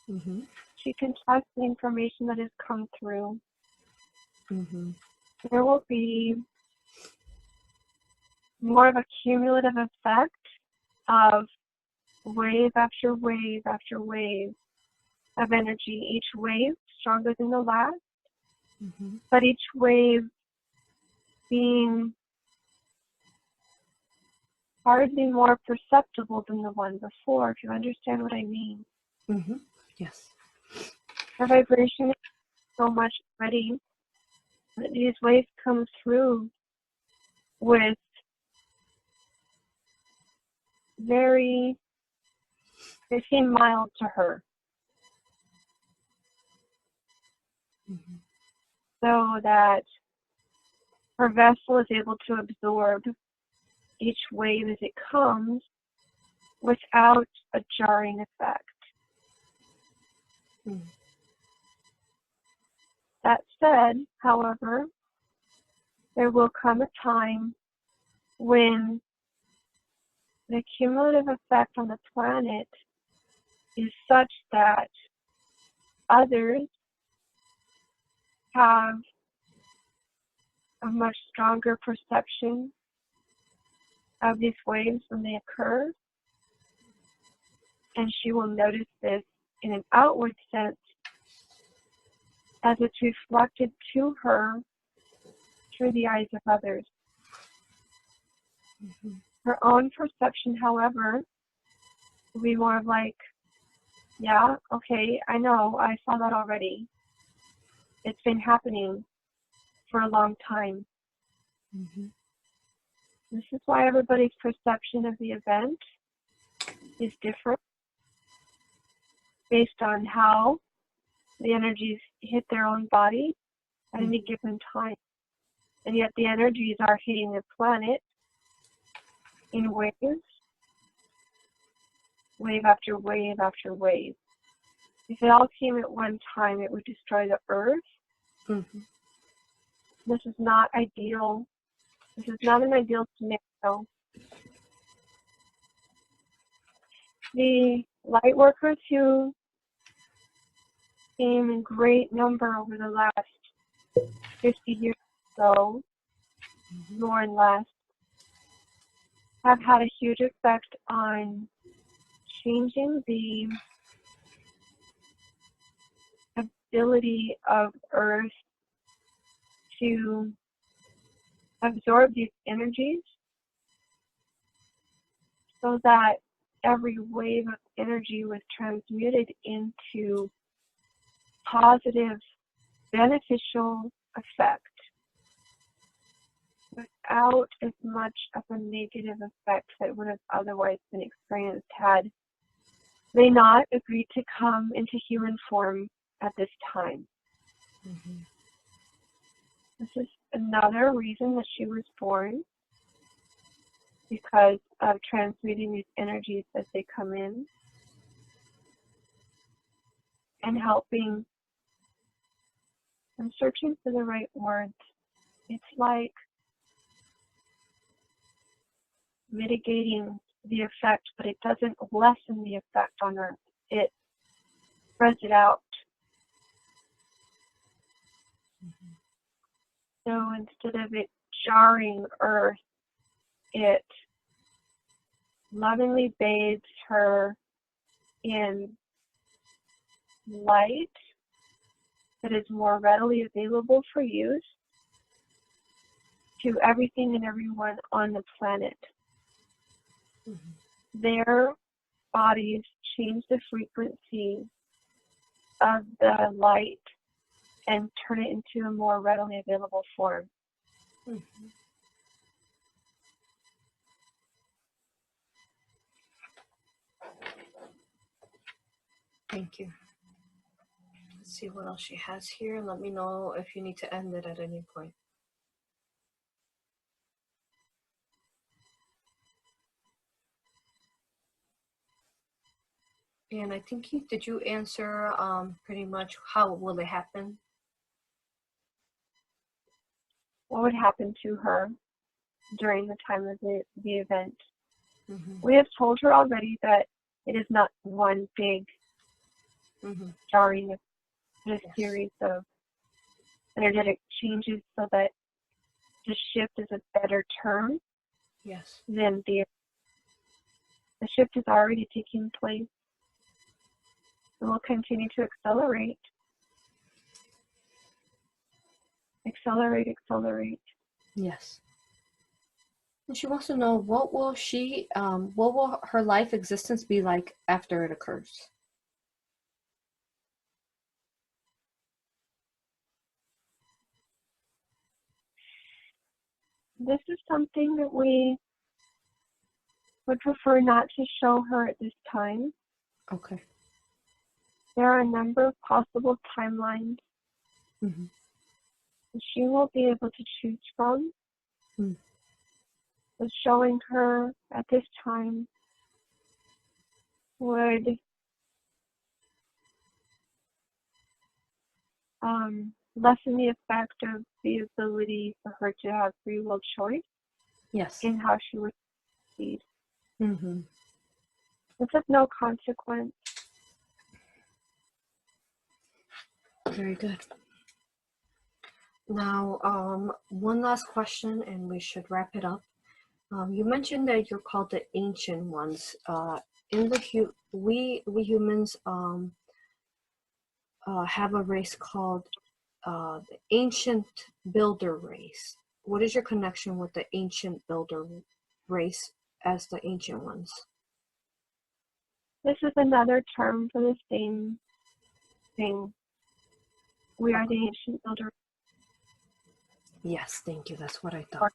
Mm-hmm. She can trust the information that has come through. Mm-hmm. There will be more of a cumulative effect of wave after wave after wave of energy, each wave stronger than the last, Mm-hmm. but each wave being hardly more perceptible than the one before, if you understand what I mean. Mm-hmm. Yes. Her vibration is so much already that these waves come through with they seem mild to her. Mm-hmm. So that her vessel is able to absorb each wave as it comes without a jarring effect. Mm. That said, however, there will come a time when the cumulative effect on the planet is such that others have a much stronger perception of these waves when they occur, and she will notice this in an outward sense as it's reflected to her through the eyes of others. Mm-hmm. Her own perception, however, will be more of like, yeah, okay, I know, I saw that already. It's been happening for a long time. Mm-hmm. This is why everybody's perception of the event is different based on how the energies hit their own body at any given time. And yet the energies are hitting the planet in waves, wave after wave after wave. If it all came at one time, it would destroy the earth. Mm-hmm. This is not ideal. This is not an ideal scenario. The light workers who came in great number over the last 50 years or so, more and less, have had a huge effect on changing the ability of Earth to absorb these energies so that every wave of energy was transmuted into positive, beneficial effect without as much of a negative effect that would have otherwise been experienced had they not agreed to come into human form at this time. Mm-hmm. This is another reason that she was born, because of transmuting these energies as they come in and helping. I'm searching for the right words. It's like mitigating the effect, but it doesn't lessen the effect on Earth. It spreads it out. Mm-hmm. So instead of it jarring Earth, it lovingly bathes her in light that is more readily available for use to everything and everyone on the planet. Mm-hmm. Their bodies change the frequency of the light and turn it into a more readily available form. Mm-hmm. Thank you. Let's see what else she has here. Let me know if you need to end it at any point. And I think did you answer pretty much how will it happen? What would happen to her during the time of the event? Mm-hmm. We have told her already that it is not one big jarring, but a series of energetic changes, so that the shift is a better term than the shift is already taking place. And will continue to accelerate. Accelerate. Yes. And she wants to know, what will her life existence be like after it occurs? This is something that we would prefer not to show her at this time. Okay. There are a number of possible timelines that she will be able to choose from. But showing her at this time would lessen the effect of the ability for her to have free will choice in how she would proceed. It's of no consequence. Very good. Now, one last question, and we should wrap it up. You mentioned that you're called the Ancient Ones. We humans have a race called the Ancient Builder race. What is your connection with the Ancient Builder race as the Ancient Ones? This is another term for the same thing. We are the Ancient Builder. Yes, thank you. That's what I thought.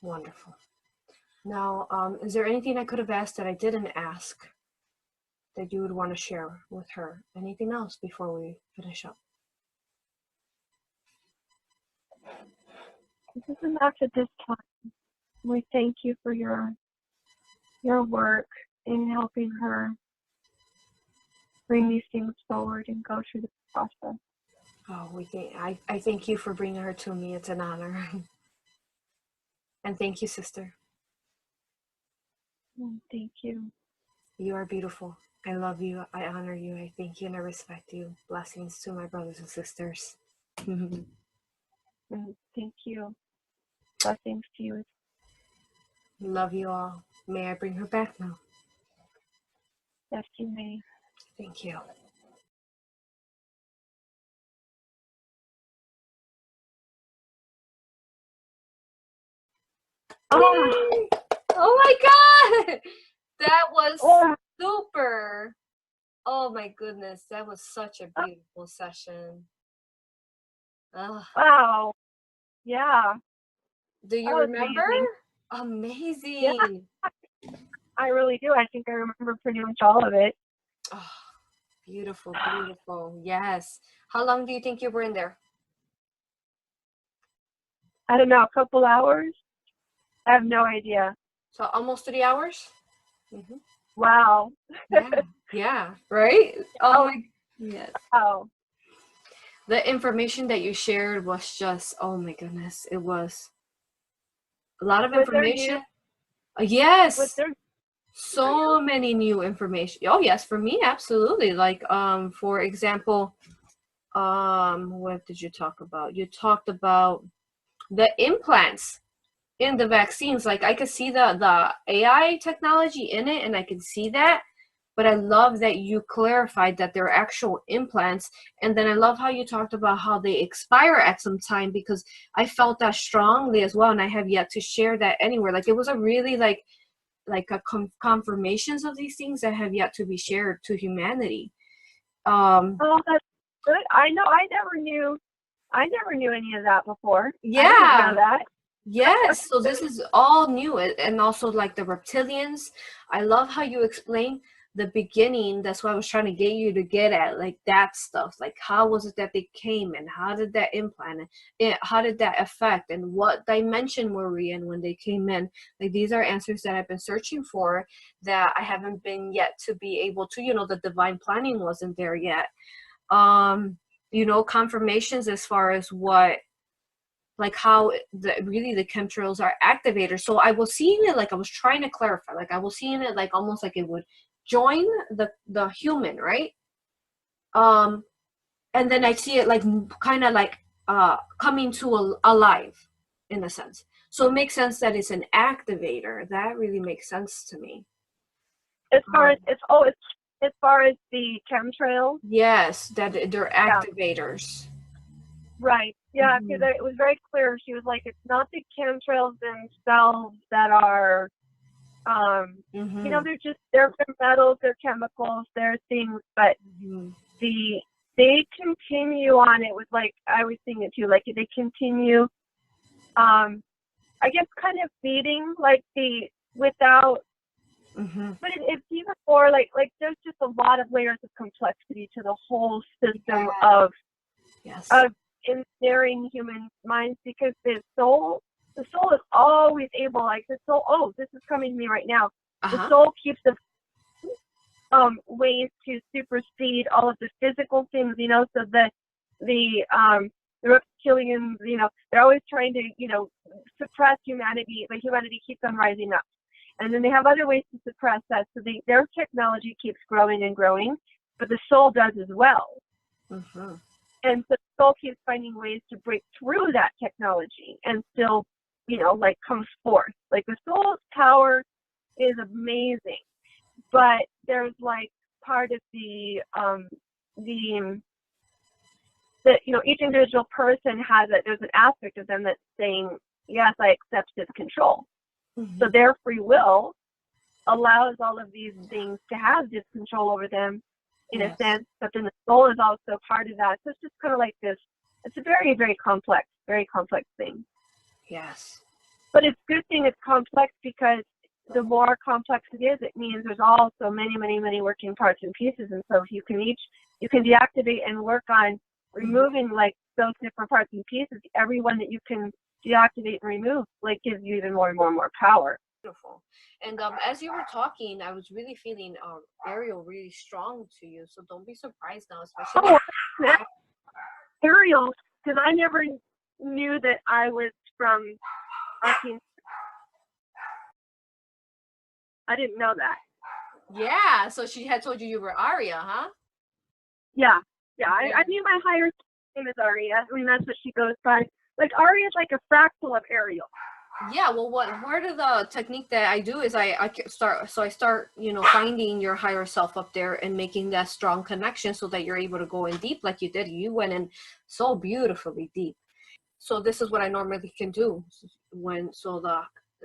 Wonderful. Now, is there anything I could have asked that I didn't ask that you would want to share with her? Anything else before we finish up? This is enough at this time. We thank you for your work in helping her bring these things forward and go through the process. Oh, I thank you for bringing her to me. It's an honor. And thank you, sister. Thank you. You are beautiful. I love you. I honor you. I thank you and I respect you. Blessings to my brothers and sisters. Thank you. Blessings to you. Love you all. May I bring her back now? Yes, you may. Thank you. Oh my God! That was super. Oh my goodness, that was such a beautiful session. Wow. Yeah. Do you remember? Amazing. Yeah. I really do. I think I remember pretty much all of it. Oh, beautiful, beautiful. Yes. How long do you think you were in there? I don't know, a couple hours? I have no idea. So almost 3 hours? Wow. Yeah, right? Oh my, yes. Wow. The information that you shared was just, oh my goodness, it was a lot of information. Yes. So many new information. Oh yes, for me, absolutely. Like, for example, what did you talk about? You talked about the implants in the vaccines. Like, I could see the AI technology in it, and I can see that. But I love that you clarified that they're actual implants. And then I love how you talked about how they expire at some time, because I felt that strongly as well. And I have yet to share that anywhere. Like, it was a really like a confirmations of these things that have yet to be shared to humanity. Oh, that's good. I know. I never knew any of that before. Yeah. I didn't know that. Yes. So this is all new. And also like the reptilians. I love how you explain the beginning, that's what I was trying to get you to get at, like that stuff. Like, how was it that they came, and how did that implant it, how did that affect, and what dimension were we in when they came in? Like, these are answers that I've been searching for, that I haven't been yet to be able to, you know, the divine planning wasn't there yet. You know, confirmations as far as what, like how really the chemtrails are activators. So I was seeing it, like I was trying to clarify, like I was seeing it like almost like it would join the human, right? And then I see it like kind of like coming to alive in a sense. So it makes sense that it's an activator. That really makes sense to me. As far as as far as the chemtrails. Yes, that they're activators. Right. Yeah, because it was very clear. She was like, it's not the chemtrails themselves that are, you know, they're metals, they're chemicals, they're things, but they continue on. It was like, I was seeing it too, like they continue, I guess kind of feeding, like without, but it's even more like there's just a lot of layers of complexity to the whole system of ensnaring human minds, because the soul is always able, like the soul, this is coming to me right now. The soul keeps the ways to supersede all of the physical things, you know, so the reptilians, you know, they're always trying to, you know, suppress humanity, but humanity keeps on rising up. And then they have other ways to suppress that. So their technology keeps growing and growing, but the soul does as well. And so the soul keeps finding ways to break through that technology and still, you know, like comes forth. Like the soul's power is amazing, but there's like part of the you know, each individual person has it. There's an aspect of them that's saying, yes, I accept this control. So their free will allows all of these things to have this control over them in a sense, but then the soul is also part of that. So it's just kind of like this, it's a very, very complex thing. Yes. But it's a good thing it's complex, because the more complex it is, it means there's also many, many, many working parts and pieces. And so if you can deactivate and work on removing like those different parts and pieces, every one that you can deactivate and remove like gives you even more and more and more power. Beautiful. And as you were talking, I was really feeling Ariel really strong to you. So don't be surprised now, especially Ariel, because I never knew that I was from Arkansas. I didn't know that. Yeah, so she had told you were Aria, huh? Yeah. I knew my higher name is Aria. I mean, that's what she goes by. Like Aria is like a fractal of Ariel. Yeah, well, part of the technique that I do is I start, you know, finding your higher self up there and making that strong connection so that you're able to go in deep like you did. You went in so beautifully deep. So this is what I normally can do.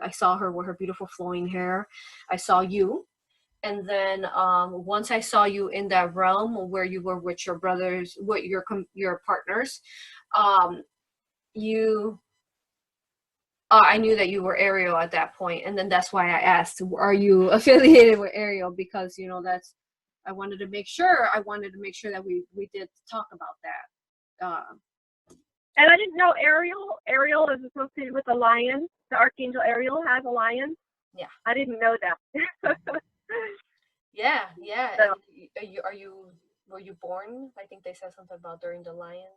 I saw her with her beautiful flowing hair. I saw you. And then once I saw you in that realm where you were with your brothers, with your partners, I knew that you were Ariel at that point, and then that's why I asked, "Are you affiliated with Ariel?" Because, you know, I wanted to make sure that we did talk about that. And I didn't know Ariel is associated with a lion. The Archangel Ariel has a lion. Yeah, I didn't know that. yeah. So, Were you born? I think they said something about during the lion.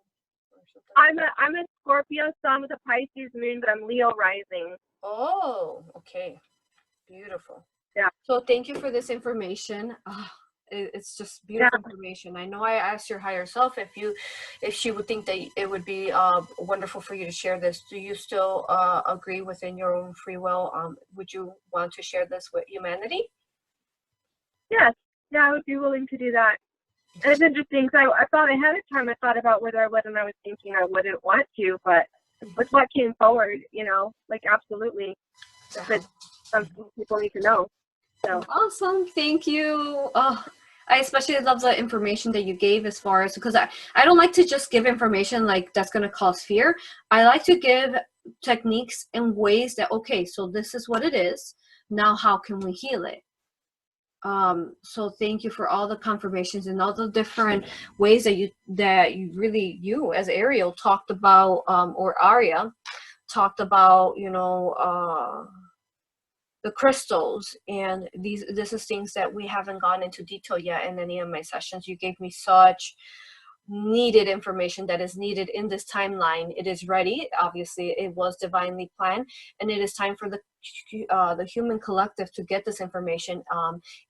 I'm a Scorpio sun with a Pisces moon, but I'm Leo rising. Oh, okay, beautiful. Yeah. So thank you for this information. It's just beautiful information. I know I asked your higher self if she would think that it would be wonderful for you to share this. Do you still agree within your own free will? Would you want to share this with humanity? Yes. Yeah, I would be willing to do that. And it's interesting, because I thought ahead of time, I thought about whether I would, and I was thinking I wouldn't want to, but with what came forward, you know, like absolutely. But some people need to know. So Awesome. Thank you. Oh, I especially love the information that you gave, as far as, because I don't like to just give information like that's going to cause fear. I like to give techniques in ways that, okay, so this is what it is. Now, how can we heal it? So thank you for all the confirmations and all the different ways that you as Ariel talked about, or Arya talked about, the crystals, and this is things that we haven't gone into detail yet in any of my sessions. You gave me such needed information that is needed in this timeline. It is ready. Obviously, it was divinely planned, and it is time for the human collective to get this information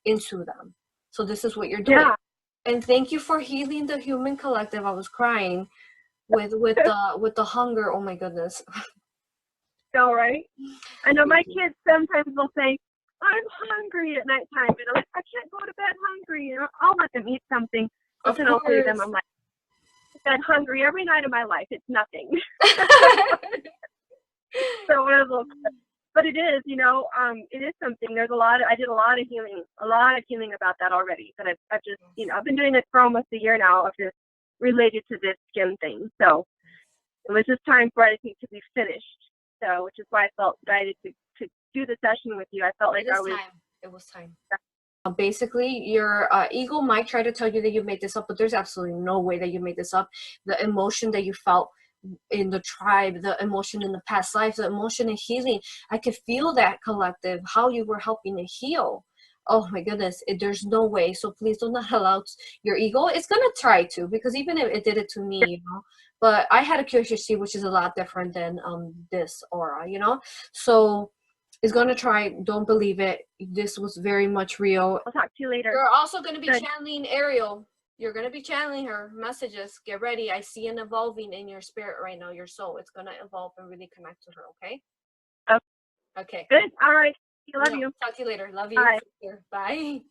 into them. So this is what you're doing. Yeah. And thank you for healing the human collective. I was crying with the hunger. Oh my goodness. All right. I know my kids sometimes will say, I'm hungry at nighttime, and I'm like, I can't go to bed hungry. And I'll let them eat something. But then I'll say to them, I'm like, I've been hungry every night of my life. It's nothing. So but it is, it is something. I did a lot of healing about that already. But I've just, I've been doing it for almost a year now of just related to this skin thing. So it was just time for everything to be finished. So, which is why I felt guided to do the session with you. I felt like it was time. Basically, your ego might try to tell you that you made this up, but there's absolutely no way that you made this up. The emotion that you felt in the tribe, the emotion in the past life, the emotion in healing, I could feel that, collective, how you were helping to heal. Oh my goodness, there's no way. So please do not allow your ego. It's going to try to, because even if it did it to me, but I had a QHHT, which is a lot different than this aura, so it's going to try. Don't believe it. This was very much real. I'll talk to you later. You're also going to be channeling Ariel. You're going to be channeling her messages. Get ready. I see an evolving in your spirit right now, your soul. It's going to evolve and really connect to her, okay? Okay. Okay. Good. All right. Love you. Talk to you later. Love you. Bye. Bye.